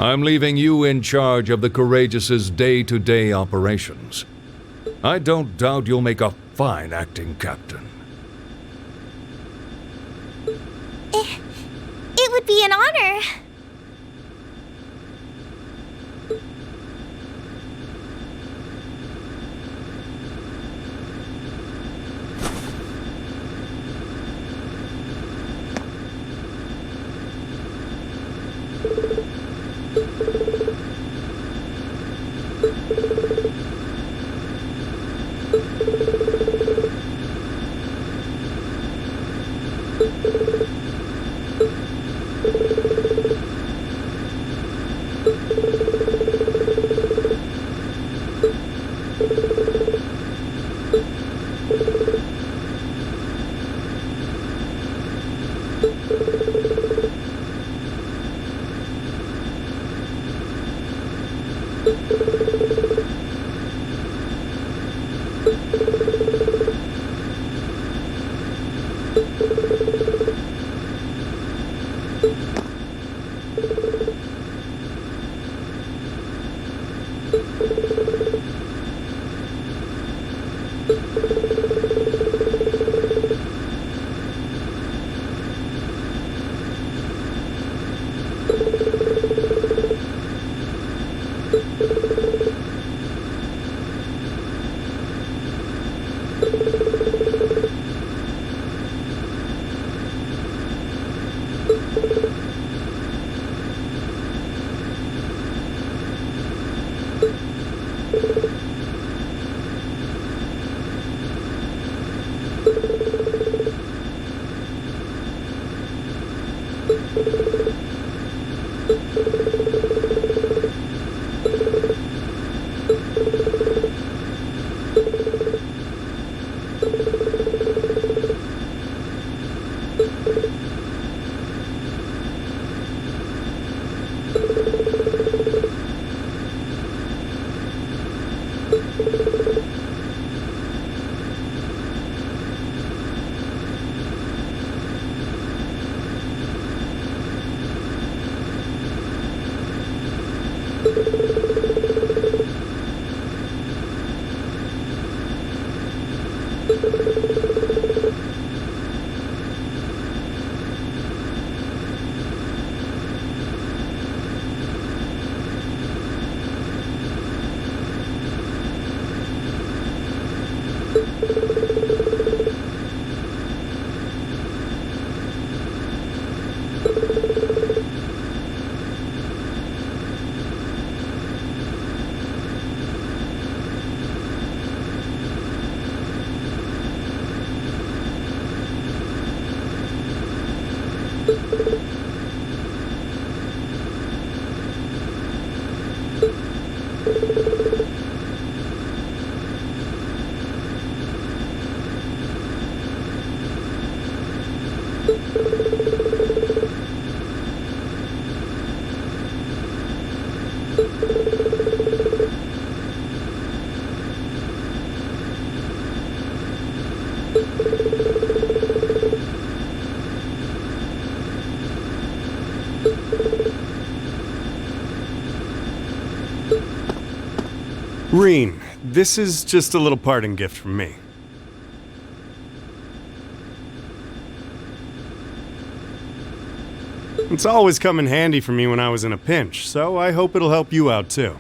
I'm leaving you in charge of the Courageous' day-to-day operations. I don't doubt you'll make a fine acting captain. It would be an honor. Rean, this is just a little parting gift from me. It's always come in handy for me when I was in a pinch, so I hope it'll help you out too.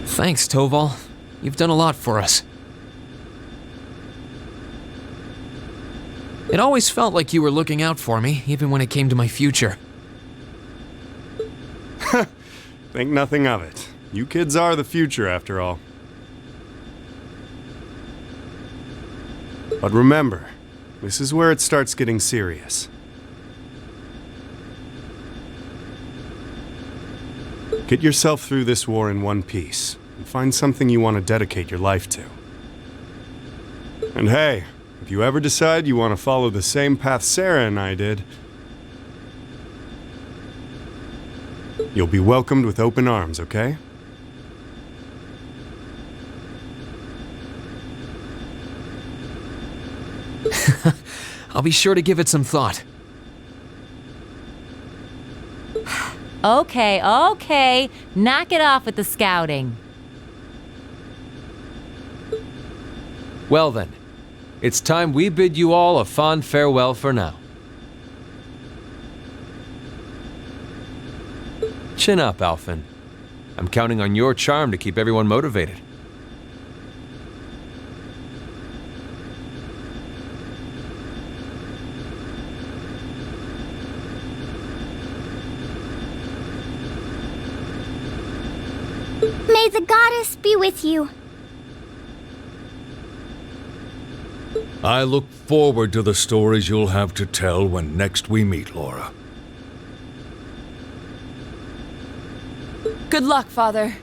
Thanks, Toval. You've done a lot for us. It always felt like you were looking out for me, even when it came to my future. Think nothing of it. You kids are the future, after all. But remember, this is where it starts getting serious. Get yourself through this war in one piece, and find something you want to dedicate your life to. And hey, if you ever decide you want to follow the same path Sarah and I did, you'll be welcomed with open arms, okay? I'll be sure to give it some thought. Okay. Knock it off with the scouting. Well then, it's time we bid you all a fond farewell for now. Chin up, Alphen. I'm counting on your charm to keep everyone motivated. May the goddess be with you. I look forward to the stories you'll have to tell when next we meet, Laura. Good luck, Father.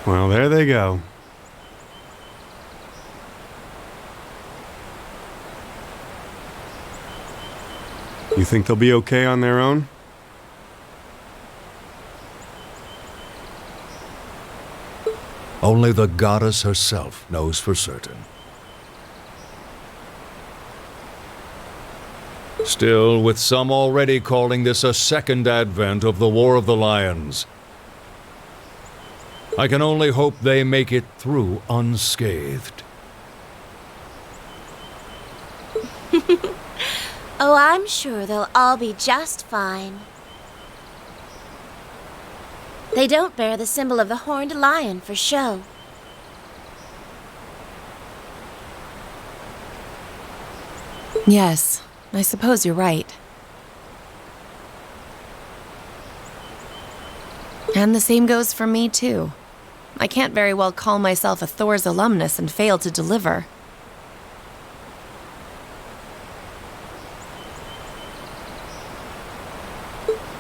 Well, there they go. You think they'll be okay on their own? Only the goddess herself knows for certain. Still, with some already calling this a second advent of the War of the Lions, I can only hope they make it through unscathed. Oh, I'm sure they'll all be just fine. They don't bear the symbol of the horned lion for show. Yes, I suppose you're right. And the same goes for me, too. I can't very well call myself a Thor's alumnus and fail to deliver.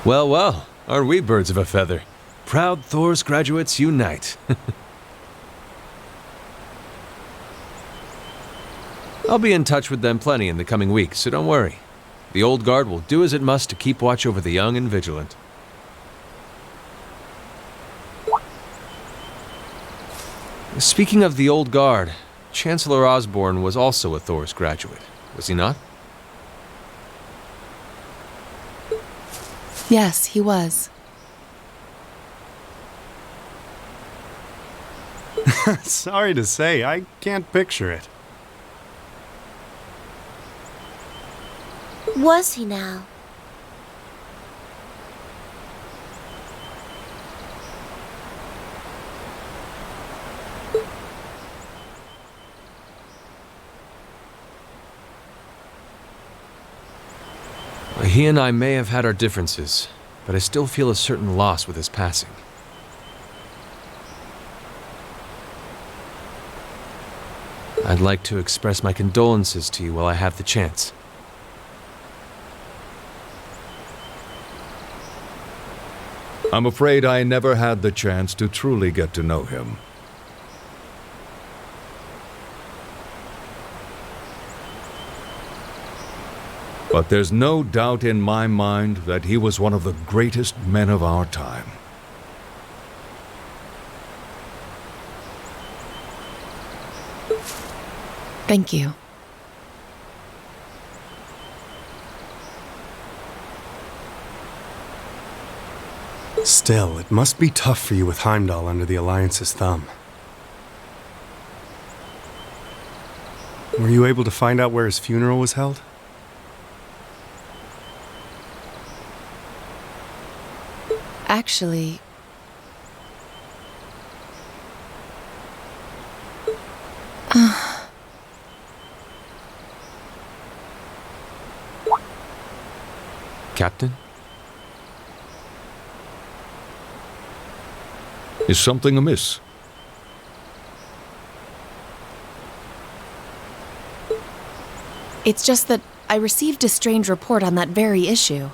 Well, aren't we birds of a feather? Proud Thor's graduates unite. I'll be in touch with them plenty in the coming weeks, so don't worry. The Old Guard will do as it must to keep watch over the young and vigilant. Speaking of the Old Guard, Chancellor Osborne was also a Thor's graduate, was he not? Yes, he was. Sorry to say, I can't picture it. Was he now? He and I may have had our differences, but I still feel a certain loss with his passing. I'd like to express my condolences to you while I have the chance. I'm afraid I never had the chance to truly get to know him. But there's no doubt in my mind that he was one of the greatest men of our time. Thank you. Still, it must be tough for you with Heimdall under the Alliance's thumb. Were you able to find out where his funeral was held? Actually... Captain? Is something amiss? It's just that I received a strange report on that very issue.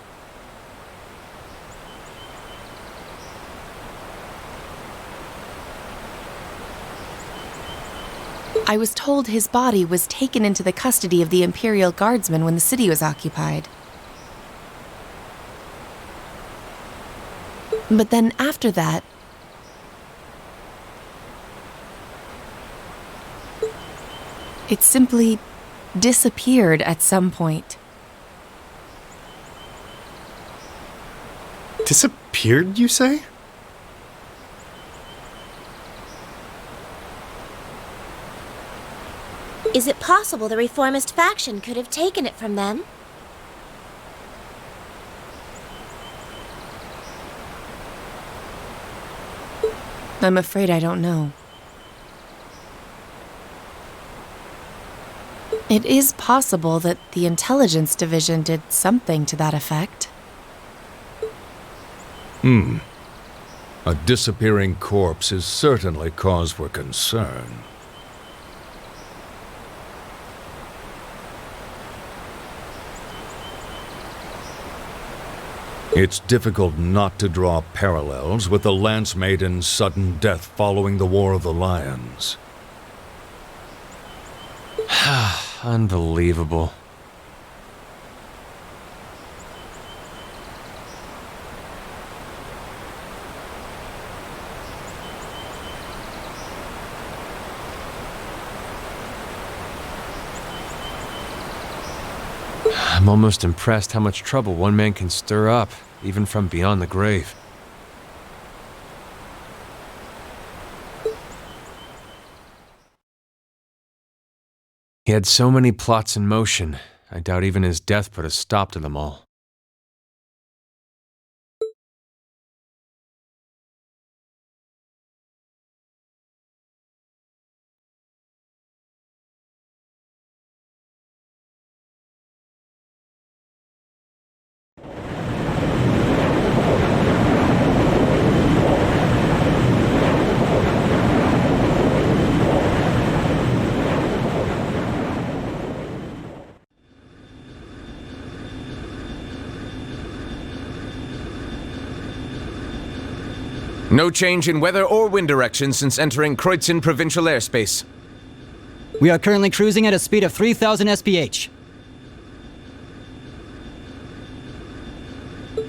I was told his body was taken into the custody of the Imperial Guardsmen when the city was occupied. But then after that, it simply disappeared at some point. Disappeared, you say? Is it possible the reformist faction could have taken it from them? I'm afraid I don't know. It is possible that the intelligence division did something to that effect. A disappearing corpse is certainly cause for concern. It's difficult not to draw parallels with the Lance Maiden's sudden death following the War of the Lions. Unbelievable. I'm almost impressed how much trouble one man can stir up, even from beyond the grave. He had so many plots in motion, I doubt even his death put a stop to them all. No change in weather or wind direction since entering Kreutzen provincial airspace. We are currently cruising at a speed of 3,000 SPH.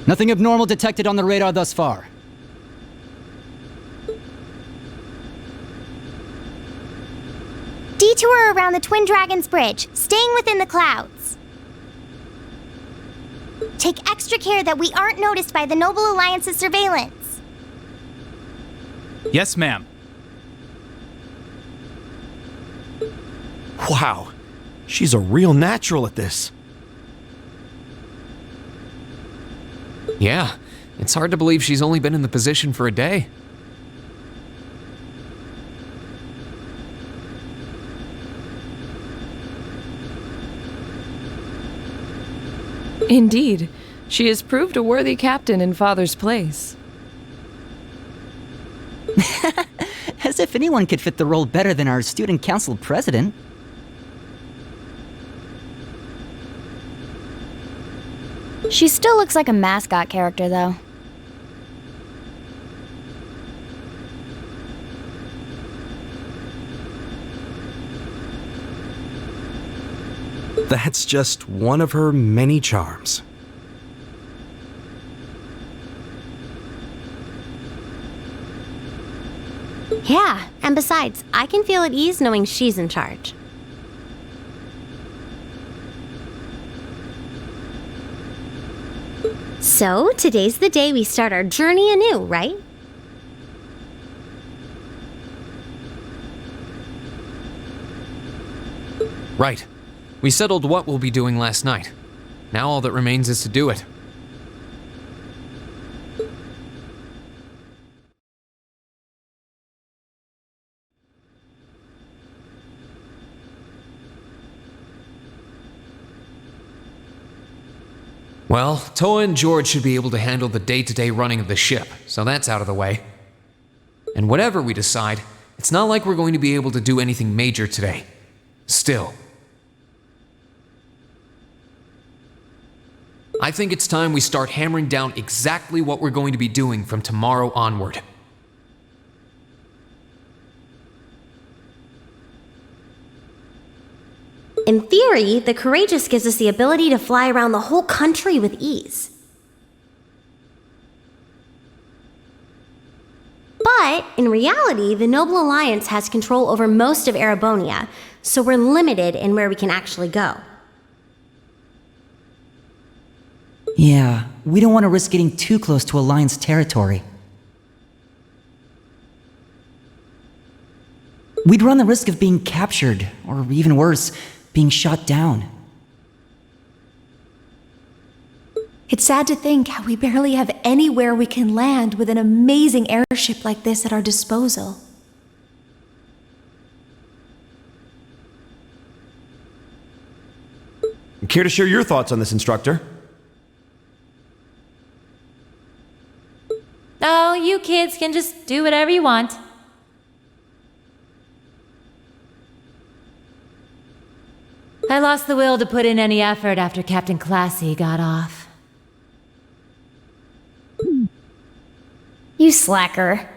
Nothing abnormal detected on the radar thus far. Detour around the Twin Dragons Bridge, staying within the clouds. Take extra care that we aren't noticed by the Noble Alliance's surveillance. Yes, ma'am. Wow, she's a real natural at this. Yeah, it's hard to believe she's only been in the position for a day. Indeed, she has proved a worthy captain in Father's place. As if anyone could fit the role better than our student council president. She still looks like a mascot character, though. That's just one of her many charms. Yeah, and besides, I can feel at ease knowing she's in charge. So, today's the day we start our journey anew, right? Right. We settled what we'll be doing last night. Now all that remains is to do it. Well, Toa and George should be able to handle the day-to-day running of the ship, so that's out of the way. And whatever we decide, it's not like we're going to be able to do anything major today. Still. I think it's time we start hammering down exactly what we're going to be doing from tomorrow onward. In theory, the Courageous gives us the ability to fly around the whole country with ease. But, in reality, the Noble Alliance has control over most of Erebonia, so we're limited in where we can actually go. Yeah, we don't want to risk getting too close to Alliance territory. We'd run the risk of being captured, or even worse, being shot down. It's sad to think how we barely have anywhere we can land with an amazing airship like this at our disposal. Care to share your thoughts on this, instructor? Oh, you kids can just do whatever you want. I lost the will to put in any effort after Captain Classy got off. You slacker.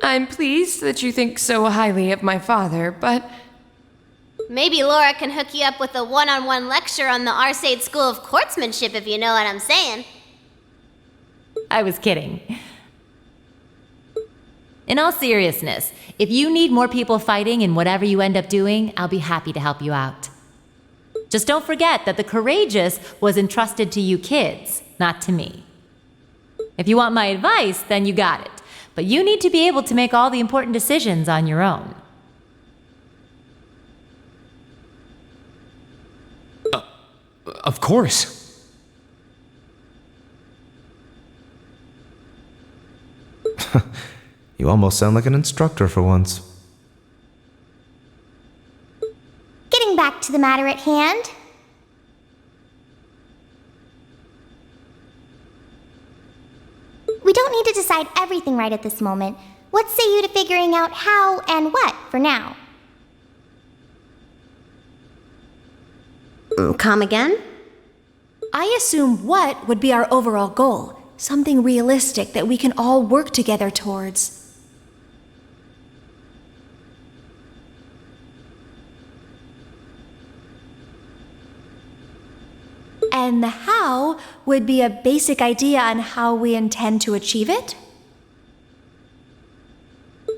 I'm pleased that you think so highly of my father, but... Maybe Laura can hook you up with a one-on-one lecture on the Arcade School of Courtsmanship, if you know what I'm saying. I was kidding. In all seriousness, if you need more people fighting in whatever you end up doing, I'll be happy to help you out. Just don't forget that the Courageous was entrusted to you kids, not to me. If you want my advice, then you got it. But you need to be able to make all the important decisions on your own. Of course. You almost sound like an instructor for once. Getting back to the matter at hand. We don't need to decide everything right at this moment. What say you to figuring out how and what for now? Come again? I assume what would be our overall goal. Something realistic that we can all work together towards. And the how would be a basic idea on how we intend to achieve it?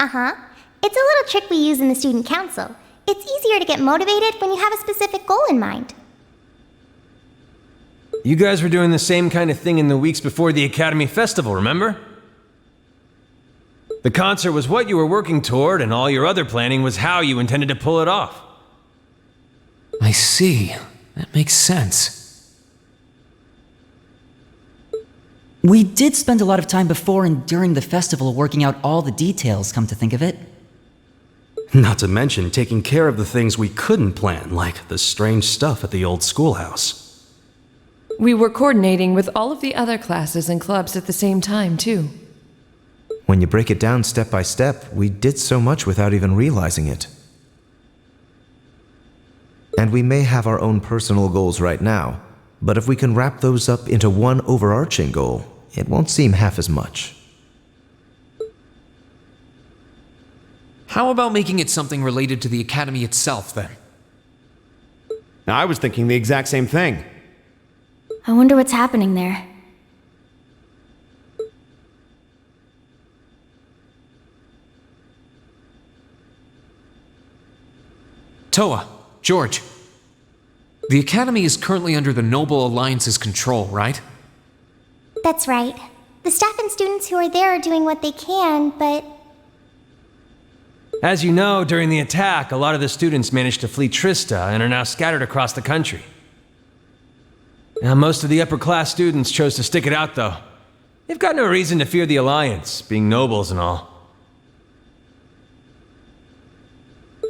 Uh-huh. It's a little trick we use in the student council. It's easier to get motivated when you have a specific goal in mind. You guys were doing the same kind of thing in the weeks before the Academy Festival, remember? The concert was what you were working toward, and all your other planning was how you intended to pull it off. I see. That makes sense. We did spend a lot of time before and during the festival working out all the details, come to think of it. Not to mention taking care of the things we couldn't plan, like the strange stuff at the old schoolhouse. We were coordinating with all of the other classes and clubs at the same time, too. When you break it down step by step, we did so much without even realizing it. And we may have our own personal goals right now, but if we can wrap those up into one overarching goal, it won't seem half as much. How about making it something related to the Academy itself, then? Now, I was thinking the exact same thing. I wonder what's happening there. Toa, George. The Academy is currently under the Noble Alliance's control, right? That's right. The staff and students who are there are doing what they can, but... As you know, during the attack, a lot of the students managed to flee Trista and are now scattered across the country. Now, most of the upper-class students chose to stick it out, though. They've got no reason to fear the Alliance, being nobles and all.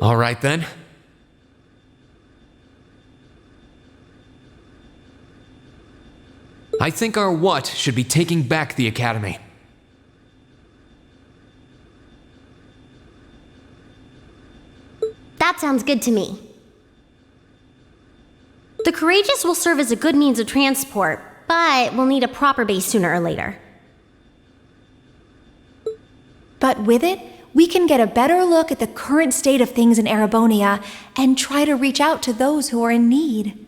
All right, then. I think our what should be taking back the Academy. That sounds good to me. The Courageous will serve as a good means of transport, but we'll need a proper base sooner or later. But with it, we can get a better look at the current state of things in Erebonia and try to reach out to those who are in need.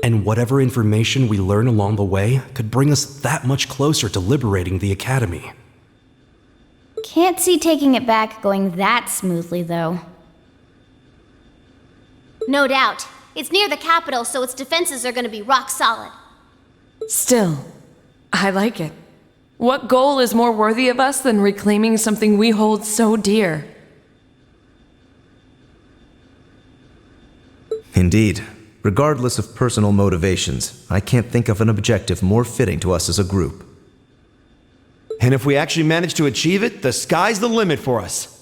And whatever information we learn along the way could bring us that much closer to liberating the Academy. Can't see taking it back going that smoothly, though. No doubt. It's near the capital, so its defenses are going to be rock solid. Still, I like it. What goal is more worthy of us than reclaiming something we hold so dear? Indeed. Regardless of personal motivations, I can't think of an objective more fitting to us as a group. And if we actually manage to achieve it, the sky's the limit for us.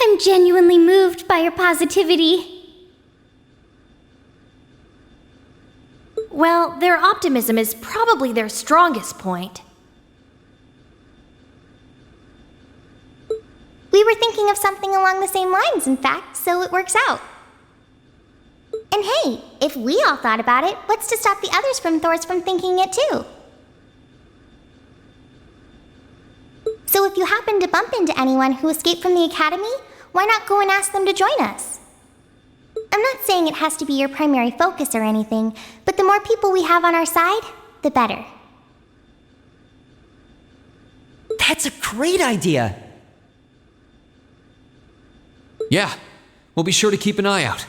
I'm genuinely moved by your positivity. Well, their optimism is probably their strongest point. We were thinking of something along the same lines, in fact, so it works out. And hey, if we all thought about it, what's to stop the others from Thors from thinking it too? So if you happen to bump into anyone who escaped from the Academy, why not go and ask them to join us? I'm not saying it has to be your primary focus or anything, but the more people we have on our side, the better. That's a great idea! Yeah, we'll be sure to keep an eye out.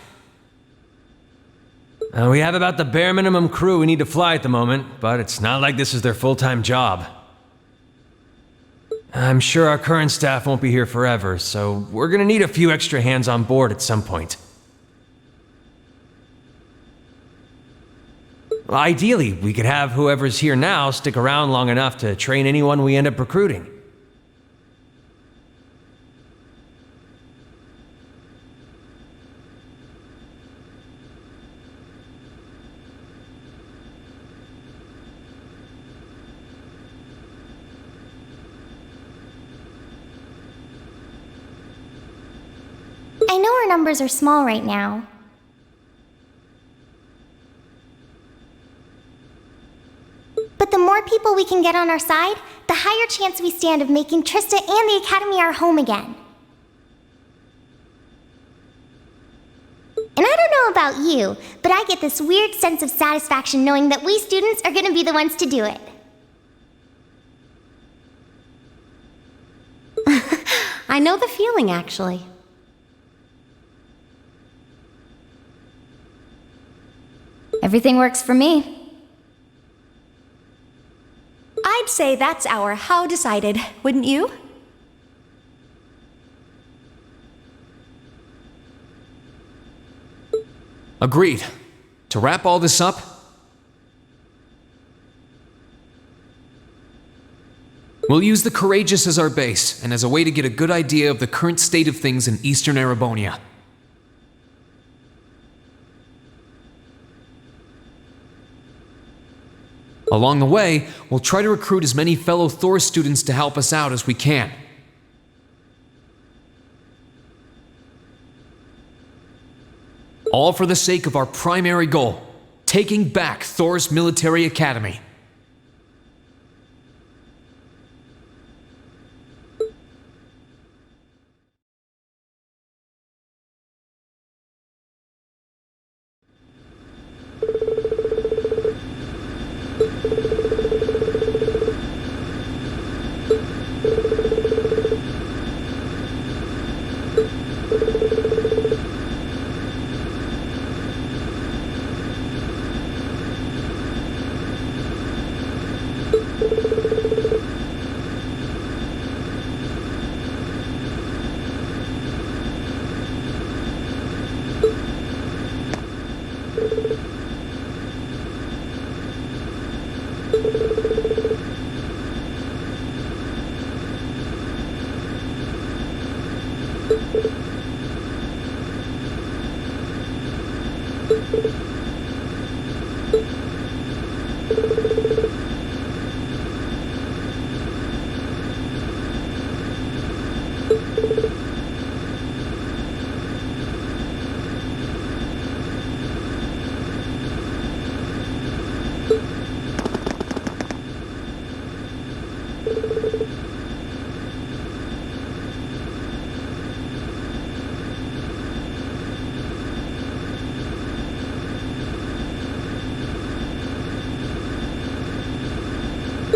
We have about the bare minimum crew we need to fly at the moment, but it's not like this is their full-time job. I'm sure our current staff won't be here forever, so we're gonna need a few extra hands on board at some point. Ideally, we could have whoever's here now stick around long enough to train anyone we end up recruiting. I know our numbers are small right now. But the more people we can get on our side, the higher chance we stand of making Trista and the Academy our home again. And I don't know about you, but I get this weird sense of satisfaction knowing that we students are going to be the ones to do it. I know the feeling, actually. Everything works for me. I'd say that's our how decided, wouldn't you? Agreed. To wrap all this up, we'll use the Courageous as our base, and as a way to get a good idea of the current state of things in eastern Erebonia. Along the way, we'll try to recruit as many fellow Thor students to help us out as we can. All for the sake of our primary goal, taking back Thor's military academy.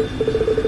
you